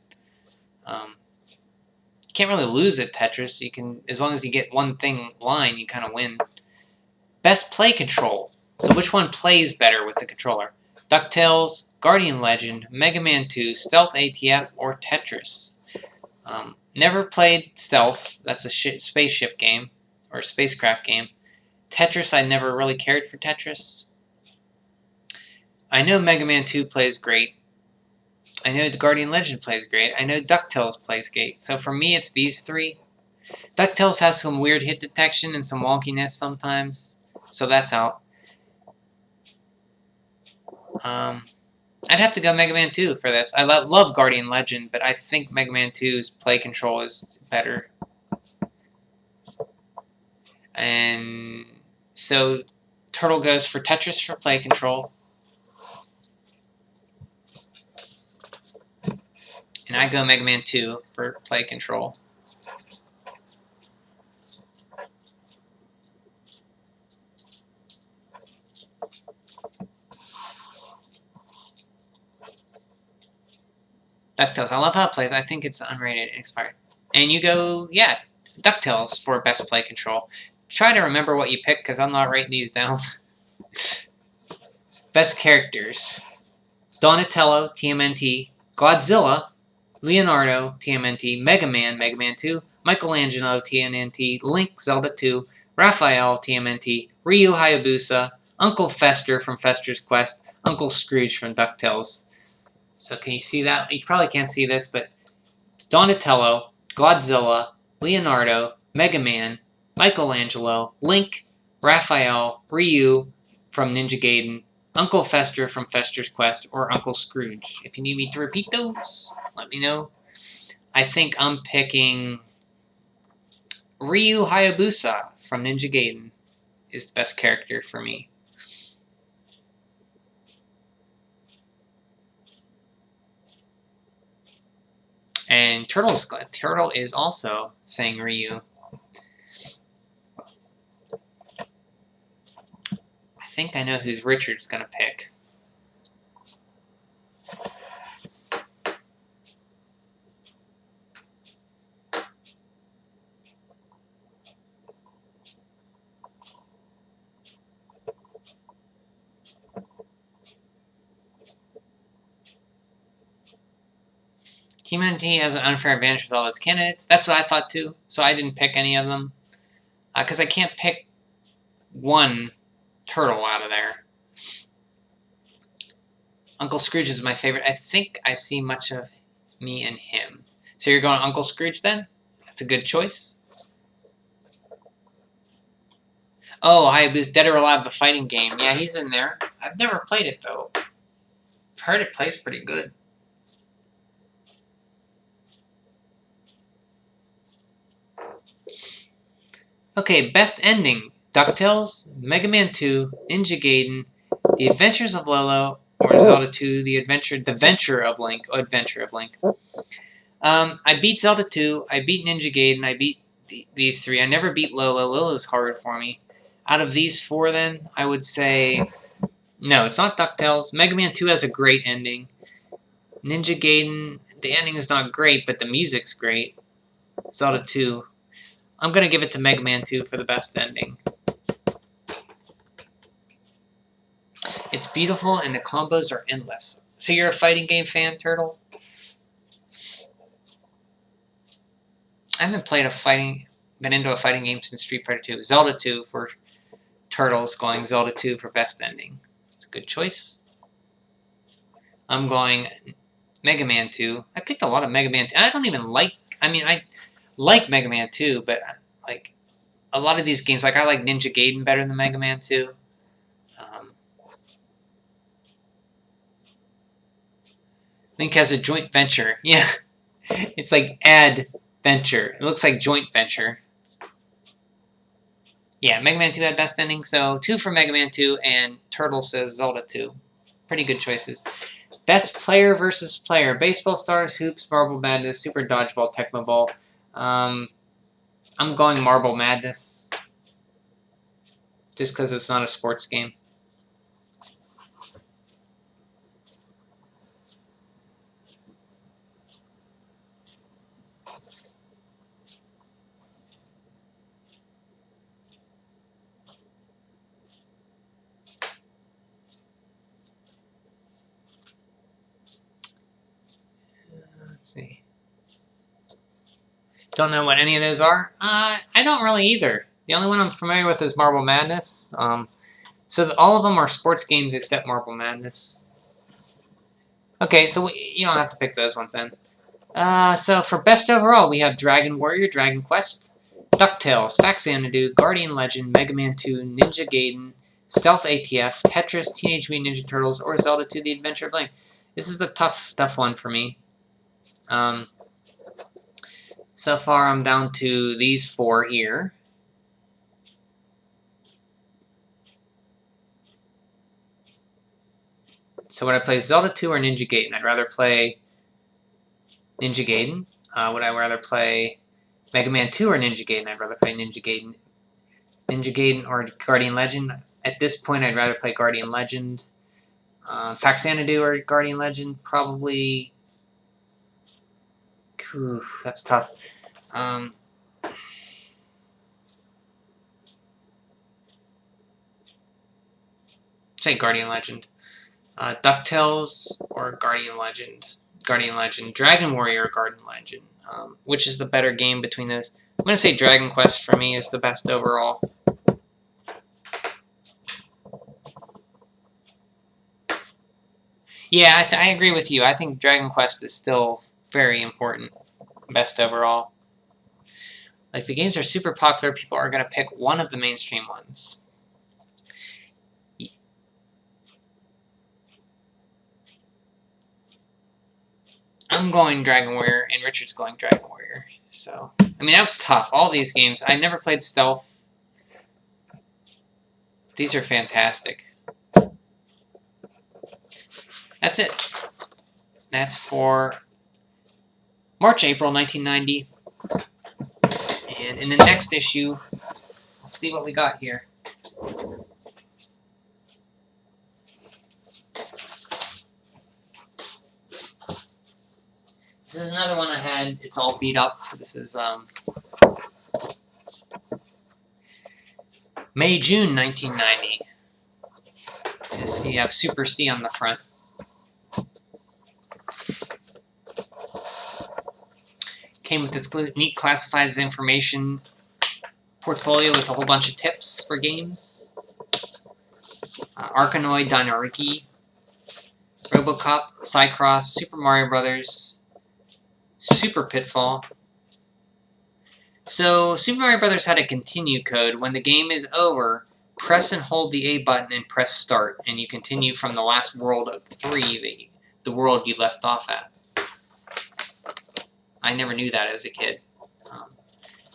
You can't really lose at Tetris. You can, as long as you get one thing line, you kind of win. Best play control. So which one plays better with the controller? DuckTales, Guardian Legend, Mega Man 2, Stealth ATF, or Tetris? Never played Stealth. That's a spaceship game, or spacecraft game. Tetris, I never really cared for Tetris. I know Mega Man 2 plays great. I know the Guardian Legend plays great. I know DuckTales plays great. So for me, it's these three. DuckTales has some weird hit detection and some wonkiness sometimes. So that's out. I'd have to go Mega Man 2 for this. I love Guardian Legend, but I think Mega Man 2's play control is better. And so Turtle goes for Tetris for play control. And I go Mega Man 2 for play control. DuckTales. I love how it plays. I think it's unrated and expired. And you go, yeah, DuckTales for best play control. Try to remember what you pick because I'm not writing these down. Best characters. Donatello, TMNT. Godzilla, Leonardo, TMNT. Mega Man, Mega Man 2. Michelangelo, TMNT. Link, Zelda 2. Raphael, TMNT. Ryu Hayabusa. Uncle Fester from Fester's Quest. Uncle Scrooge from DuckTales. So can you see that? You probably can't see this, but Donatello, Godzilla, Leonardo, Mega Man, Michelangelo, Link, Raphael, Ryu from Ninja Gaiden, Uncle Fester from Fester's Quest, or Uncle Scrooge. If you need me to repeat those, let me know. I think I'm picking Ryu Hayabusa from Ninja Gaiden is the best character for me. And Turtle is also saying Ryu. I think I know who Richard's going to pick. TMNT has an unfair advantage with all his candidates. That's what I thought too, so I didn't pick any of them. because I can't pick one turtle out of there. Uncle Scrooge is my favorite. I think I see much of me and him. So you're going Uncle Scrooge then? That's a good choice. Oh, I was Dead or Alive, the fighting game. Yeah, he's in there. I've never played it, though. I've heard it plays pretty good. Okay, best ending. DuckTales, Mega Man 2, Ninja Gaiden, The Adventures of Lolo, or Zelda 2, The Venture of Link. Oh, Adventure of Link. I beat Zelda 2, I beat Ninja Gaiden, I beat these three. I never beat Lolo. Lolo's hard for me. Out of these four, then, I would say... No, it's not DuckTales. Mega Man 2 has a great ending. Ninja Gaiden, the ending is not great, but the music's great. Zelda 2. I'm going to give it to Mega Man 2 for the best ending. It's beautiful and the combos are endless. So you're a fighting game fan, Turtle? I haven't been into a fighting game since Street Fighter 2. Zelda 2 for Turtles, going Zelda 2 for best ending. It's a good choice. I'm going Mega Man 2. I picked a lot of Mega Man 2. I don't even like... I mean, I like Mega Man 2, but like a lot of these games, like I like Ninja Gaiden better than Mega Man 2. Link has a joint venture. Yeah, it's like adventure. It looks like joint venture. Yeah, Mega Man 2 had best ending, so 2 for Mega Man 2, and Turtle says Zelda 2. Pretty good choices. Best player versus player. Baseball Stars, Hoops, Marble Madness, Super Dodgeball, Tecmo Bowl. I'm going Marble Madness. Just because it's not a sports game. Let's see. Don't know what any of those are. I don't really either. The only one I'm familiar with is Marble Madness. So all of them are sports games except Marble Madness. Okay, so you don't have to pick those ones then. So for best overall, we have Dragon Warrior, Dragon Quest, DuckTales, Faxanadu, Guardian Legend, Mega Man 2, Ninja Gaiden, Stealth ATF, Tetris, Teenage Mutant Ninja Turtles, or Zelda 2: The Adventure of Link. This is the tough one for me. So far, I'm down to these four here. So would I play Zelda 2 or Ninja Gaiden? I'd rather play Ninja Gaiden. Would I rather play Mega Man 2 or Ninja Gaiden? I'd rather play Ninja Gaiden. Ninja Gaiden or Guardian Legend. At this point, I'd rather play Guardian Legend. Faxanadu or Guardian Legend? Probably... Oof, that's tough. Say Guardian Legend. DuckTales or Guardian Legend. Guardian Legend. Dragon Warrior or Guardian Legend. Which is the better game between those? I'm going to say Dragon Quest for me is the best overall. Yeah, I agree with you. I think Dragon Quest is still very important. Best overall. Like, the games are super popular. People are going to pick one of the mainstream ones. I'm going Dragon Warrior, and Richard's going Dragon Warrior. So, I mean, that was tough. All these games. I never played Stealth. These are fantastic. That's it. That's for March, April 1990. And in the next issue, let's see what we got here. This is another one I had. It's all beat up. This is May, June 1990. You see, you have Super C on the front. Came with this neat classifies information portfolio with a whole bunch of tips for games. Arkanoid Dynariki, Robocop, Cycross, Super Mario Brothers, Super Pitfall. So, Super Mario Brothers had a continue code. When the game is over, press and hold the A button and press start, and you continue from the last world of 3, the world you left off at. I never knew that as a kid.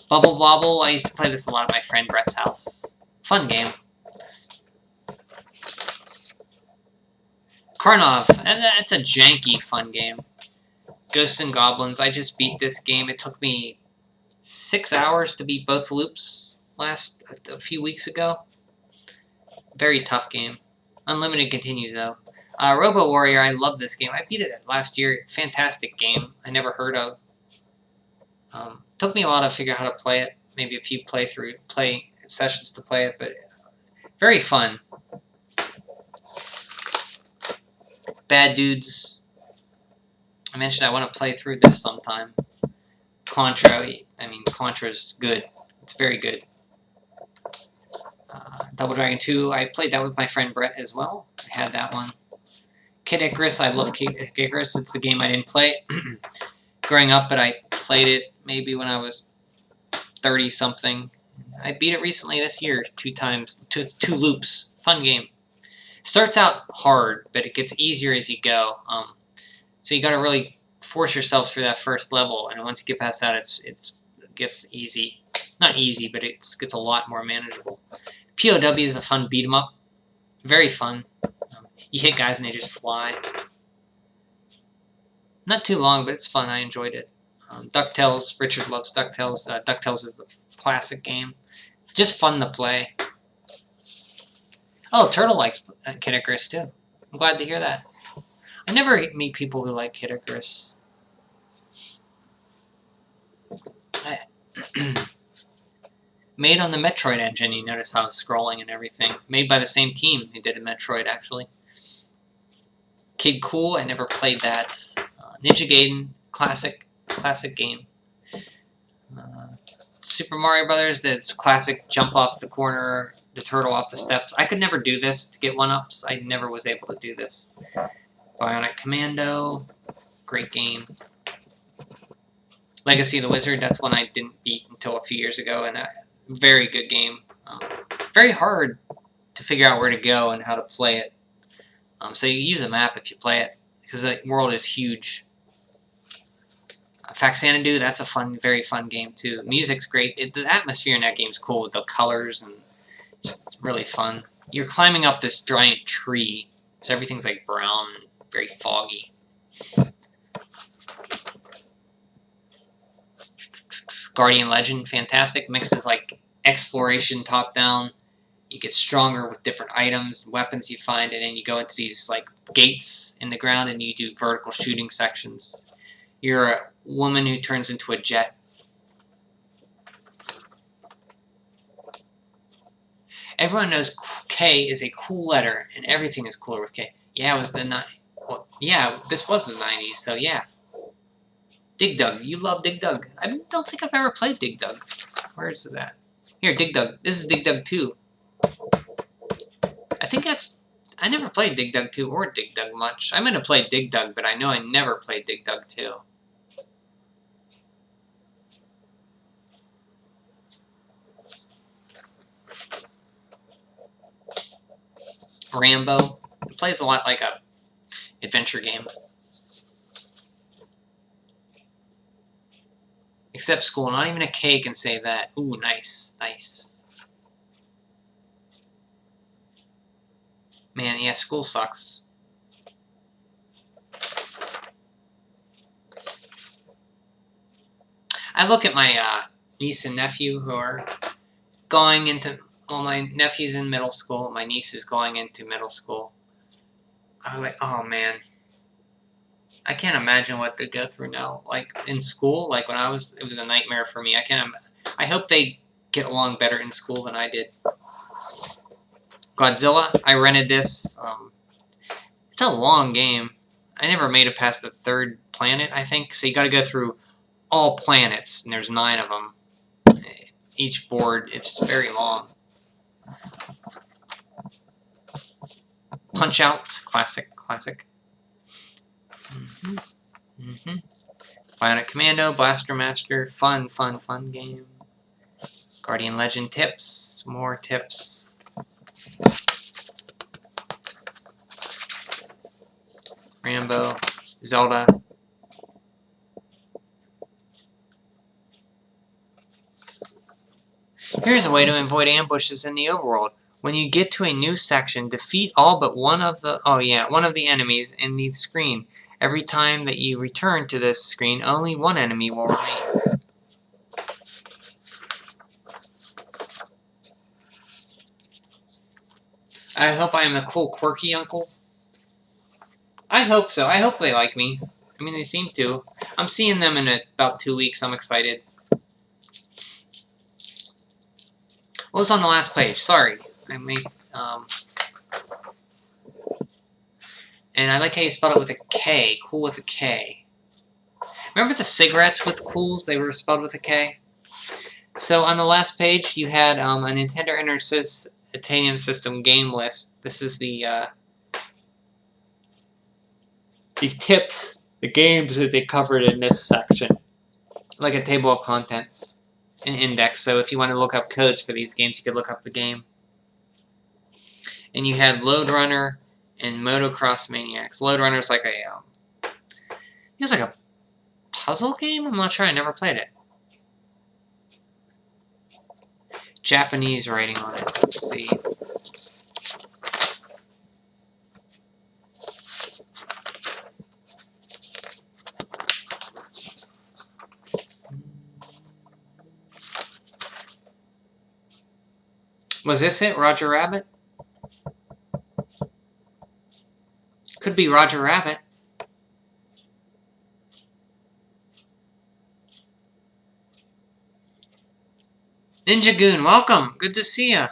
Bubble Wobble, I used to play this a lot at my friend Brett's house. Fun game. Karnov, and that's a janky fun game. Ghosts and Goblins, I just beat this game. It took me 6 hours to beat both loops a few weeks ago. Very tough game. Unlimited continues though. Robo Warrior, I love this game. I beat it last year. Fantastic game. I never heard of. Took me a while to figure out how to play it. Maybe a few play sessions to play it, but very fun. Bad Dudes. I mentioned I want to play through this sometime. Contra, Contra's good. It's very good. Double Dragon 2, I played that with my friend Brett as well. I had that one. Kid Icarus, I love Kid Icarus. It's the game I didn't play growing up, but I played it maybe when I was 30-something. I beat it recently this year, 2 times, two loops. Fun game. Starts out hard, but it gets easier as you go. So you got to really force yourself through that first level, and once you get past that, it gets easy. Not easy, but it gets a lot more manageable. POW is a fun beat 'em up. Very fun. You hit guys and they just fly. Not too long, but it's fun. I enjoyed it. DuckTales. Richard loves DuckTales. DuckTales is the classic game. Just fun to play. Oh, Turtle likes Kid Icarus too. I'm glad to hear that. I never meet people who like Kid Icarus. Made on the Metroid engine. You notice how it's scrolling and everything. Made by the same team who did a Metroid, actually. Kid Cool. I never played that. Ninja Gaiden. Classic game. Super Mario Brothers. That's classic. Jump off the corner. The turtle off the steps. I could never do this to get 1-ups. I never was able to do this. Bionic Commando. Great game. Legacy of the Wizard. That's one I didn't beat until a few years ago, and a very good game. Very hard to figure out where to go and how to play it. So you use a map if you play it, because the world is huge. Faxanadu, that's a very fun game too. Music's great. The atmosphere in that game's cool with the colors, and it's really fun. You're climbing up this giant tree, so everything's like brown and very foggy. Guardian Legend, fantastic. Mixes like exploration top-down. You get stronger with different items, weapons you find, and then you go into these like gates in the ground and you do vertical shooting sections. You're a woman who turns into a jet. Everyone knows K is a cool letter, and everything is cooler with K. Yeah, it was this was the 90s, so yeah. Dig Dug. You love Dig Dug. I don't think I've ever played Dig Dug. Where is it at? Here, Dig Dug. This is Dig Dug 2. I never played Dig Dug 2 or Dig Dug much. I'm going to play Dig Dug, but I know I never played Dig Dug 2. Rambo. It plays a lot like a adventure game. Except school. Not even a K can say that. Ooh, nice. Nice. Man, yeah, school sucks. I look at my niece and nephew who are going into... Well, my nephew's in middle school. My niece is going into middle school. I was like, oh, man. I can't imagine what they go through now. Like, in school, like when it was a nightmare for me. I hope they get along better in school than I did. Godzilla, I rented this. It's a long game. I never made it past the 3rd planet, I think. So you got to go through all planets, and there's 9 of them. each board. It's very long. Punch Out, classic. Bionic Commando, Blaster Master, fun game. Guardian Legend tips, more tips. Rambo, Zelda. Here's a way to avoid ambushes in the overworld. When you get to a new section, defeat all but one of the enemies in the screen. Every time that you return to this screen, only one enemy will remain. I hope I am a cool, quirky uncle. I hope so. I hope they like me. I mean, they seem to. I'm seeing them in about 2 weeks. I'm excited. What was on the last page? Sorry. I may, and I like how you spelled it with a K. Cool with a K. Remember the cigarettes with cools? They were spelled with a K. So on the last page, you had a Nintendo Entertainment System game list. This is the tips, the games that they covered in this section, like a table of contents, an index. So if you want to look up codes for these games, you could look up the game. And you had Load Runner and Motocross Maniacs. Load Runner is like it's like a puzzle game. I'm not sure. I never played it. Japanese writing on it. Let's see. Was this it? Roger Rabbit? Could be Roger Rabbit. Ninja Goon, welcome. Good to see ya.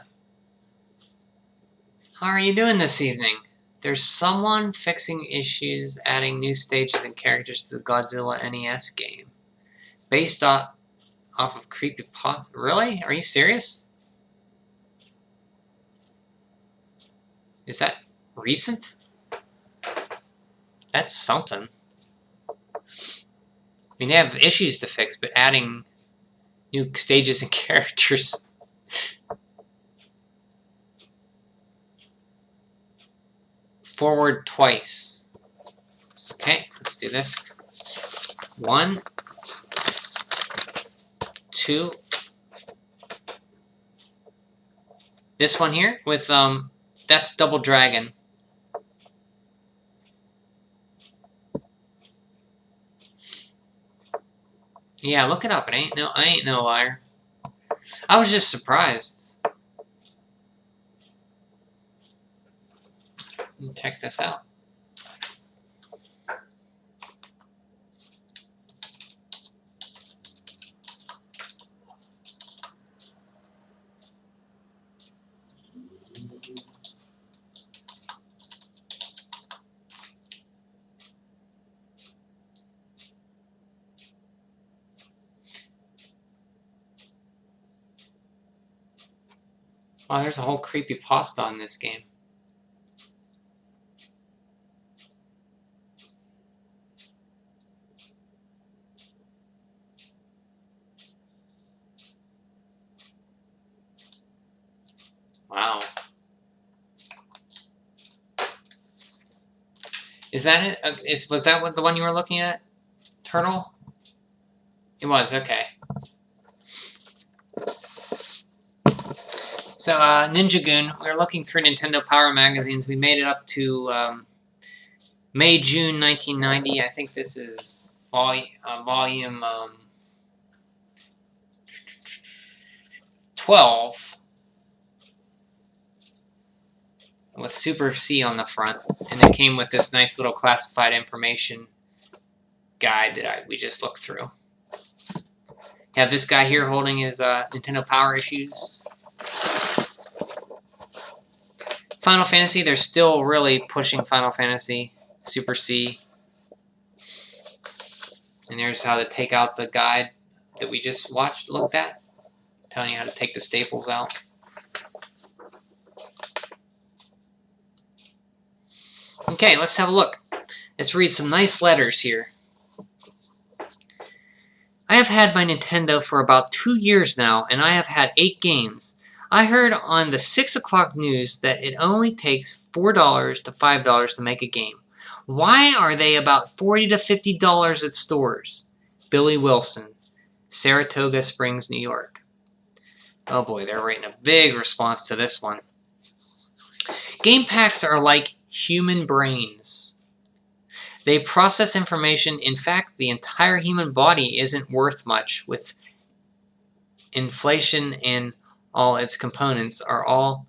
How are you doing this evening? There's someone fixing issues, adding new stages and characters to the Godzilla NES game. Based off of creepypasta. Really? Are you serious? Is that recent? That's something. I mean, they have issues to fix, but adding new stages and characters. Forward twice. Okay, let's do this. 1, 2. This one here with that's Double Dragon. Yeah, look it up. I ain't no liar. I was just surprised. Check this out. Wow, there's a whole creepypasta on this game. Wow. Is that it? Was that what the one you were looking at? Turtle? It was, okay. So, Ninja Goon, we were looking through Nintendo Power magazines. We made it up to May, June 1990. I think this is volume 12 with Super C on the front. And it came with this nice little classified information guide that we just looked through. You have this guy here holding his Nintendo Power issues. Final Fantasy, they're still really pushing Final Fantasy, Super C. And there's how to take out the guide that we just looked at. telling you how to take the staples out. Okay, let's have a look. Let's read some nice letters here. I have had my Nintendo for about 2 years now, and I have had 8 games. I heard on the 6 o'clock news that it only takes $4 to $5 to make a game. Why are they about $40 to $50 at stores? Billy Wilson, Saratoga Springs, New York. Oh boy, they're writing a big response to this one. Game packs are like human brains. They process information. In fact, the entire human body isn't worth much. With inflation and all its components are all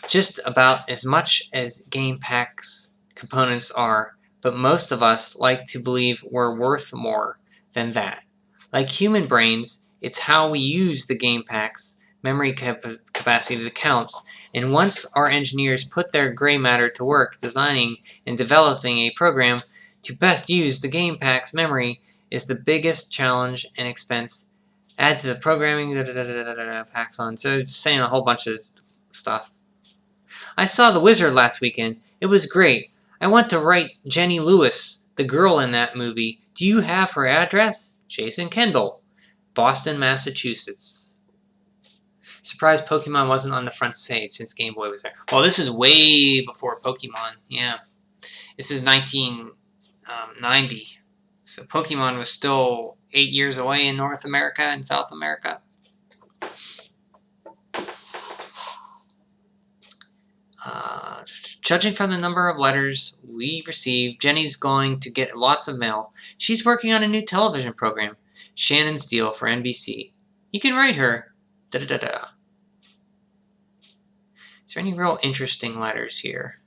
just about as much as game packs components are, but most of us like to believe we're worth more than that. Like human brains, it's how we use the game packs memory capacity that counts, and once our engineers put their gray matter to work designing and developing a program to best use the game pack's memory is the biggest challenge and expense. Add to the programming packs on. So it's saying a whole bunch of stuff. I saw The Wizard last weekend. It was great. I want to write Jenny Lewis, the girl in that movie. Do you have her address? Jason Kendall, Boston, Massachusetts. Surprised Pokemon wasn't on the front page since Game Boy was there. Well, this is way before Pokemon. Yeah. This is 1990. So Pokemon was still 8 years away in North America and South America. Judging from the number of letters we received, Jenny's going to get lots of mail. She's working on a new television program, Shannon's Deal, for NBC. You can write her. Da-da-da-da. Is there any real interesting letters here?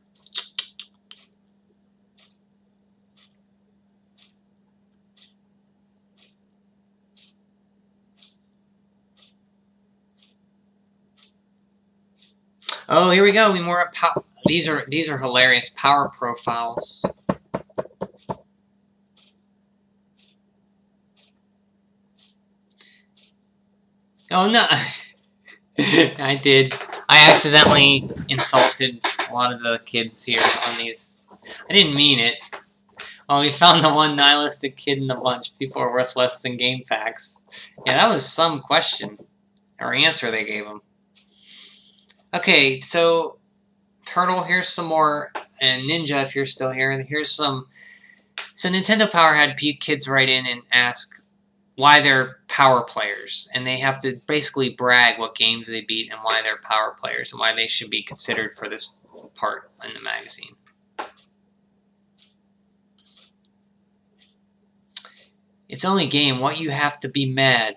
Oh, here we go. We more these are hilarious power profiles. Oh no. I did. I accidentally insulted a lot of the kids here on these. I didn't mean it. Well, we found the one nihilistic kid in the bunch. People are worth less than game packs. Yeah, that was some question or answer they gave him. Okay, so Turtle, here's some more, and Ninja, if you're still here, here's some. So Nintendo Power had kids write in and ask why they're power players, and they have to basically brag what games they beat and why they're power players and why they should be considered for this part in the magazine. It's only a game. What you have to be mad.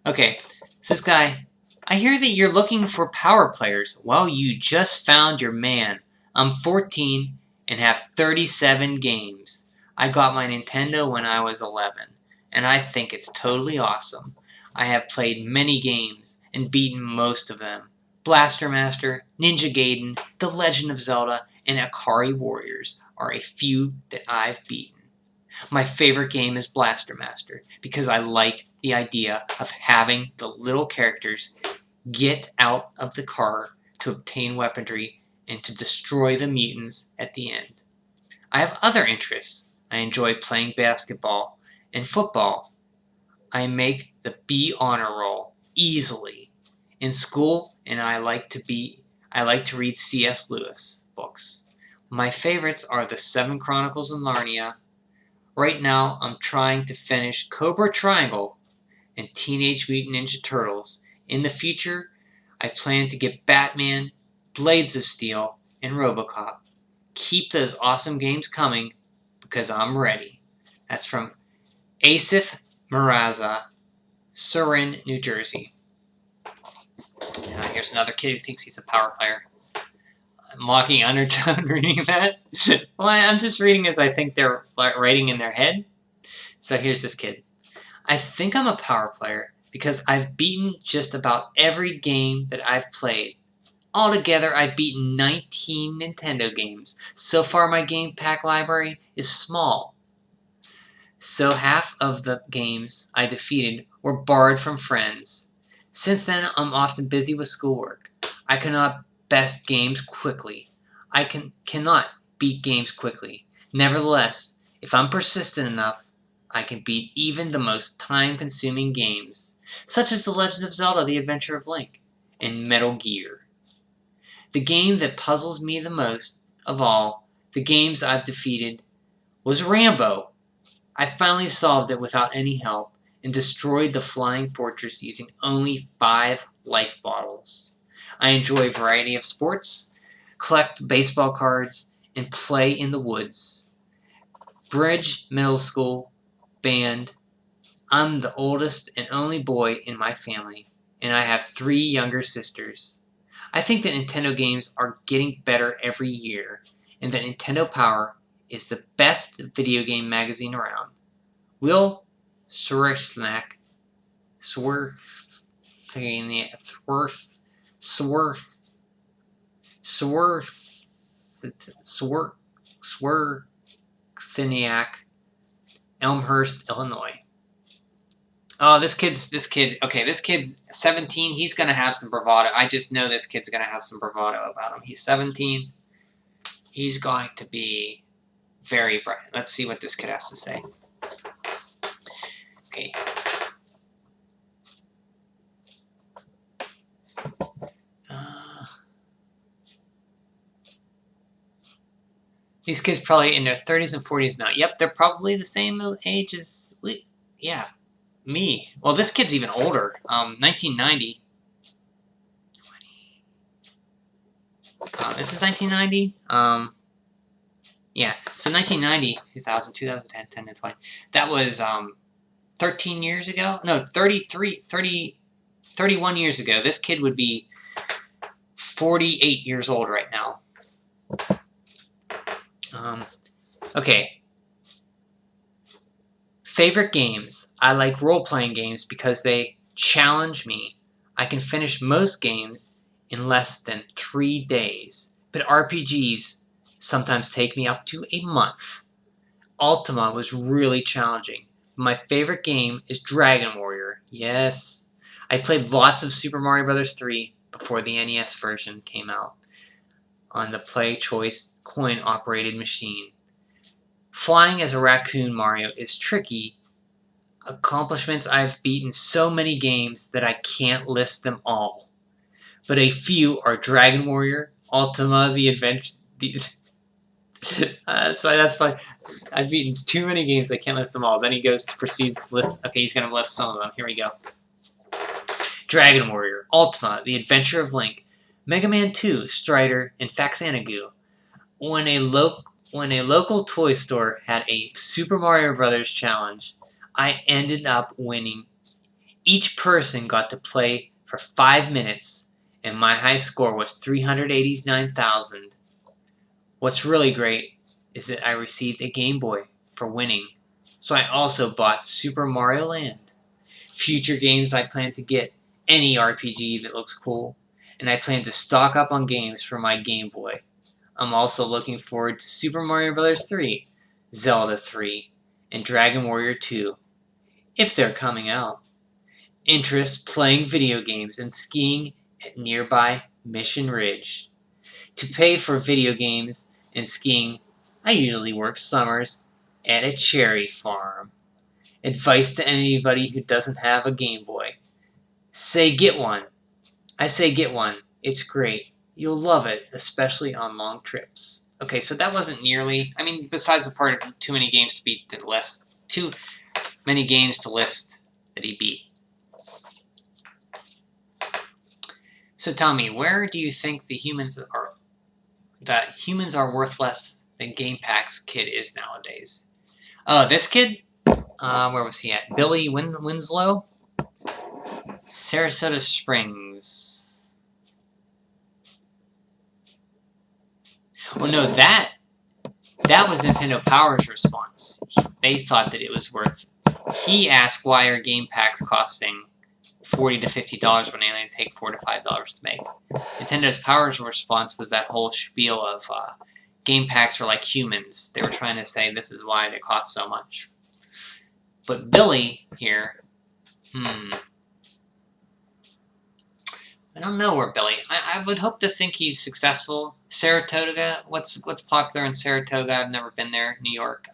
Okay, so this guy. I hear that you're looking for power players. Well, you just found your man. I'm 14 and have 37 games. I got my Nintendo when I was 11, and I think it's totally awesome. I have played many games and beaten most of them. Blaster Master, Ninja Gaiden, The Legend of Zelda, and Akari Warriors are a few that I've beaten. My favorite game is Blaster Master because I like the idea of having the little characters get out of the car to obtain weaponry and to destroy the mutants at the end. I have other interests. I enjoy playing basketball and football. I make the B honor roll easily in school, and I like to read C.S. Lewis books. My favorites are The Seven Chronicles of Narnia. Right now, I'm trying to finish Cobra Triangle and Teenage Mutant Ninja Turtles. In the future, I plan to get Batman, Blades of Steel, and RoboCop. Keep those awesome games coming because I'm ready. That's from Asif Miraza, Surin, New Jersey. Now here's another kid who thinks he's a power player. I'm mocking Undertone reading that. Well, I'm just reading as I think they're writing in their head. So here's this kid. I think I'm a power player because I've beaten just about every game that I've played. Altogether, I've beaten 19 Nintendo games. So far, my game pack library is small. so half of the games I defeated were borrowed from friends. Since then, I'm often busy with schoolwork. I cannot best games quickly. Cannot beat games quickly. Nevertheless, if I'm persistent enough, I can beat even the most time-consuming games, such as The Legend of Zelda: The Adventure of Link and Metal Gear. The game that puzzles me the most of all the games I've defeated was Rambo. I finally solved it without any help and destroyed the flying fortress using only 5 life bottles. I enjoy a variety of sports, collect baseball cards, and play in the woods. Bridge, middle school, band. I'm the oldest and only boy in my family, and I have 3 younger sisters. I think that Nintendo games are getting better every year, and that Nintendo Power is the best video game magazine around. Will Swerthnack Swerthniak, Elmhurst, Illinois. Oh, this kid's 17. He's gonna have some bravado. I just know this kid's gonna have some bravado about him. He's 17. He's going to be very bright. Let's see what this kid has to say. Okay. These kids probably in their 30s and 40s now. Yep, they're probably the same age as me. Well, this kid's even older. 1990. This is 1990. Yeah. So 1990, 2000, 2010, 10 and 20. That was 13 years ago. No, 31 years ago. This kid would be 48 years old right now. Okay. Favorite games. I like role-playing games because they challenge me. I can finish most games in less than 3 days, but RPGs sometimes take me up to a month. Ultima was really challenging. My favorite game is Dragon Warrior. Yes. I played lots of Super Mario Bros. 3 before the NES version came out on the Play Choice coin-operated machine. Flying as a raccoon Mario is tricky. Accomplishments I've beaten so many games that I can't list them all. But a few are Dragon Warrior, Ultima, The Adventure... that's fine. I've beaten too many games, I can't list them all. Then he proceeds to list... Okay, he's going to list some of them. Here we go. Dragon Warrior, Ultima, The Adventure of Link, Mega Man 2, Strider, and Faxanagu. When a local toy store had a Super Mario Bros. Challenge, I ended up winning. Each person got to play for 5 minutes, and my high score was 389,000. What's really great is that I received a Game Boy for winning, so I also bought Super Mario Land. Future games, I plan to get any RPG that looks cool, and I plan to stock up on games for my Game Boy. I'm also looking forward to Super Mario Bros. 3, Zelda 3, and Dragon Warrior 2, if they're coming out. Interest playing video games and skiing at nearby Mission Ridge. To pay for video games and skiing, I usually work summers at a cherry farm. Advice to anybody who doesn't have a Game Boy. Say get one. I say get one. It's great. You'll love it, especially on long trips. Okay, so that wasn't nearly... I mean, besides the part of too many games to beat the list... Too many games to list that he beat. So tell me, where do you think the humans are worth less than Game Pack's kid is nowadays? Oh, this kid? Where was he at? Billy Winslow? Sarasota Springs. Oh no, that was Nintendo Power's response. They thought that it was worth... He asked why are game packs costing $40 to $50 when they only take $4 to $5 to make. Nintendo's Power's response was that whole spiel of game packs are like humans. They were trying to say this is why they cost so much. But Billy here, I don't know where Billy. I would hope to think he's successful. Saratoga. What's popular in Saratoga? I've never been there. New York.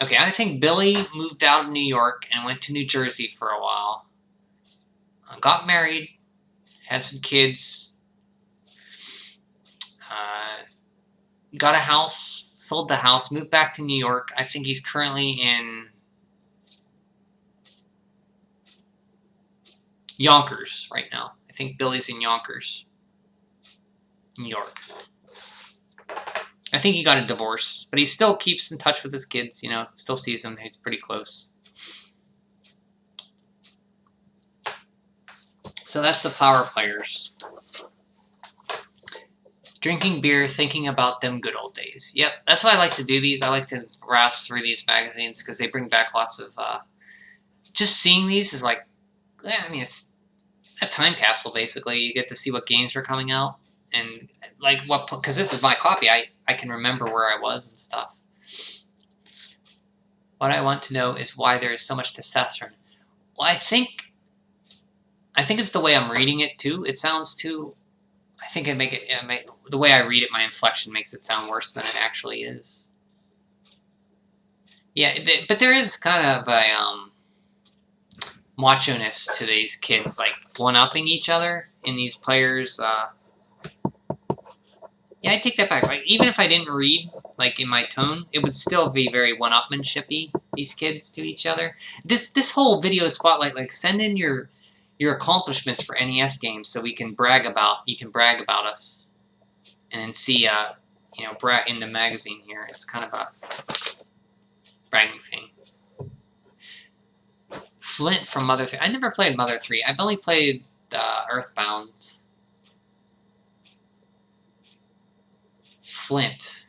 Okay, I think Billy moved out of New York and went to New Jersey for a while. Got married, had some kids, got a house, sold the house, moved back to New York. I think he's currently in Yonkers right now. I think Billy's in Yonkers, New York. I think he got a divorce, but he still keeps in touch with his kids, you know, still sees them. He's pretty close. So that's the Power Players. Drinking beer, thinking about them good old days. Yep, that's why I like to do these. I like to browse through these magazines because they bring back lots of... just seeing these is like... Yeah, I mean, it's a time capsule, basically. You get to see what games are coming out. And, like, what... Because this is my copy. I can remember where I was and stuff. What I want to know is why there is so much testosterone. Well, I think it's the way I'm reading it, too. It sounds too... I think the way I read it, my inflection makes it sound worse than it actually is. Yeah, but there is kind of a macho-ness to these kids, like one-upping each other in these players. Yeah, I take that back. Like, even if I didn't read, like, in my tone, it would still be very one-upmanshipy, these kids to each other. This whole video spotlight, like, send in your accomplishments for NES games so you can brag about us, and then see, you know, brag in the magazine here. It's kind of a bragging thing. Flint from Mother 3. I never played Mother 3. I've only played Earthbound. Flint.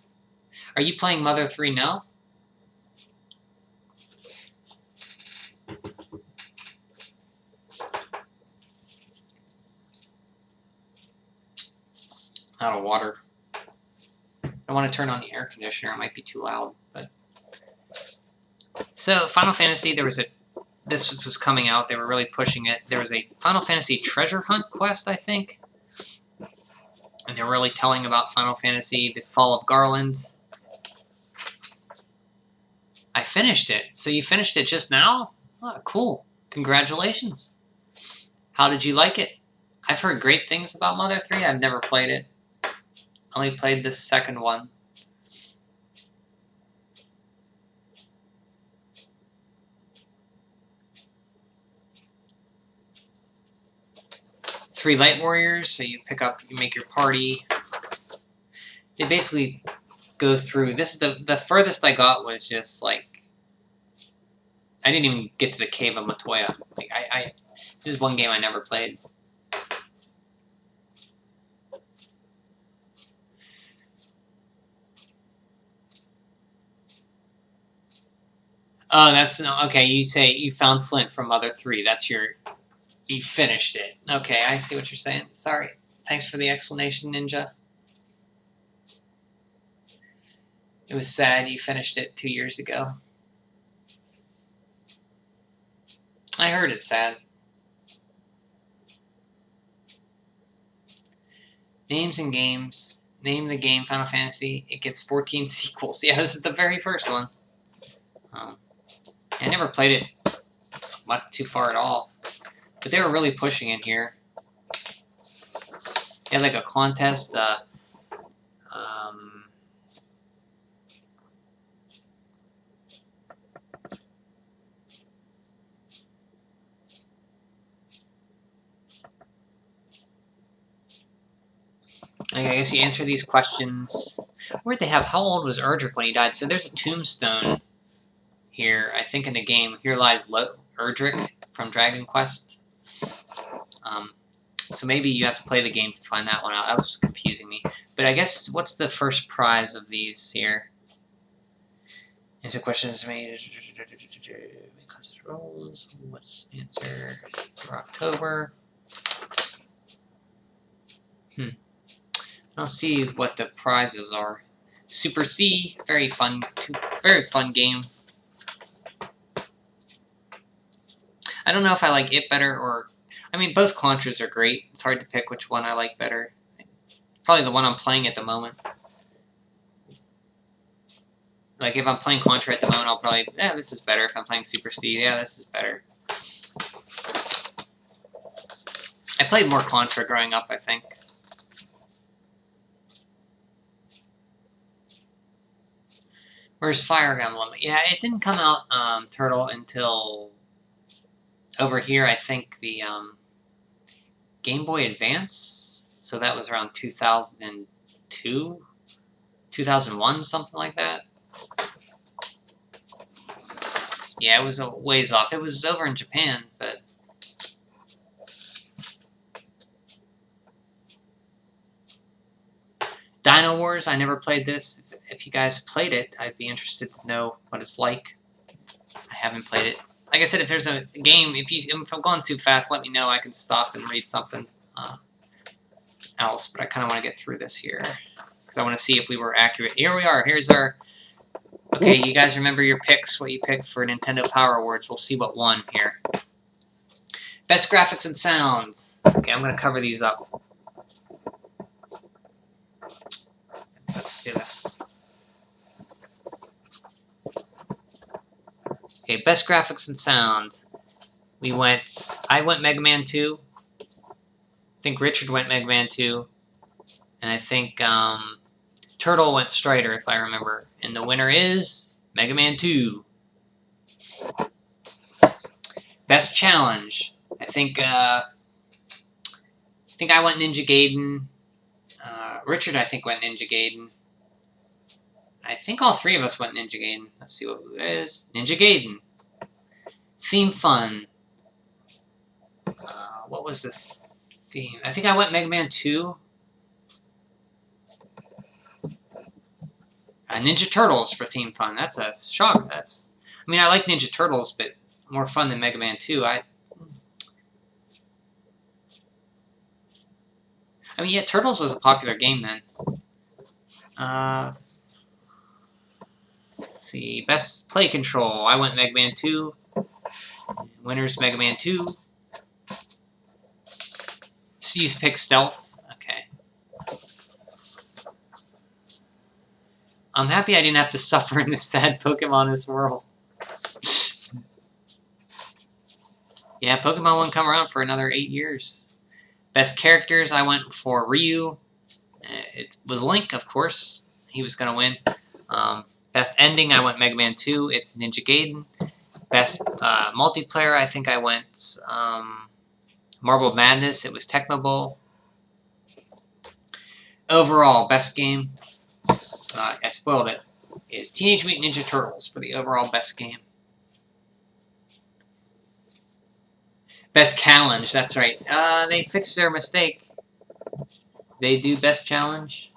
Are you playing Mother 3 now? Out of water. I want to turn on the air conditioner. It might be too loud, but... So, Final Fantasy, this was coming out. They were really pushing it. There was a Final Fantasy treasure hunt quest, I think. And they're really telling about Final Fantasy, the Fall of Garland. I finished it. So you finished it just now? Oh, cool. Congratulations. How did you like it? I've heard great things about Mother 3. I've never played it. Only played the second one. Three Light Warriors, so you make your party. They basically go through, this is the furthest I got was just like, I didn't even get to the Cave of Matoya. Like, this is one game I never played. Oh, that's... Okay, you say you found Flint from Mother 3. That's your... You finished it. Okay, I see what you're saying. Sorry. Thanks for the explanation, Ninja. It was sad you finished it 2 years ago. I heard it's sad. Names and games. Name the game Final Fantasy. It gets 14 sequels. Yeah, this is the very first one. I never played it not too far at all. But they were really pushing it here. They had like a contest. I guess you answer these questions. Where'd they have? How old was Erdrick when he died? So there's a tombstone here, I think, in the game. Here lies Erdrick from Dragon Quest. So maybe you have to play the game to find that one out. That was confusing me. But I guess, what's the first prize of these here? Answer questions made. Rolls. What's answer for October? I don't see what the prizes are. Super C, very fun game. I don't know if I like it better or... I mean, both Contras are great. It's hard to pick which one I like better. Probably the one I'm playing at the moment. Like, if I'm playing Contra at the moment, I'll probably... Yeah, this is better. If I'm playing Super C, yeah, this is better. I played more Contra growing up, I think. Where's Fire Emblem? Yeah, it didn't come out, Turtle, until... over here, I think the Game Boy Advance, so that was around 2002, 2001, something like that. Yeah, it was a ways off. It was over in Japan, but... Dino Wars, I never played this. If you guys played it, I'd be interested to know what it's like. I haven't played it. Like I said, if there's a game, if I'm going too fast, let me know. I can stop and read something else. But I kind of want to get through this here because I want to see if we were accurate. Here we are. Here's our... Okay, you guys remember your picks, what you picked for Nintendo Power Awards. We'll see what won here. Best graphics and sounds. Okay, I'm going to cover these up. Let's do this. Okay, best graphics and sounds. I went Mega Man 2. I think Richard went Mega Man 2. And I think Turtle went Strider, if I remember. And the winner is Mega Man 2. Best challenge. I think I went Ninja Gaiden. Richard, I think, went Ninja Gaiden. I think all three of us went Ninja Gaiden. Let's see what it is. Ninja Gaiden. Theme fun. What was the theme? I think I went Mega Man 2. Ninja Turtles for theme fun. That's a shock. I mean, I like Ninja Turtles, but more fun than Mega Man 2. I mean, yeah, Turtles was a popular game then. The best play control. I went Mega Man 2. Winner's Mega Man 2. C's pick Stealth. Okay. I'm happy I didn't have to suffer in this sad Pokemonist world. Yeah, Pokemon won't come around for another 8 years. Best characters, I went for Ryu. It was Link, of course. He was going to win. Best ending, I went Mega Man 2. It's Ninja Gaiden. Best multiplayer, I think I went Marble Madness. It was Tecmo Bowl. Overall, best game, I spoiled it, is Teenage Mutant Ninja Turtles for the overall best game. Best challenge, that's right. They fixed their mistake. They do best challenge.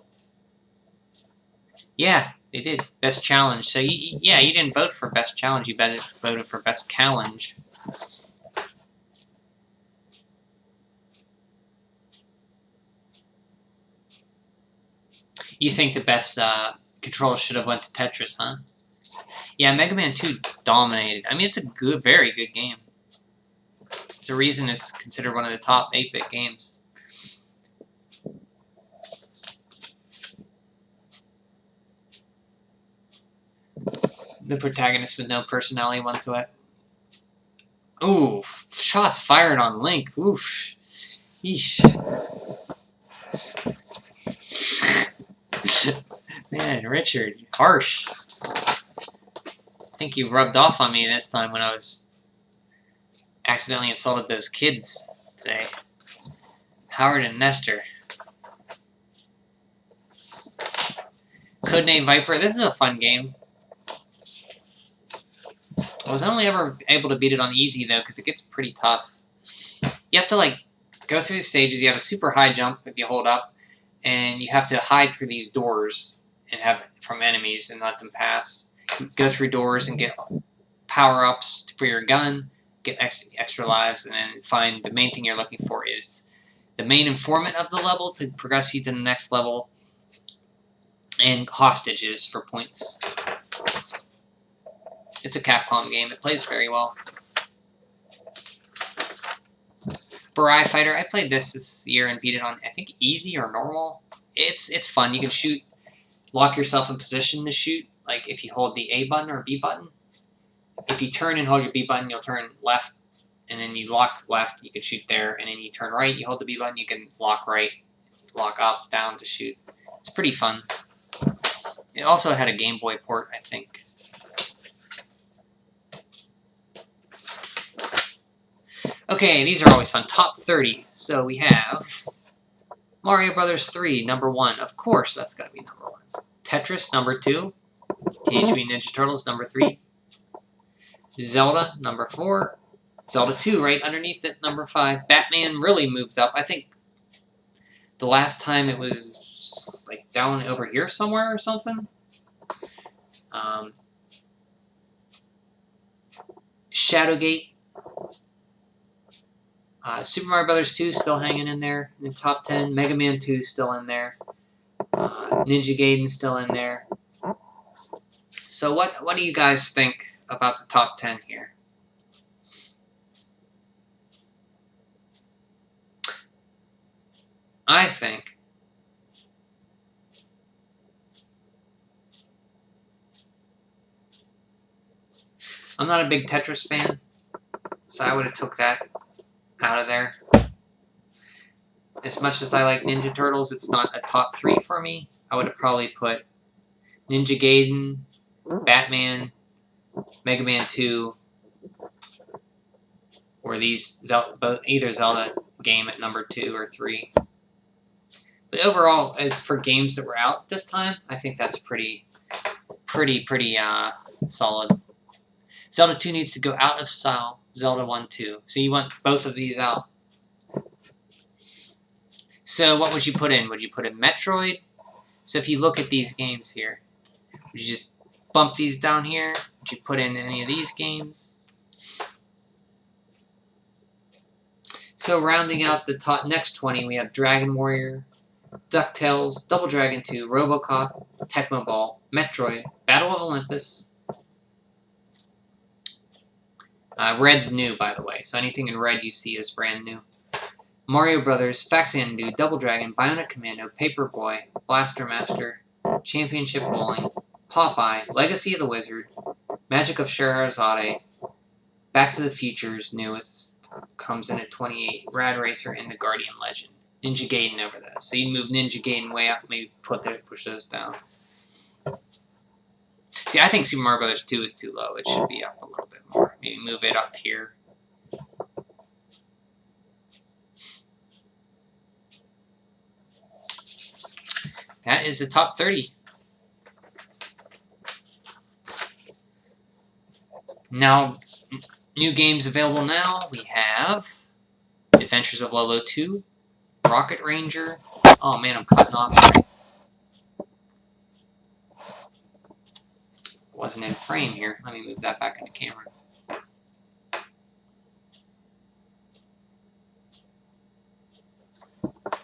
Yeah, they did. Best challenge. So, yeah, you didn't vote for best challenge. You voted for best challenge. You think the best controls should have went to Tetris, huh? Yeah, Mega Man 2 dominated. I mean, it's a good, very good game. There's a reason it's considered one of the top 8-bit games. The protagonist with no personality whatsoever. Ooh, shots fired on Link. Oof. Yeesh. Man, Richard, harsh. I think you rubbed off on me this time when I was accidentally insulted those kids today. Howard and Nestor. Codename Viper. This is a fun game. I was only ever able to beat it on easy, though, because it gets pretty tough. You have to, like, go through the stages. You have a super high jump if you hold up, and you have to hide through these doors and have from enemies and let them pass. Go through doors and get power-ups for your gun, get extra lives, and then find the main thing you're looking for is the main informant of the level to progress you to the next level. and hostages for points. It's a Capcom game. It plays very well. Burai Fighter. I played this year and beat it on, I think, easy or normal. It's fun. You can shoot, lock yourself in position to shoot. Like if you hold the A button or B button. If you turn and hold your B button, you'll turn left, and then you lock left. You can shoot there, and then you turn right. You hold the B button. You can lock right, lock up, down to shoot. It's pretty fun. It also had a Game Boy port, I think. Okay, these are always fun. Top 30. So we have Mario Brothers 3, number 1. Of course, that's got to be number 1. Tetris, number 2. Teenage Mutant Ninja Turtles, number 3. Zelda, number 4. Zelda 2, right underneath it, number 5. Batman really moved up. I think the last time it was like down over here somewhere or something. Shadowgate. Super Mario Brothers 2 still hanging in there in the top 10. Mega Man 2 still in there. Ninja Gaiden still in there. So what do you guys think about the top 10 here? I think I'm not a big Tetris fan, so I would have took that out of there. As much as I like Ninja Turtles, it's not a top 3 for me. I would have probably put Ninja Gaiden, Batman, Mega Man 2, or these either Zelda game at number 2 or 3. But overall, as for games that were out this time, I think that's pretty solid. Zelda 2 needs to go out of style. Zelda 1, 2. So you want both of these out. So what would you put in? Would you put in Metroid? So if you look at these games here, would you just bump these down here? Would you put in any of these games? So rounding out the top next 20, we have Dragon Warrior, DuckTales, Double Dragon 2, RoboCop, Tecmo Ball, Metroid, Battle of Olympus. Red's new, by the way, so anything in red you see is brand new. Mario Brothers, Faxanadu, Double Dragon, Bionic Commando, Paperboy, Blaster Master, Championship Bowling, Popeye, Legacy of the Wizard, Magic of Scheherazade, Back to the Future's newest, comes in at 28, Rad Racer, and the Guardian Legend. Ninja Gaiden over that. So you move Ninja Gaiden way up, maybe push those down. See, I think Super Mario Brothers 2 is too low. It should be up a little bit more. Maybe move it up here. That is the top 30. Now, new games available now. We have Adventures of Lolo 2, Rocket Ranger. Oh man, I'm cutting off here. Wasn't in frame here. Let me move that back into camera.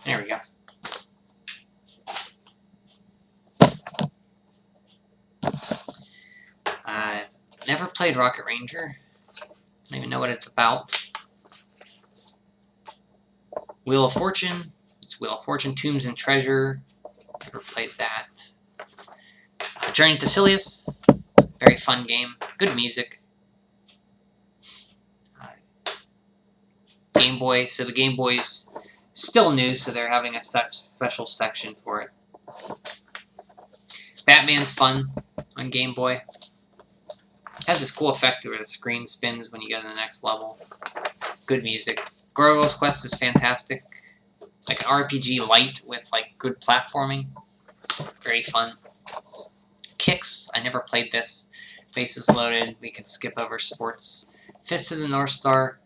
There we go. Never played Rocket Ranger. Don't even know what it's about. Wheel of Fortune. It's Wheel of Fortune, Tombs and Treasure. Never played that. Journey to Silius. Very fun game. Good music. Game Boy. So the Game Boy's still new, so they're having a special section for it. Batman's fun on Game Boy. Has this cool effect where the screen spins when you go to the next level. Good music. Gargoyle's Quest is fantastic. It's like an RPG light with like good platforming. Very fun. Kicks. I never played this. Bases loaded. We can skip over sports. Fist of the North Star.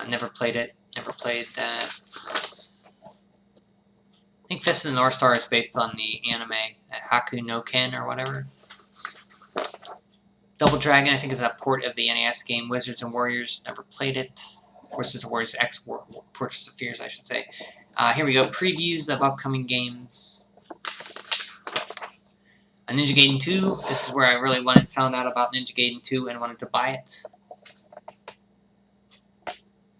Never played it. Never played that. I think Fist of the North Star is based on the anime Haku no Ken or whatever. Double Dragon, I think, is a port of the NES game. Wizards and Warriors, never played it. Wizards and Warriors X Fortress of Fears, I should say. Here we go. Previews of upcoming games. Ninja Gaiden 2. This is where I really found out about Ninja Gaiden 2 and wanted to buy it.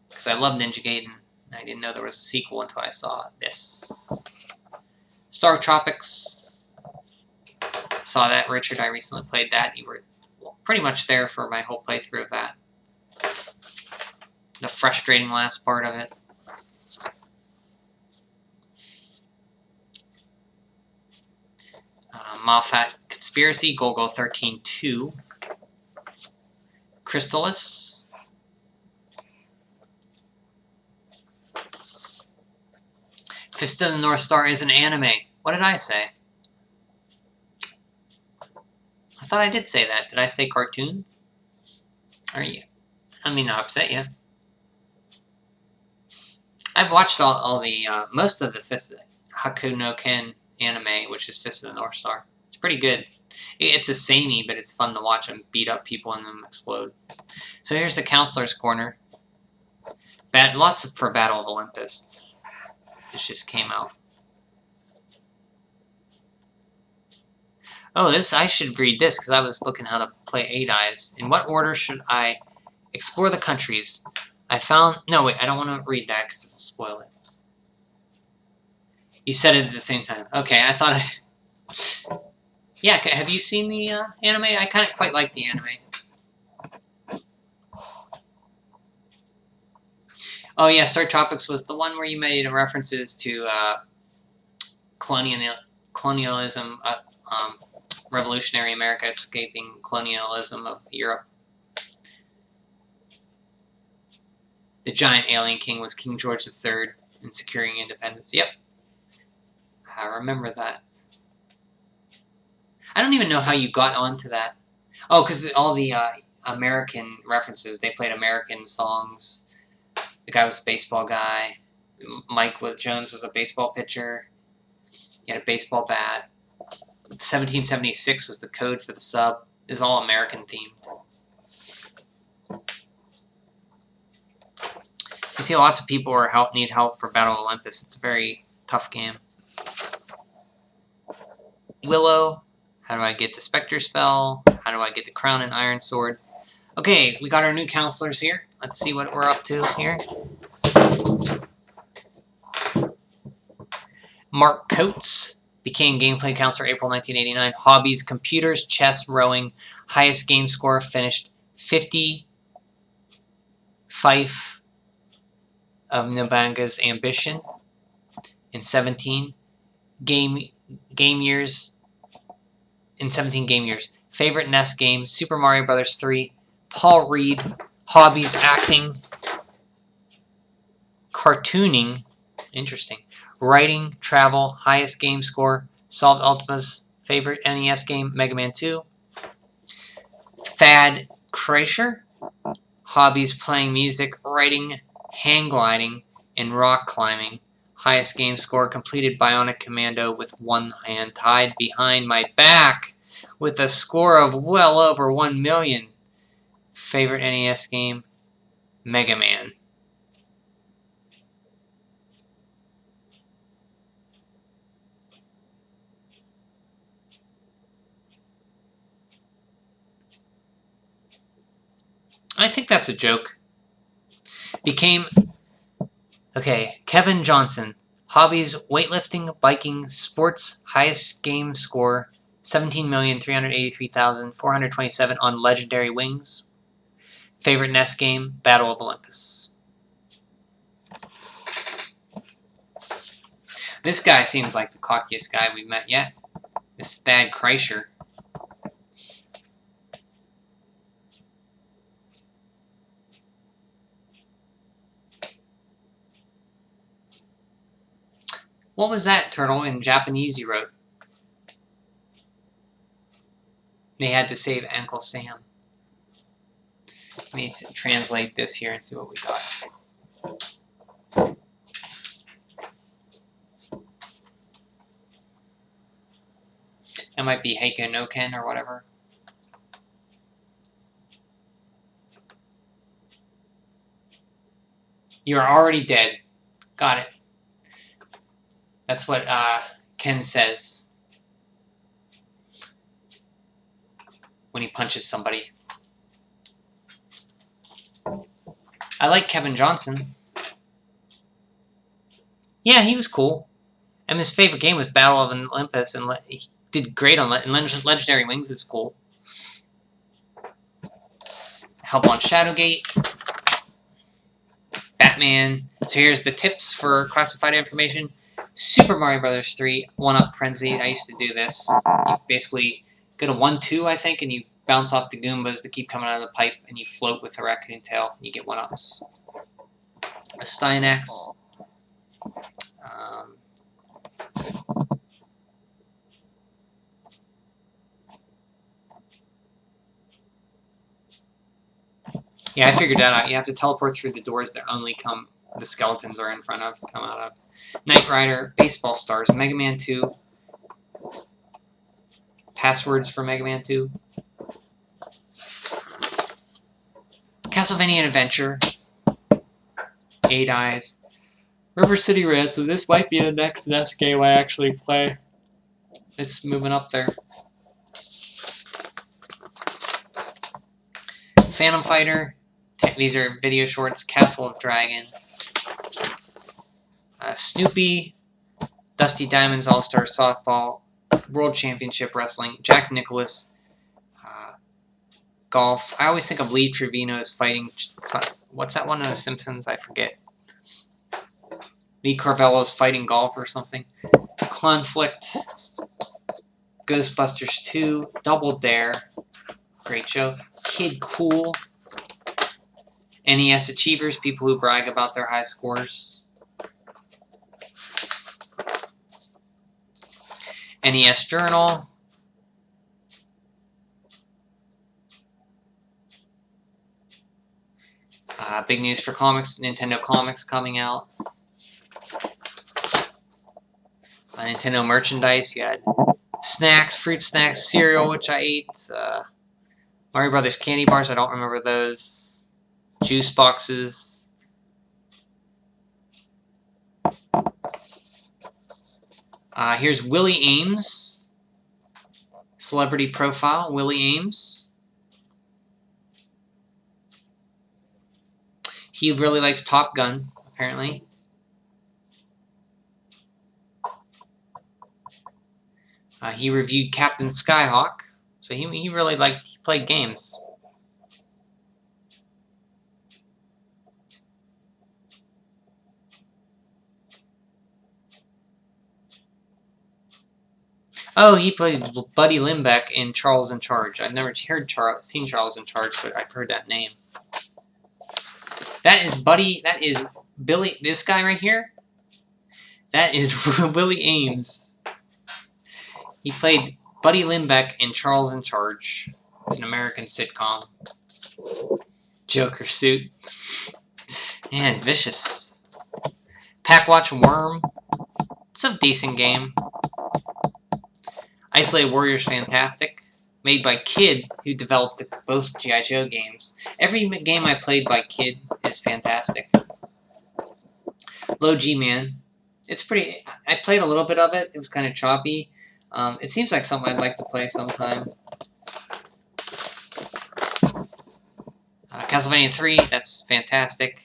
Because I love Ninja Gaiden. I didn't know there was a sequel until I saw this. Star Tropics. Saw that, Richard. I recently played that. You were pretty much there for my whole playthrough of that. The frustrating last part of it. Moffat Conspiracy, Golgo 13-2. Crystalis. Fist of the North Star is an anime. What did I say? I thought I did say that. Did I say cartoon? Are you? I mean, not upset you. I've watched all the most of the Fist Haku no Ken anime, which is Fist of the North Star. It's pretty good. It's a samey, but it's fun to watch them beat up people and them explode. So here's the Counselor's Corner. Lots for Battle of Olympus. This just came out. Oh, I should read this because I was looking how to play 8 Eyes. In what order should I explore the countries? I found... No, wait, I don't want to read that because it'll spoil it. You said it at the same time. Okay, I thought I... Yeah, have you seen the anime? I kind of quite like the anime. Oh yeah, Star Tropics was the one where you made references to colonialism, revolutionary America escaping colonialism of Europe. The giant alien king was King George III in securing independence. Yep. I remember that. I don't even know how you got onto that. Oh, because all the American references, they played American songs. The guy was a baseball guy. Mike Jones was a baseball pitcher. He had a baseball bat. 1776 was the code for the sub. It was all American themed. So you see lots of people need help for Battle of Olympus. It's a very tough game. Willow. How do I get the Spectre spell? How do I get the Crown and Iron Sword? Okay, we got our new counselors here. Let's see what we're up to here. Mark Coates became gameplay counselor April 1989. Hobbies, computers, chess, rowing. Highest game score finished 50. Fife of Nabanga's Ambition in 17 game years. In 17 game years. Favorite NES game, Super Mario Bros. 3. Paul Reed. Hobbies, acting. Cartooning. Interesting. Writing, travel, highest game score. Solved Ultima's favorite NES game, Mega Man 2. Thad Kreischer. Hobbies, playing music, writing, hang gliding, and rock climbing. Highest game score, completed Bionic Commando with one hand tied behind my back with a score of well over 1 million. Favorite NES game, Mega Man. I think that's a joke. Okay, Kevin Johnson. Hobbies, weightlifting, biking, sports, highest game score, 17,383,427 on Legendary Wings. Favorite NES game, Battle of Olympus. This guy seems like the cockiest guy we've met yet. This Thad Kreischer. What was that, Turtle, in Japanese you wrote? They had to save Uncle Sam. Let me translate this here and see what we got. That might be Heiko no Ken or whatever. You're already dead. Got it. That's what Ken says. when he punches somebody. I like Kevin Johnson. Yeah, he was cool. And his favorite game was Battle of Olympus, and he did great on Legendary Wings is cool. Help on Shadowgate. Batman. So here's the tips for classified information. Super Mario Bros. 3, 1-Up Frenzy. I used to do this. You basically go to 1-2, I think, and you bounce off the Goombas that keep coming out of the pipe, and you float with the raccoon tail, and you get 1-ups. A Steinax. Yeah, I figured that out. You have to teleport through the doors that only the skeletons are in front of, come out of. Knight Rider, Baseball Stars, Mega Man 2. Passwords for Mega Man 2. Castlevania Adventure. 8 Eyes. River City Ransom. This might be the next game I actually play. It's moving up there. Phantom Fighter. These are video shorts. Castle of Dragons. Snoopy. Dusty Diamonds All-Star Softball. World Championship Wrestling. Jack Nicklaus. Golf. I always think of Lee Trevino as fighting. What's that one of Simpsons? I forget. Lee Carvello's fighting golf or something. Conflict. Ghostbusters 2. Double Dare. Great show. Kid Cool. NES Achievers. People who brag about their high scores. NES Journal. Big news for comics. Nintendo Comics coming out. Nintendo merchandise. You had snacks, fruit snacks, cereal, which I ate. Mario Brothers candy bars. I don't remember those. Juice boxes. Here's Willie Ames. Celebrity profile. Willie Ames. He really likes Top Gun, apparently. He reviewed Captain Skyhawk, so he really he played games. Oh, he played Buddy Limbeck in Charles in Charge. I've never seen Charles in Charge, but I've heard that name. That is Buddy. That is Billy. This guy right here. That is Willie Ames. He played Buddy Limbeck in Charles in Charge. It's an American sitcom. Joker suit. Man, vicious. Packwatch Worm. It's a decent game. Isolated Warrior's fantastic. Made by Kid, who developed both G.I. Joe games. Every game I played by Kid is fantastic. Low G-Man. It's pretty... I played a little bit of it. It was kind of choppy. It seems like something I'd like to play sometime. Castlevania 3, that's fantastic.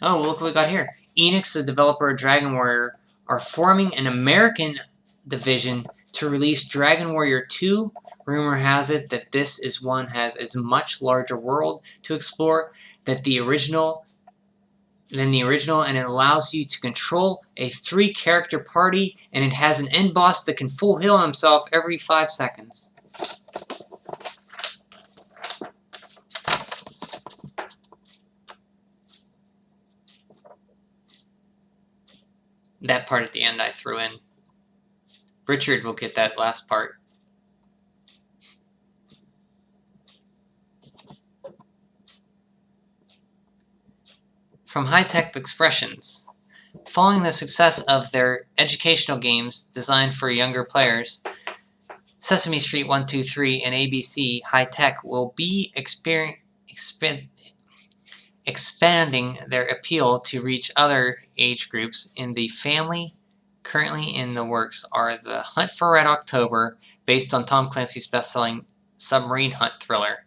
Oh, well, look what we got here. Enix, the developer of Dragon Warrior, are forming an American division to release Dragon Warrior 2. Rumor has it that this one has a much larger world to explore than the original, and it allows you to control a 3-character party, and it has an end boss that can full heal himself every 5 seconds. That part at the end I threw in. Richard will get that last part. From High Tech Expressions. Following the success of their educational games designed for younger players, Sesame Street 1, 2, 3, and ABC High Tech will be expanding their appeal to reach other age groups in the family, currently in the works are The Hunt for Red October, based on Tom Clancy's best-selling submarine hunt thriller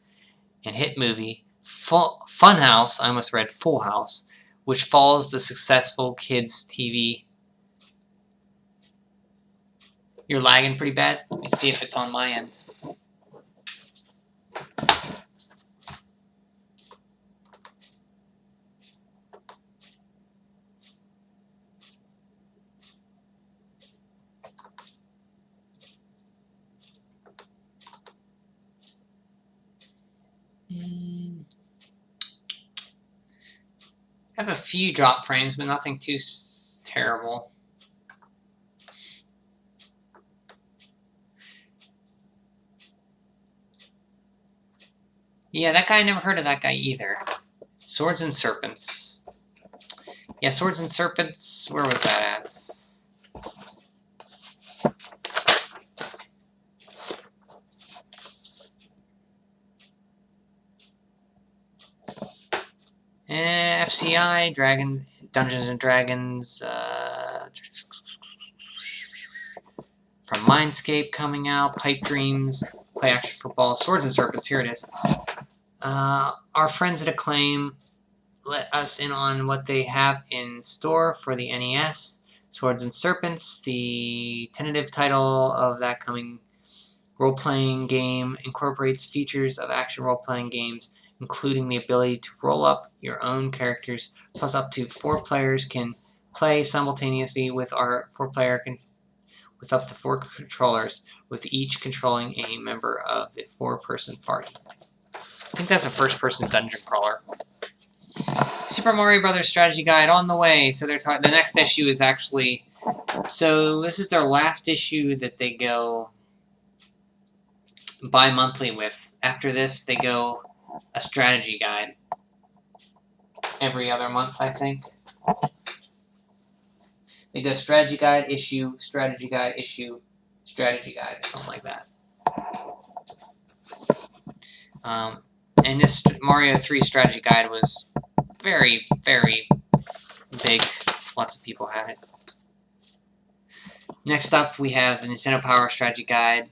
and hit movie, Funhouse, I almost read Full House, which follows the successful kids' TV. You're lagging pretty bad. Let me see if it's on my end. I have a few drop frames, but nothing too terrible. Yeah, that guy, I never heard of that guy either. Swords and Serpents. Yeah, Swords and Serpents, where was that at? FCI, Dungeons and Dragons, from Mindscape coming out, Pipe Dreams, Play Action Football, Swords and Serpents, here it is. Our friends at Acclaim let us in on what they have in store for the NES. Swords and Serpents, the tentative title of that coming role-playing game, incorporates features of action role-playing games, including the ability to roll up your own characters, plus up to 4 players can play simultaneously with our 4-player with up to 4 controllers, with each controlling a member of the 4-person party. I think that's a first-person dungeon crawler. Super Mario Brothers Strategy Guide on the way. So they're the next issue is actually, so this is their last issue that they go bi-monthly with. After this, they go a strategy guide every other month, I think. They go strategy guide, issue, strategy guide, issue, strategy guide, something like that. And this Mario 3 strategy guide was very, very big. Lots of people had it. Next up, we have the Nintendo Power Strategy Guide,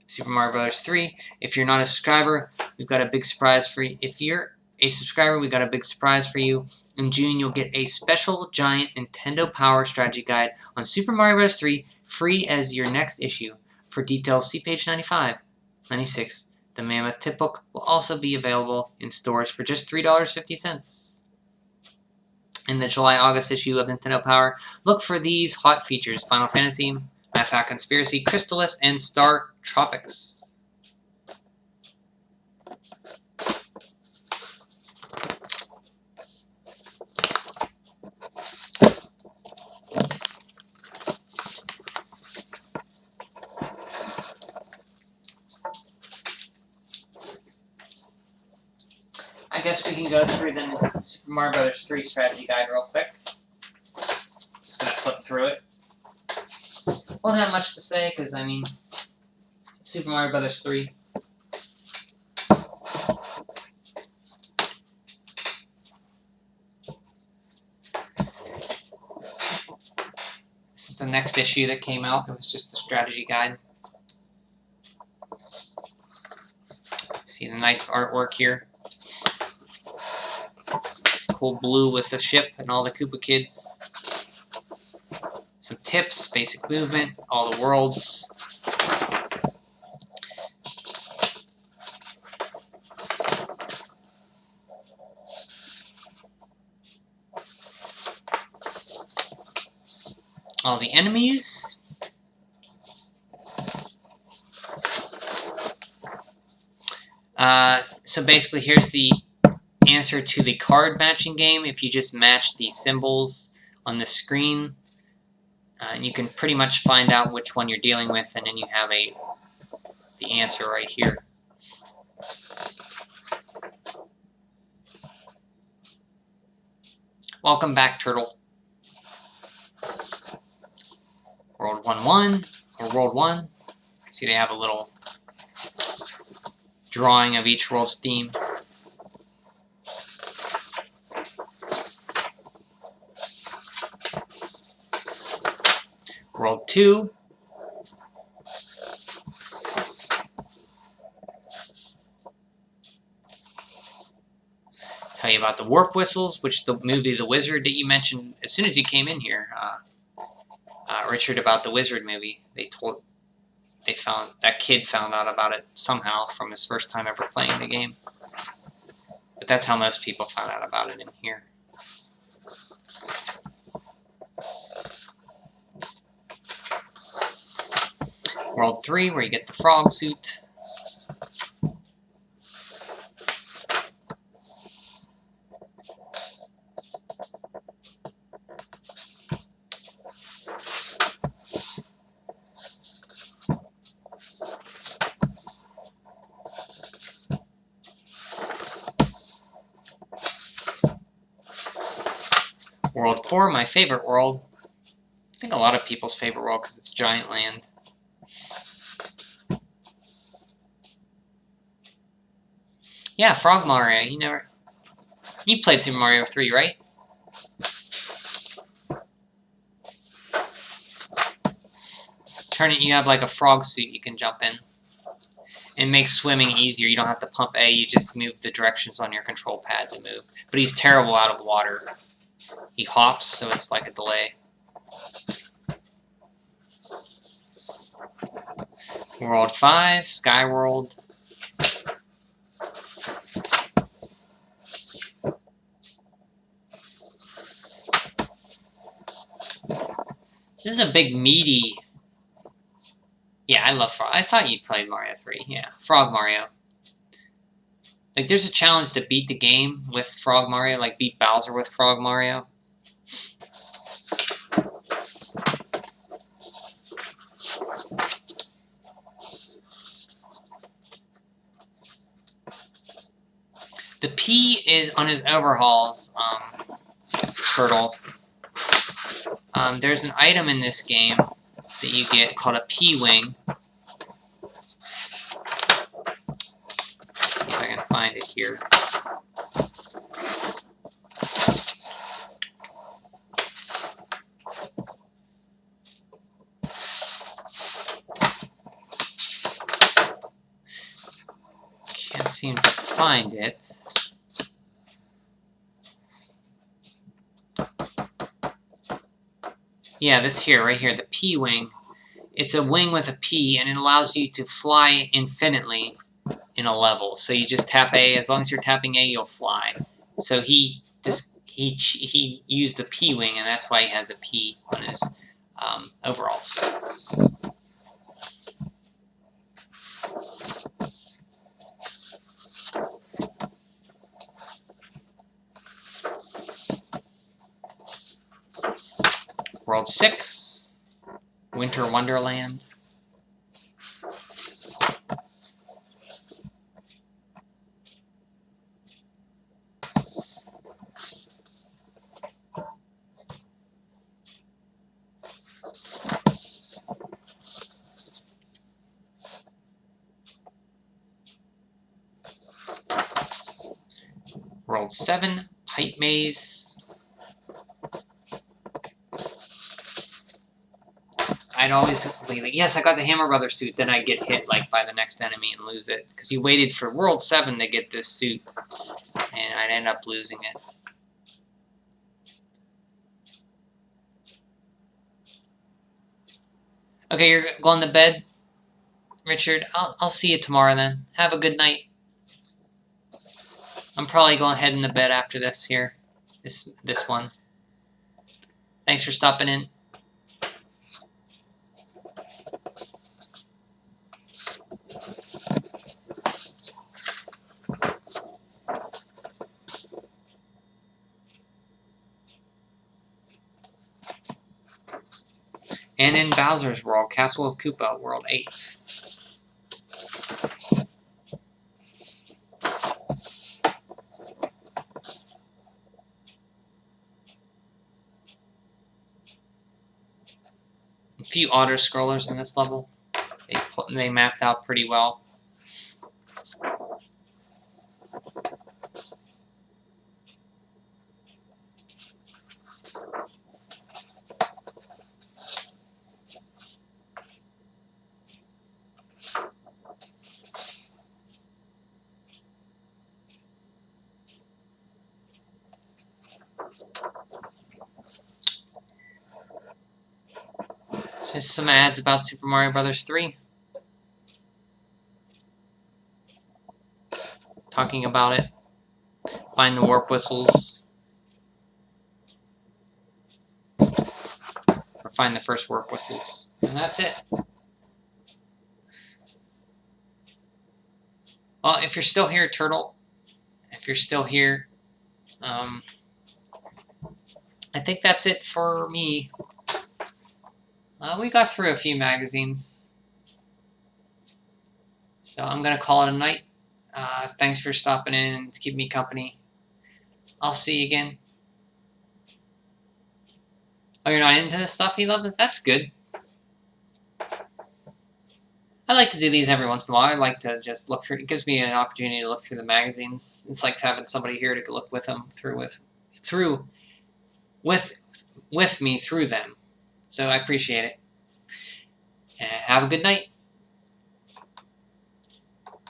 Super Mario Bros. 3. If you're not a subscriber, we've got a big surprise for you. If you're a subscriber, we've got a big surprise for you. In June, you'll get a special giant Nintendo Power Strategy Guide on Super Mario Bros. 3, free as your next issue. For details, see page 95, 96. The Mammoth Tip Book will also be available in stores for just $3.50. In the July-August issue of Nintendo Power, look for these hot features: Final Fantasy, Math Conspiracy, Crystalis, and Star Tropics. I guess we can go through the Super Mario Bros. 3 strategy guide real quick. Just gonna flip through it. Won't have much to say because, I mean, Super Mario Bros. 3. This is the next issue that came out. It was just a strategy guide. See the nice artwork here. Cool blue with the ship and all the Koopa kids. Some tips, basic movement, all the worlds. All the enemies. So basically here's the answer to the card matching game. If you just match the symbols on the screen, and you can pretty much find out which one you're dealing with, and then you have the answer right here. Welcome back, Turtle. World 1-1 or World 1. See, they have a little drawing of each world's theme. World 2. Tell you about the warp whistles, which the movie The Wizard that you mentioned as soon as you came in here, Richard, about the Wizard movie. That kid found out about it somehow from his first time ever playing the game. But that's how most people found out about it in here. World 3, where you get the frog suit. World 4, my favorite world. I think a lot of people's favorite world because it's Giant Land. Yeah, Frog Mario. You played Super Mario 3, right? You have like a frog suit you can jump in. It makes swimming easier. You don't have to pump A, you just move the directions on your control pad to move. But he's terrible out of water. He hops, so it's like a delay. World 5, Sky World. This is a big meaty... Yeah, I love Frog. I thought you played Mario 3. Yeah, Frog Mario. Like, there's a challenge to beat the game with Frog Mario, like beat Bowser with Frog Mario. The P is on his overhauls, Turtle. There's an item in this game that you get called a P-Wing. See if I can find it here. Can't seem to find it. Yeah, this here, right here, the P-Wing. It's a wing with a P, and it allows you to fly infinitely in a level. So you just tap A. As long as you're tapping A, you'll fly. So he used the P-Wing, and that's why he has a P on his overalls. World 6, Winter Wonderland. World 7, Pipe Maze. I'd always be like, yes, I got the Hammer Brother suit, then I'd get hit like by the next enemy and lose it. Because you waited for World 7 to get this suit, and I'd end up losing it. Okay, you're going to bed, Richard? I'll see you tomorrow then. Have a good night. I'm probably going to head into bed after this here. This one. Thanks for stopping in. And in Bowser's World, Castle of Koopa, World 8. A few auto-scrollers in this level. They mapped out pretty well. Just some ads about Super Mario Brothers 3. Talking about it. Find the warp whistles. Or find the first warp whistles. And that's it. Well, if you're still here, Turtle, if you're still here, I think that's it for me. We got through a few magazines. So I'm going to call it a night. Thanks for stopping in and keeping me company. I'll see you again. Oh, you're not into this stuff? You love it? That's good. I like to do these every once in a while. I like to just look through. It gives me an opportunity to look through the magazines. It's like having somebody here to look with them with me through them. So I appreciate it. And have a good night.